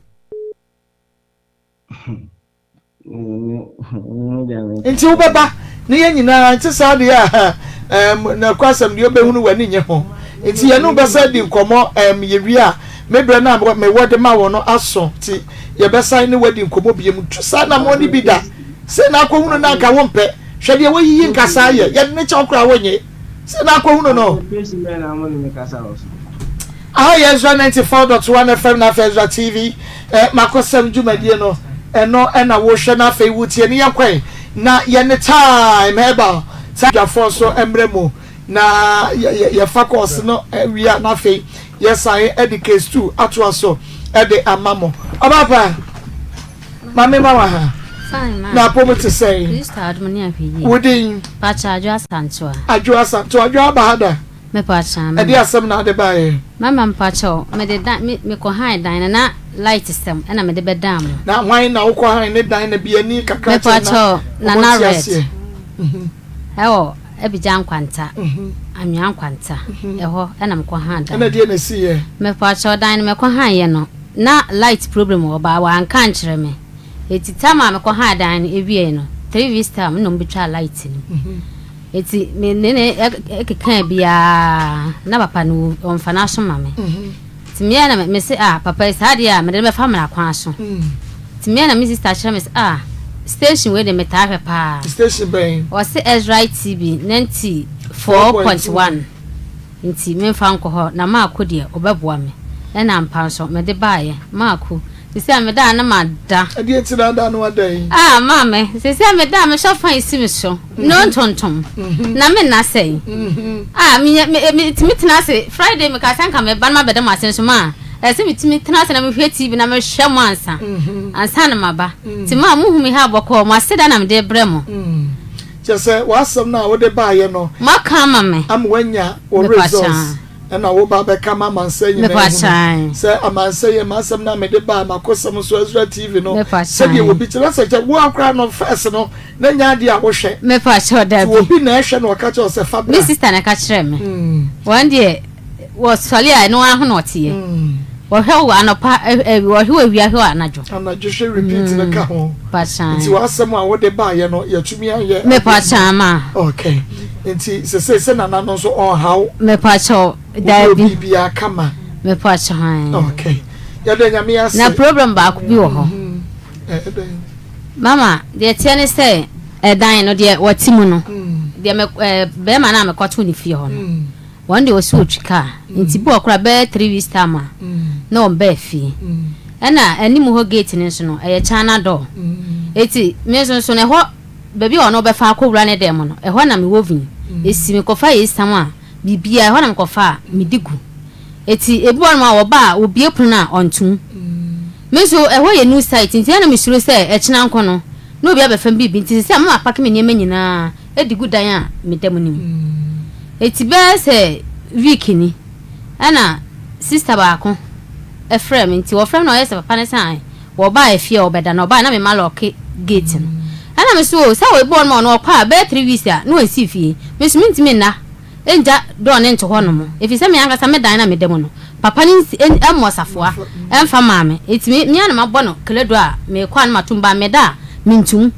Speaker 2: nti wo beba ne ye nyina nti sa de na kwasam de obehunu wani nye ho nti ye no be sa di nkomo ye wi a mebre na me wode ma wo no aso ti ye be sai ne wadi nkomo biem tu sa na mo ni bi da se na akohunu na aka wo mpe hwede wo yiyi nkasa ye ne cha okra wonye se na akohunu no Ezra 94.1 FM na Ezra TV M'akosem jumadie no eno na wo hwe na fe wutie ne yakwen na ye ne time eba Sagafo so embremo na ye focus no wi na fe yes I educate too atwa so e de amamo obapa mama ha
Speaker 7: fine ma
Speaker 2: na pomo to say
Speaker 7: you start money afi
Speaker 2: wodin
Speaker 7: pacha adwo
Speaker 2: abahada
Speaker 7: me pacha
Speaker 2: e de asem na de bae
Speaker 7: mama mpacha me de me ko han dan na light system na me de bedam
Speaker 2: na hwan na wo ko han ne dan na biani kakra
Speaker 7: me pacha na red ewo ebijan kwanta anwan kwanta eho na me ko han dan
Speaker 2: na de na si ye
Speaker 7: me pacha dan me ko han ye no na light problem wo ba wa anka nkyere me eti tama me ko han dan ewie no 3 weeks time no mbitwa light ni eti me ne ekeka bia na papa no onfana so mame ti me na me se papa isade a me de me family akwan so ti me na me sister chere me se station we de metafe pa
Speaker 2: station ben
Speaker 7: o se Ezra TV 94.1 nti me fa nko ho na Maa Akos de obeboa me na mpa so me de baaye Maa Akos sisi me da na ma da
Speaker 2: ade enti na da no adan
Speaker 7: mame sisi me da me shofa isi me so no ntontom na me na sei me timi se Friday me ka san ka me ban ma beda ma sen so ma ese me timi tena se na me hwe TV na me hwe mo ansa na maba ti ma mu hu me ha boko ma se da na me de bremo
Speaker 2: chese wasam na wo de baaye no
Speaker 7: maka mame
Speaker 2: am wanya wo results na wo ba be kama manse nyina
Speaker 7: me pachan
Speaker 2: se amanse ye masam na me de ba M'akosem so Ezra TV no se de wo bi tira se wo akra no first no na nya de a wo hwe
Speaker 7: me pachan da bi
Speaker 2: wo bi na hwe no ka che se fa
Speaker 7: me sister na ka kire me one day wo sole a no aho no tie wo hwe wo anopa wo hwe wi ahwe anajo
Speaker 2: hwe repeat na ka ho
Speaker 7: pachan
Speaker 2: nti wasam a wo de ba ye no ya tumi aye
Speaker 7: me pachan ma
Speaker 2: okay nti se na no so on how
Speaker 7: me pachan da bi
Speaker 2: bia kama
Speaker 7: me pachan
Speaker 2: okay ya de nyame ase
Speaker 7: na problem ba ku bi wo ho mama de tie ne say dan no de watimu no de me be ma na me kwato ni fie ho no one day osi otwika nti bo okra be 3 weeks time na on be fie na animu ho gate ni so no eye chana door eti me so ne ho baby ono be fa akowura ne dem no ho na me wovin esi me kofa yesam bibia ho na me kofa me digu eti ebi won ma wo ba obi epun na ontum me so ho ye new site nti na me suro se echina nko no no obi abefam bibi nti se ma pack me niam nyina edigu dan a me dem nim eti be se week ni ana sister ba ko e frame nti wo frame na yesa papa ne san wo ba efie obeda na oba na me maloke gate no ana me so sa we born mo no kwa be 3 weeks a no ansi fie me so minti me na enja do ne nto ho no mo efi se me anga sa me dan na me dem no papa ni emmosafoa emfa maame eti me nya na mabɔ no kledo a me kwa na matumba me da mintum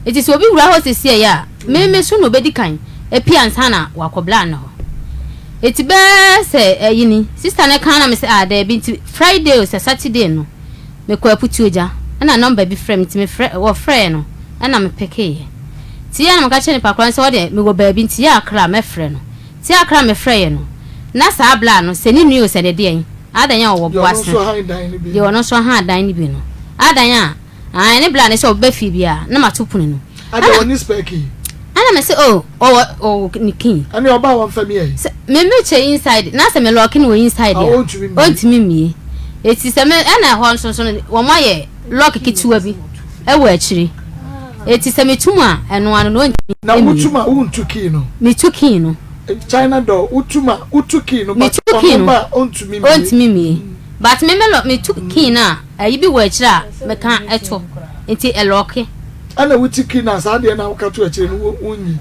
Speaker 7: eti so obi wura ho sesie ya me so no bedi kan epi ansa na wakobla na ho eti be se yini sister ne kan na me se da bi nti Friday o se Saturday no me kwa Afutuo ja na number bi frame nti me wo frɛ no na me peke ti ya na maka che ne pakran se wo de me go ba bi nti ya akra me frɛ no ti akra me frɛ ye no na sa bla no se ni nui o se de den adanya wo boase de ono so ha dan ni bi no adanya ne bla ne se obafi bia na matopunu no
Speaker 2: ada woni speki
Speaker 7: ana me se o nikin
Speaker 2: ani oba won fa mi e
Speaker 7: me che inside na se me lock ni wo inside ya ontimi mi eti se me ana ho nso wo mo ye lock kituwa bi e wo akiri eti se me tuma eno ano no ontimi
Speaker 2: na utuma untuki no
Speaker 7: me tuki no
Speaker 2: China door utuki no
Speaker 7: but ontimi mi but me tuki na ayi bi wo akira me kan eto enti eloke
Speaker 2: ana wutiki na sa de na wakato akire no unyi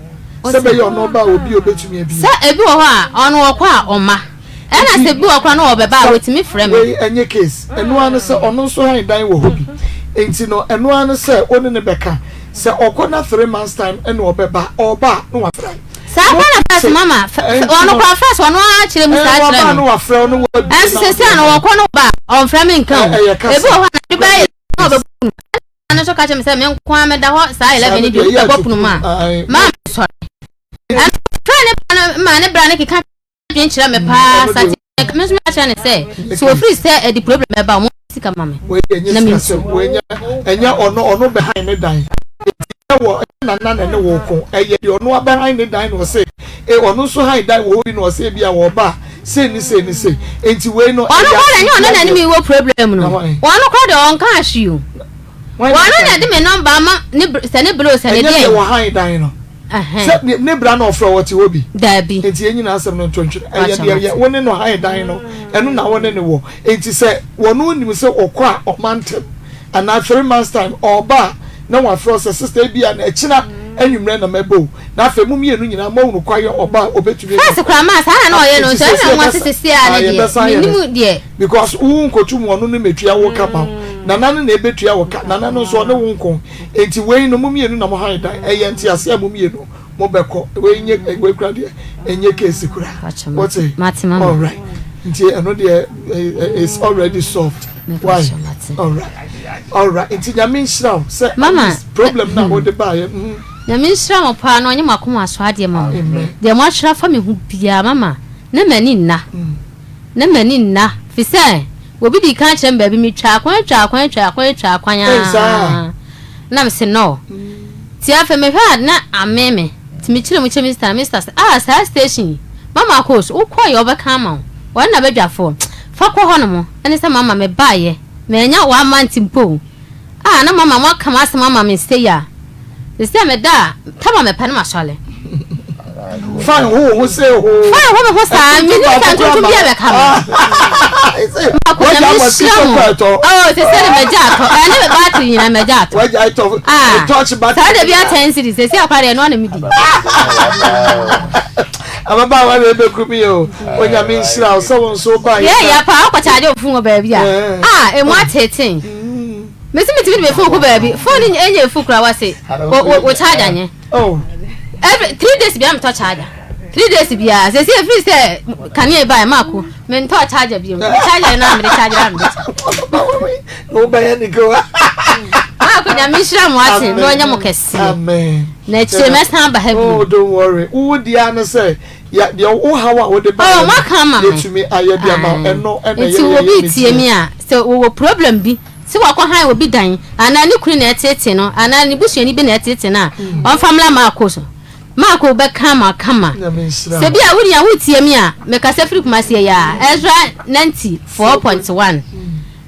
Speaker 2: se be yo no ba obi obetumi abi
Speaker 7: se ebi wo ho a ono wo kwa oma ana se bi wo kwa no wo beba wetimi frem
Speaker 2: we enye case eno anu se ono so han dan wo hobi enti no eno anu se oni ne beka se okona 3 months time eno obeba oba no wa frem
Speaker 7: Sakana first mama ono kwa first ono a chire mu sa chire
Speaker 2: no wa frɛ no wa
Speaker 7: se se ano wo kono ba on frame nkan ebi wo na de ba ye no be bunu ana so ka che me se me nkwa me da ho sa 11 ni de be bopunu ma sorry and friend ma ne bra ne kika dwen chire me pa sa me so ma chane se so free say the problem e ba mo sika mama
Speaker 2: na me enya ono behind me dan wo na ne wo ko eye de ono behind the dan no say ono so high dan wo bi no say bia wo ba say ni enti we no
Speaker 7: ono ko na nyo na ni mi wo problem no ono ko de on ka hwe ono na de me number ma ni se ne bro se ne de
Speaker 2: wo high dan no se ne bra no ofro what wo bi
Speaker 7: da bi
Speaker 2: enti enyi na asem no tonchwe eye de wo ne no high dan no eno na wo ne wo enti se wo no nim se okwa omantem and na 3 months time oba na wa frost sister bia na echina enwumre na mebo na afa mu mienu nyina ma wonu kwaye oba obetumi
Speaker 7: first kwa ma sa na oye no so na nwa sisi a ne de nimu de
Speaker 2: because wu nkotu mu onu ne metua wo kapa na nanu na ebetua wo ka na nanu so ne wo nko enti wei no mu mienu na mo han dan eye enti ase mu mienu mo beko wei nye we kura de enye case kura what say
Speaker 7: matima
Speaker 2: all right nti eno de is already solved why all right nti nyame nshira say
Speaker 7: mama
Speaker 2: problem na wo de ba ye
Speaker 7: nyame nshira mo pa no onye makoma aso ade ma de mo ahira fa me hu bia mama na mani nna fi say obi di kan chem ba bi mi twa akwan na me se no ti afa me hwa na ameme ti mi kire mo che Mr. Sa station Mama Akos ukwa yo be kama wa na bedwafo fa ko ho no mo ene se mama me baaye me nya 1 month mpo na mama mo kama se mama me stay ya se me da tama me pane masole
Speaker 2: fine who say who
Speaker 7: fine who me sa mi ni kan to bia be kama ko na mi shamo se me jato ene be battery nyina me jato
Speaker 2: wa ja to touch battery
Speaker 7: sa de bia 10 series se akware no na mi di
Speaker 2: ababa wa be kumi o onya mi nsira o so won so ba
Speaker 7: ya pa akwa chaje ofun o ba bia emu ateten mesi mi be fun ko ba bi phone enye fu kura wa se o charge anye every 3 days bia me to charge 3 days bia se free say kan e ba mako me to charge bia me charge na me charge na me
Speaker 2: no ba ya ni go
Speaker 7: ko na mishra mo ate no nya mo kese
Speaker 2: amen
Speaker 7: na cheme san ba ha
Speaker 2: oh don't worry wo dia no say ya de wo hawa wo de ba
Speaker 7: oh makama
Speaker 2: yetumi ayede ama eno
Speaker 7: ye obi tie mi a so wo problem bi si wakọ han obi dan ana ni kuri na etete no ana ni busuani bi na etete na on famla Maa Akos Maa Akos be kama se bi a wuri a wutie mi a me ka se free kumasi ya Ezra 94.1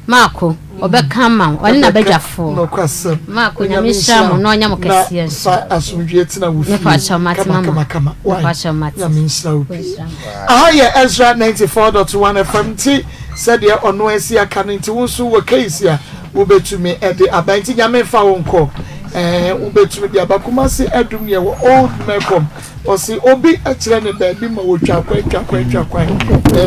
Speaker 7: Maa Akos obe kama oni na bedwafo
Speaker 2: no kwasem
Speaker 7: Maa Akos nya mi shamo no nya mo kese
Speaker 2: sa asumdwe tina wo fi kama ya mi nsra obi Ezra 94.1 FM T said ya ono esi aka nti wonso wo case ya wo betumi e de abanti nyame fa wonko wo betumi de abakumasi adum ye wo old mekom osi obi akire ne ba bi ma wo twakwa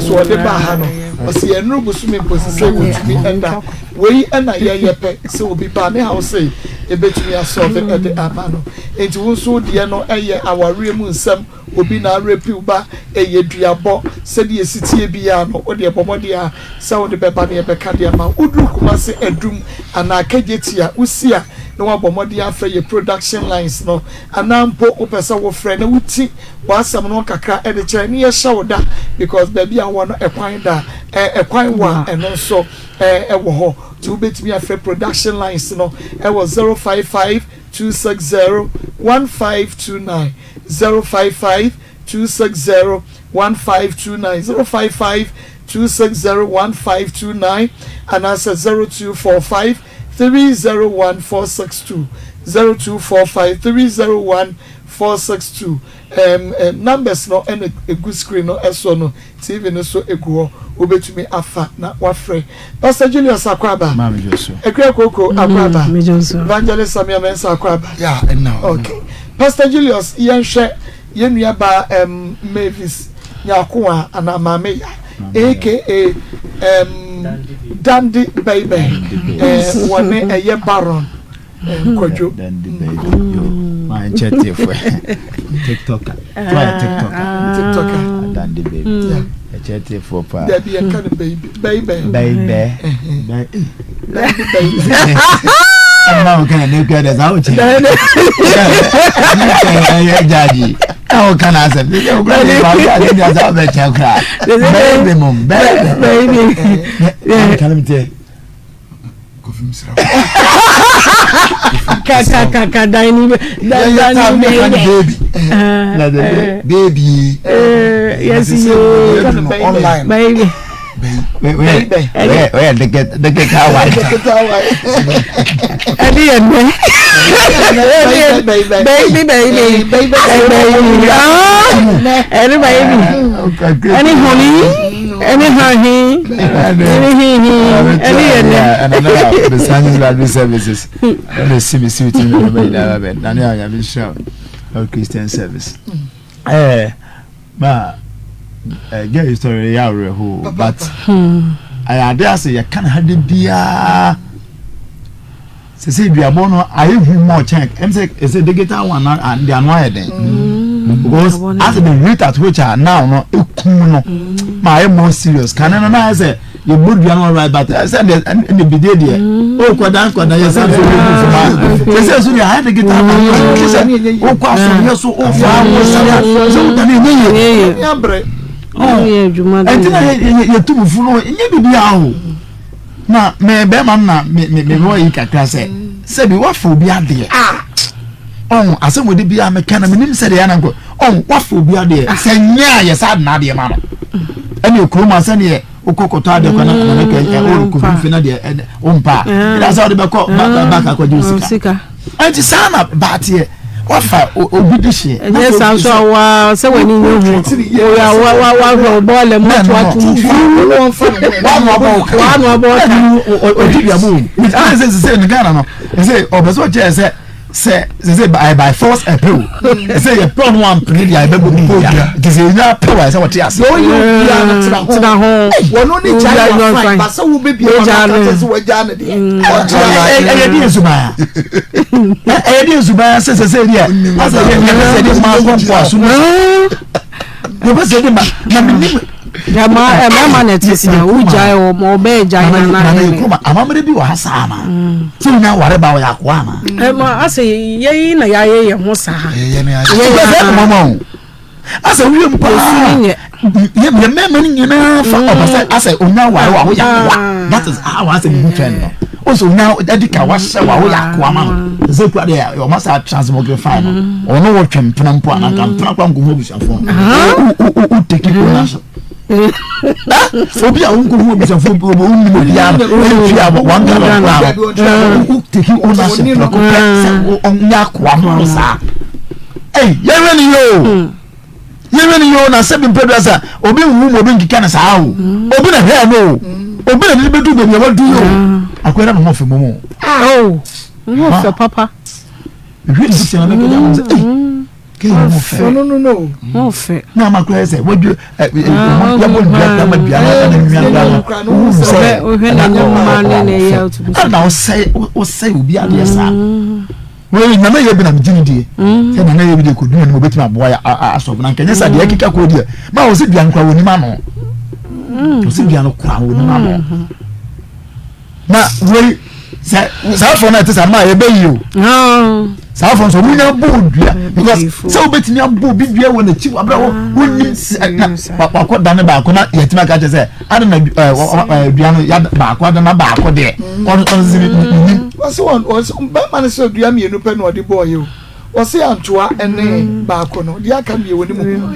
Speaker 2: so de ba ha no osi enru busumi mposise wo tumi enda wei na ye pe se obi ba ne house e betumi asolve e de amano enti wonso de no eye aware mu nsem obi na repiu ba eye duabo se de esitie bia no o de bomode a se wo de beba ne be ka de ma udru kumase adum ana kagetia usia no wa bomode afre ye production lines no anampo opesa wo frɛ na wuti wasam no kakra e de kire ne ye shawda because baby a won ekwan da ekwan wa eno so wo ho to betimi afre production lines no e was 055 260 1529 055 260 1529 055 260 1529 and answer 0245 301 462 0245 301 462 numbers no and a good screen no eso no TV no so egu obetumi afa na wafre Pastor Julius Akwaba
Speaker 8: Mama Joso
Speaker 2: Ekwe Koko Akwaba Evangelist Samia Mensa Akwaba
Speaker 8: yeah now
Speaker 2: okay Pastor Julius yenhwe yenua ba Mavis Nyakoa ana mame ya aka Dandy Baby one eye Baron Kojo
Speaker 8: Dandy Baby my chatty for TikToker Dandy Baby yeah chatty for pa
Speaker 2: there be a kind of baby
Speaker 8: Dandy Baby I'm not going to get us out. Daddy, how can I say? Baby, can me tell baby.
Speaker 4: Yes, you online. Baby.
Speaker 8: Where the get how I services Christian service get your story who but I dare say you can't have the beer. Say we are born I have more check. I'm say it's a digital one and they are not then because as the rate at which are now no my more serious can I say you would be all right but I said in the beginning oh Kwadwo Nkansah yourself they say so you had the guitar oh kwaso so oh you too full you be now na me be man na me wo yi kakra se bi wa fo bi ade on asem we de bi a me kana me nim se de ya na ko on wa fo bi ade se nya ye sad na ade ma no ene okroma se ne okokoto ade kwa na ka o ko fi na de ompa ida se ode be ko baka ko ju sika anti sana batie wafa obi de she
Speaker 4: yes so wa se we ni hu wa ball mo to atu wa no abo
Speaker 8: odi ya mu I say in Ghana no say obeso che say by force appeal say you plan one play ya be bu ya because you na power say what yes
Speaker 2: no you na ho wono ni ja ya fine ba say wo be bia na say wo ja na de
Speaker 8: e di zuma e di zuma say dia as say ma ko asu no be say ma na me
Speaker 4: Mama netisi ujai o mobe jai na
Speaker 8: kuma amamre bi wa hasana so na ware ba ya kwa na
Speaker 4: ma ase ye na ya ye ho sa
Speaker 8: ye na ye mama ase wi mpa ye mema ni nyina fa obasa ase onya ware wa ho ya kwa that is how ase mu trend no also now edika wa hye wa ho ya kwa ma ze kwa de o masa transmogrify no ono wo twempena mpo anaka mpena kwa ngomo bushafo o take ownership obi a unko hu obi safo obi unni mo bia fi abo wanga na o take ownership na ko onya kwa mo sa yɛwɛni yo na sɛbi mpɛdua sa obi wu mo obi nkika na saa o obi na hɛ no obi na bi bedu bebi a wadu yo akwera no mo fe mo
Speaker 4: mo fe papa
Speaker 8: hwɛ ni sɛ na me ko da ke mo fe
Speaker 3: no
Speaker 4: mo fe
Speaker 8: na ma kwera sɛ wadu ya bo bia da ma bia na nwia da no
Speaker 4: sɛ o hwɛ na nyoma ne ne yɛ otu
Speaker 8: na o sɛ obi ade sa we na ye bi na mjini die se na ye bi de ko dun mo betima boa ya asob na nkenya sa de akika ko die ma wo se bia nkwa woni ma no wo se bia no kwa woni ma no na we sa fo na tesa ma ye be yi o sa fo so munya bo dua because se wo betimi abo bi dua wo na chi abra wo woni ba ko dane ba ko na yetima ka che se ada na dua no ya ba ko ada na ba ko de on zini
Speaker 2: wase ba man se dua mienu pe no de boy o wase antoa ene ba ko no de aka mi woni mu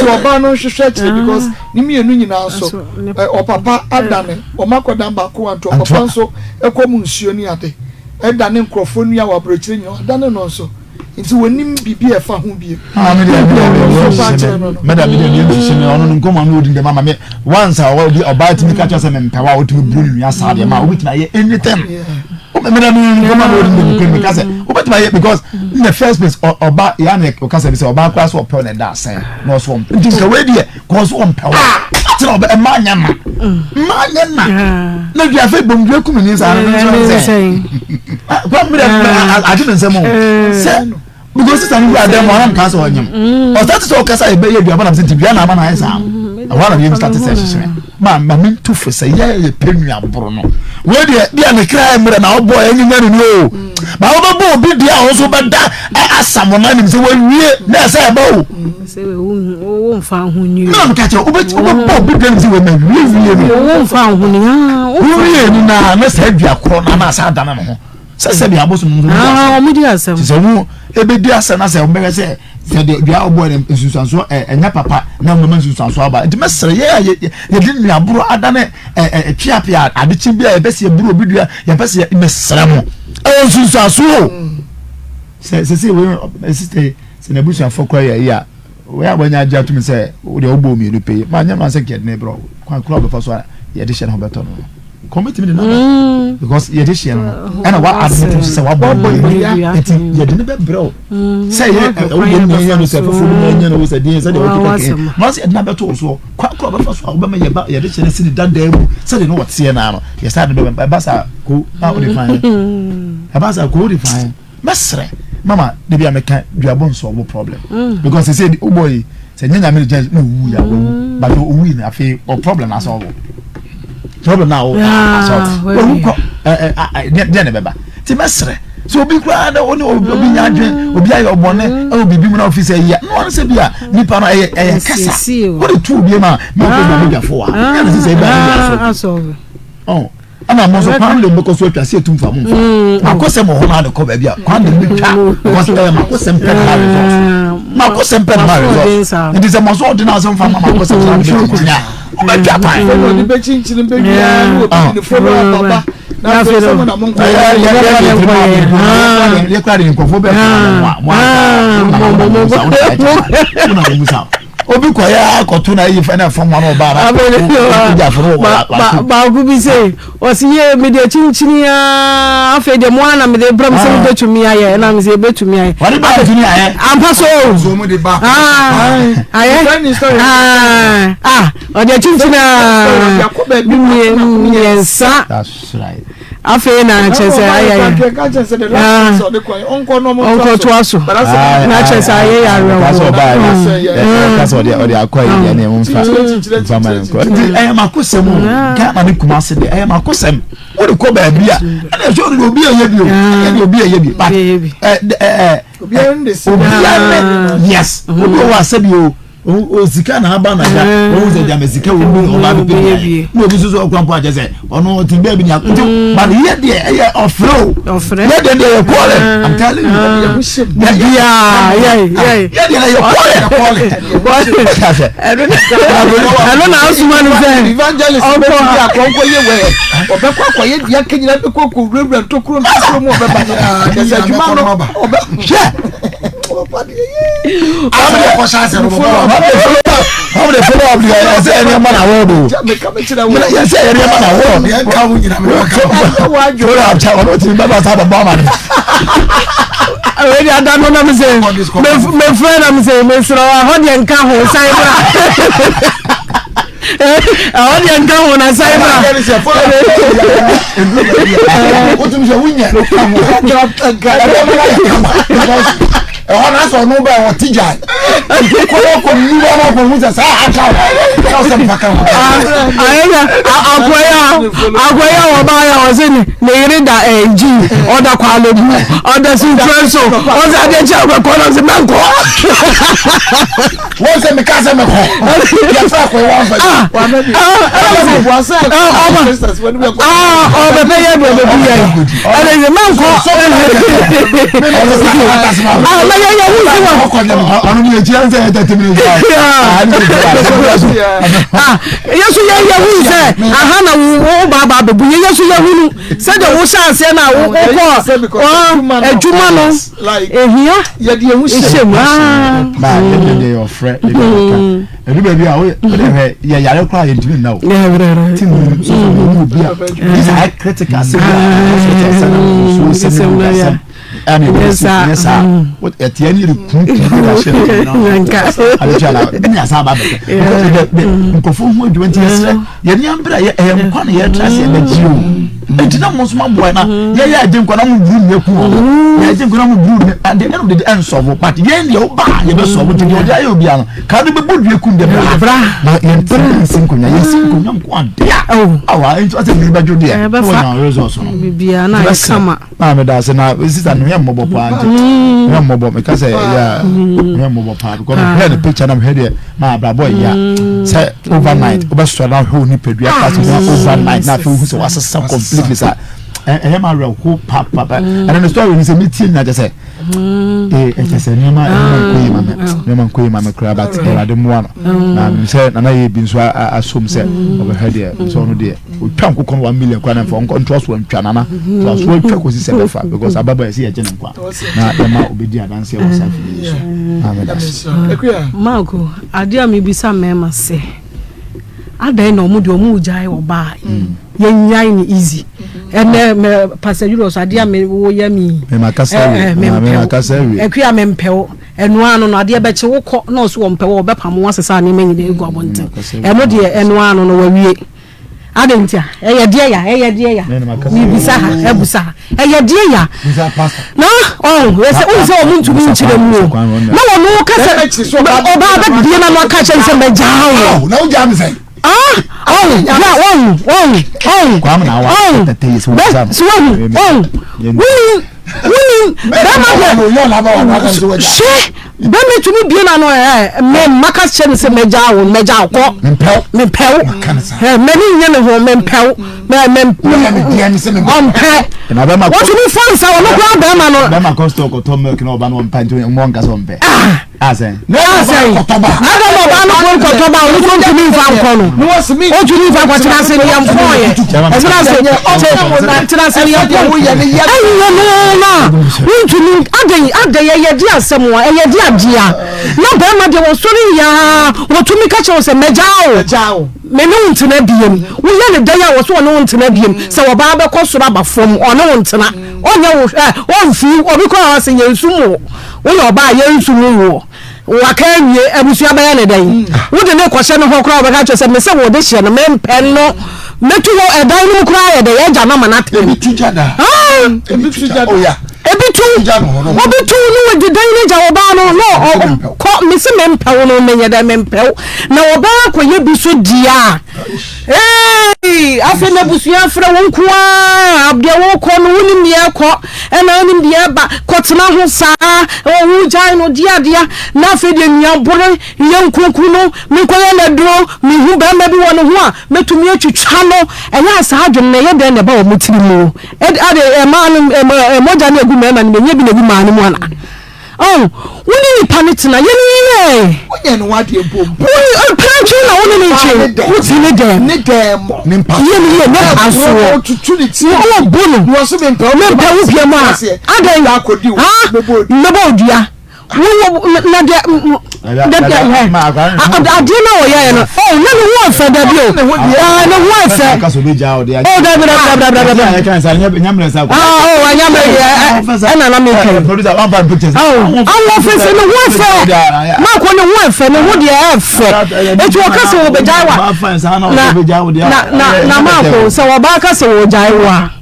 Speaker 2: so oba no hwehwe kire because ni mienu nyina so o papa adane o makoda ba ko antoa papa so ekomu nsuo ni ade edane nkrofo nua wa brochire nyina adane no so nti wonim bibi e fa ho bie
Speaker 8: madam me dey use me ono nkoma no odi de mama me once I will be about me catch us me mpawa o tumi buru nua sa de ma o bitina ye anytime o me madam nkoma no odi me kase o bitina ye because in the first place oba ya na o kase be say oba class o pel na da sen no so nti nka we de cause o mpawa tira oba e ma nya na dia fe bom dua kum ni sa na say kwa me ade nsem o say because it's an idea mo am kan so onyem o start to kasa e be ye duaba na se tibia na ama na esa awara bi start to say ma me to for say ye penu aboro no we de bia na kra emre na obo enyanya no o ba obo bi dia o so be da asamo na nim se we wie na say ba o
Speaker 4: se we wo mfa ho ni
Speaker 8: na me ka che obo bi dia nim se we na wie
Speaker 4: wo mfa ho ni
Speaker 8: wo wie ni na say dua kro na na sa dana no ho se bia boso no
Speaker 4: o mi di asem
Speaker 8: se wo ebedi asana se ombege se de bia obo nsusanso enya papa na mama nsusanso aba nti mesere ye di nuaburo adane twiapia adechi bia ebese eburu obidua ye pese mesere mo nsusanso se we sister se na busu afokwa ya we abanya agya tumi se de obo mi no pay ma nya no se kid ne bro kwa club fa so ye de share no beto no committee me na because ye de share no and what admit say what boy eti ye de be bro say ye o ye ni no say fufu ni nya no say dey say de o kike no say na beto so kwa club fa so ba me ye ba ye de share si dada mu say de no what say na no ye start do ba sa ko na o define ba sa ko define mesre mama de bia me kan duabon so wo problem because they say o boy say nya me just no wu ya wu but o wu na afi o problem na solve problem now ne beba ti mesre so obi kwa na oni obi nyadwen obi ayo obone o bibi mu na office ya no one say bia nipa no kasa what the two bi ma ko be gafo a na say ba oh ana mo so kwan le mbeko so atwa se tumfa mo mfa akosem ho na de ko ba bia kwan de mitwa because akosem pe na result akosem pe na result it is a mo so ordinary some farm akosem na nya o ba twa kwan
Speaker 2: no ni be chinchin be bia no ni follow baba na fe so na mo nko
Speaker 8: ye kwa de nkofo be mo obi kwa ya akoto na yi fa na fam wa no ba ra
Speaker 4: ba gu bi say o si ye me de chinchini ya afa de mo ana me de bram se betumi aye na me se betumi aye
Speaker 8: wani ba betumi aye
Speaker 4: ampa so
Speaker 2: mo de ba
Speaker 4: aye o de chinchini ya ko be bi mi ensa
Speaker 8: that's right
Speaker 4: Afei na chese aye.
Speaker 2: Ka chese the last so the coin. Onko no mo.
Speaker 4: Onko to aso. Na chese aye ya rewo.
Speaker 8: That's what they acquire ya na mo fa. M'akosem. Ka ma ni kumasi de. M'akosem. Wo de ko ba bia. Na so no obi aye bi o. Na obi aye bi. Obi ande se. Yes. Obi wa sabi o. O zika na aba na ja o ze jam zika o bi o ba bi no obi so okwan po aje se ono tin be bi ni akunti but here there e ofro here there dey call I'm telling you yeah
Speaker 4: elo na asuma no say
Speaker 2: evangelist be bi akonko ye we obekwa kwaye dia kenyina be kokko rewura tokuro no mo be ba ya se juma no obe
Speaker 8: how the follow up I say any man award I say any man award ya ka wu nyina me ka wa cha wa ti baba sa baba man
Speaker 4: already ada no na me say me friend am say me sro ho de nka ho sai bra ho de nka ho na sai bra
Speaker 8: o tu me say wunya so no ba o tija ko ni ba ma ko musa sa aka ka se paka
Speaker 4: akwaya wa ba ya o se ni ire da ng oda kwa lobu oda sin trenso o za de cha ko no se manko
Speaker 8: wo se me ka se me ko ya fa ko wa fa wa me
Speaker 2: wa sa sisters when we
Speaker 4: o be pe ye be bi ya ele se manko ya wuzi wa
Speaker 8: ko nyama onu ni eji anze 30 minutes
Speaker 4: yesu ya wuzi aha na wo baba bebu yesu ya hunu se de wo sha ase na wo ko ejuma no ehia
Speaker 2: ya de ehu
Speaker 8: ba ye your friend edu baby a wo ya yare kwa ye ntimi na wo tim so no bi a this high critical so and yes what at any recruit I saw about Kofu 20 years ye ni ambra ye kwa na ye trust ye na jiu entina mo so maboy na ye ya agin kwa na mo buru ne ku ye agin kwa na mo buru and the end of the end solve but ye ni o ba ye be solve to the ayo bia no ka do be bodu eku de bra na ye sin kunya ye sin kunya ko adia awa ento ate bi ba jode e na results no
Speaker 4: bibia na kama
Speaker 8: na me da se na sister no ye mbobo pa ya mbobo me ka say ya ye mbobo pa ko na hear the picture na me hear na brabo ya say overnight obestra na ho ni pedua ka so overnight na fe hu so asesa completely sa eh ma real ko papa and the story is a meeting na just say just ni ma ko yi ma kra but the mo na me say na ye bi so asom say over head so no dey o twa nkoko 1 million kwa na for trust one twa na so so twa ko si se befa because ababa say ye gene kwa na e ma obedi adanse e wasa fi so
Speaker 4: Marco adia me bisa mema se adan na omu de omu jai oba ye nyai ni easy ene me pastor Julius adia me wo ya mi
Speaker 8: me makasa
Speaker 4: ekua me mpeo enu anu no adia be che wo kọ na so wo mpeo wo be pam wo asesa na manyi de egu abonte eno de enu anu no wawie adentia eye die ya ni bisa ha ebusa ha eye die ya na we se o muntu bi nchire mu na wo no ka se oba ba die na no ka che se me jao
Speaker 8: na o jam say
Speaker 4: Kwam
Speaker 8: na wa tete so
Speaker 4: Be me tumi bi na no me maka che se meja ko me pew me ni nye me ho me pew
Speaker 8: na be ma
Speaker 4: what you find say no kwa be ma no
Speaker 8: be ma costo ko to milk no ba no mpa ntu mo nka so mpe asen
Speaker 4: no asen kotoba aga no ba no ko kotoba o no tumi fa nko no no was me o tumi fa kwa tina se ni am fo ye tina se o tina se ni am fo ye ni ye no ntumi aga ye di asem wa ye di adia na ba ma de wo sori ya wo tumi ka che wo se mejao me no ntina biem wo ye ne da ya wo so no ntina biem se wo ba be ko soro abafom ono ntina onya wo mfi obi ko ase ye nsumu wo yo ba ye nsumu wo wakanye abusua ba ya ne dan wo de ne ko hye no ho kra wo ka che se me se wo de hye no me mpen no metu wo edan no kura ye de ye ja na manate
Speaker 2: ebi tujada ebi tujada oya
Speaker 4: ebitu obitu no we dan ne ja wo ba no ko misi mempew no menye da mempew na wo ba ko ye bi so dia afi na busua fra won ko abde wo ko no woni mie ko na woni mie ba ko tena ho saa wo jan no dia na afi de nua bore ye nkunku no me ko ye na dro me hu ba ma bi wo no ho a metumi atwitwa no enya saa adwon na ye de na ba wo mutiri mu ade ma no moja na egu me ma ni menye bi na egu ma no mu ana woni ni panitna ye ni
Speaker 2: wonye no wade ebom
Speaker 4: planchu na woni ni che wuti ni dem
Speaker 2: ni mpa
Speaker 4: ye ni na aso
Speaker 2: tutu ni ti
Speaker 4: o bonu
Speaker 2: wo so me mpa
Speaker 4: wo bia ma adan
Speaker 2: ya akodi wo
Speaker 4: mebo dua na de adina o ye no na no wo fa da bio no wo fa
Speaker 8: ka so be ja o de
Speaker 4: da
Speaker 8: kan sa nyamre sa
Speaker 4: na na me kan
Speaker 8: producer one bad pictures
Speaker 4: awo fa se no wo fa ma ko no wo fa no wo de e fa etu o ka se wo be ja wa na ma ko se wo ba ka se wo ja wa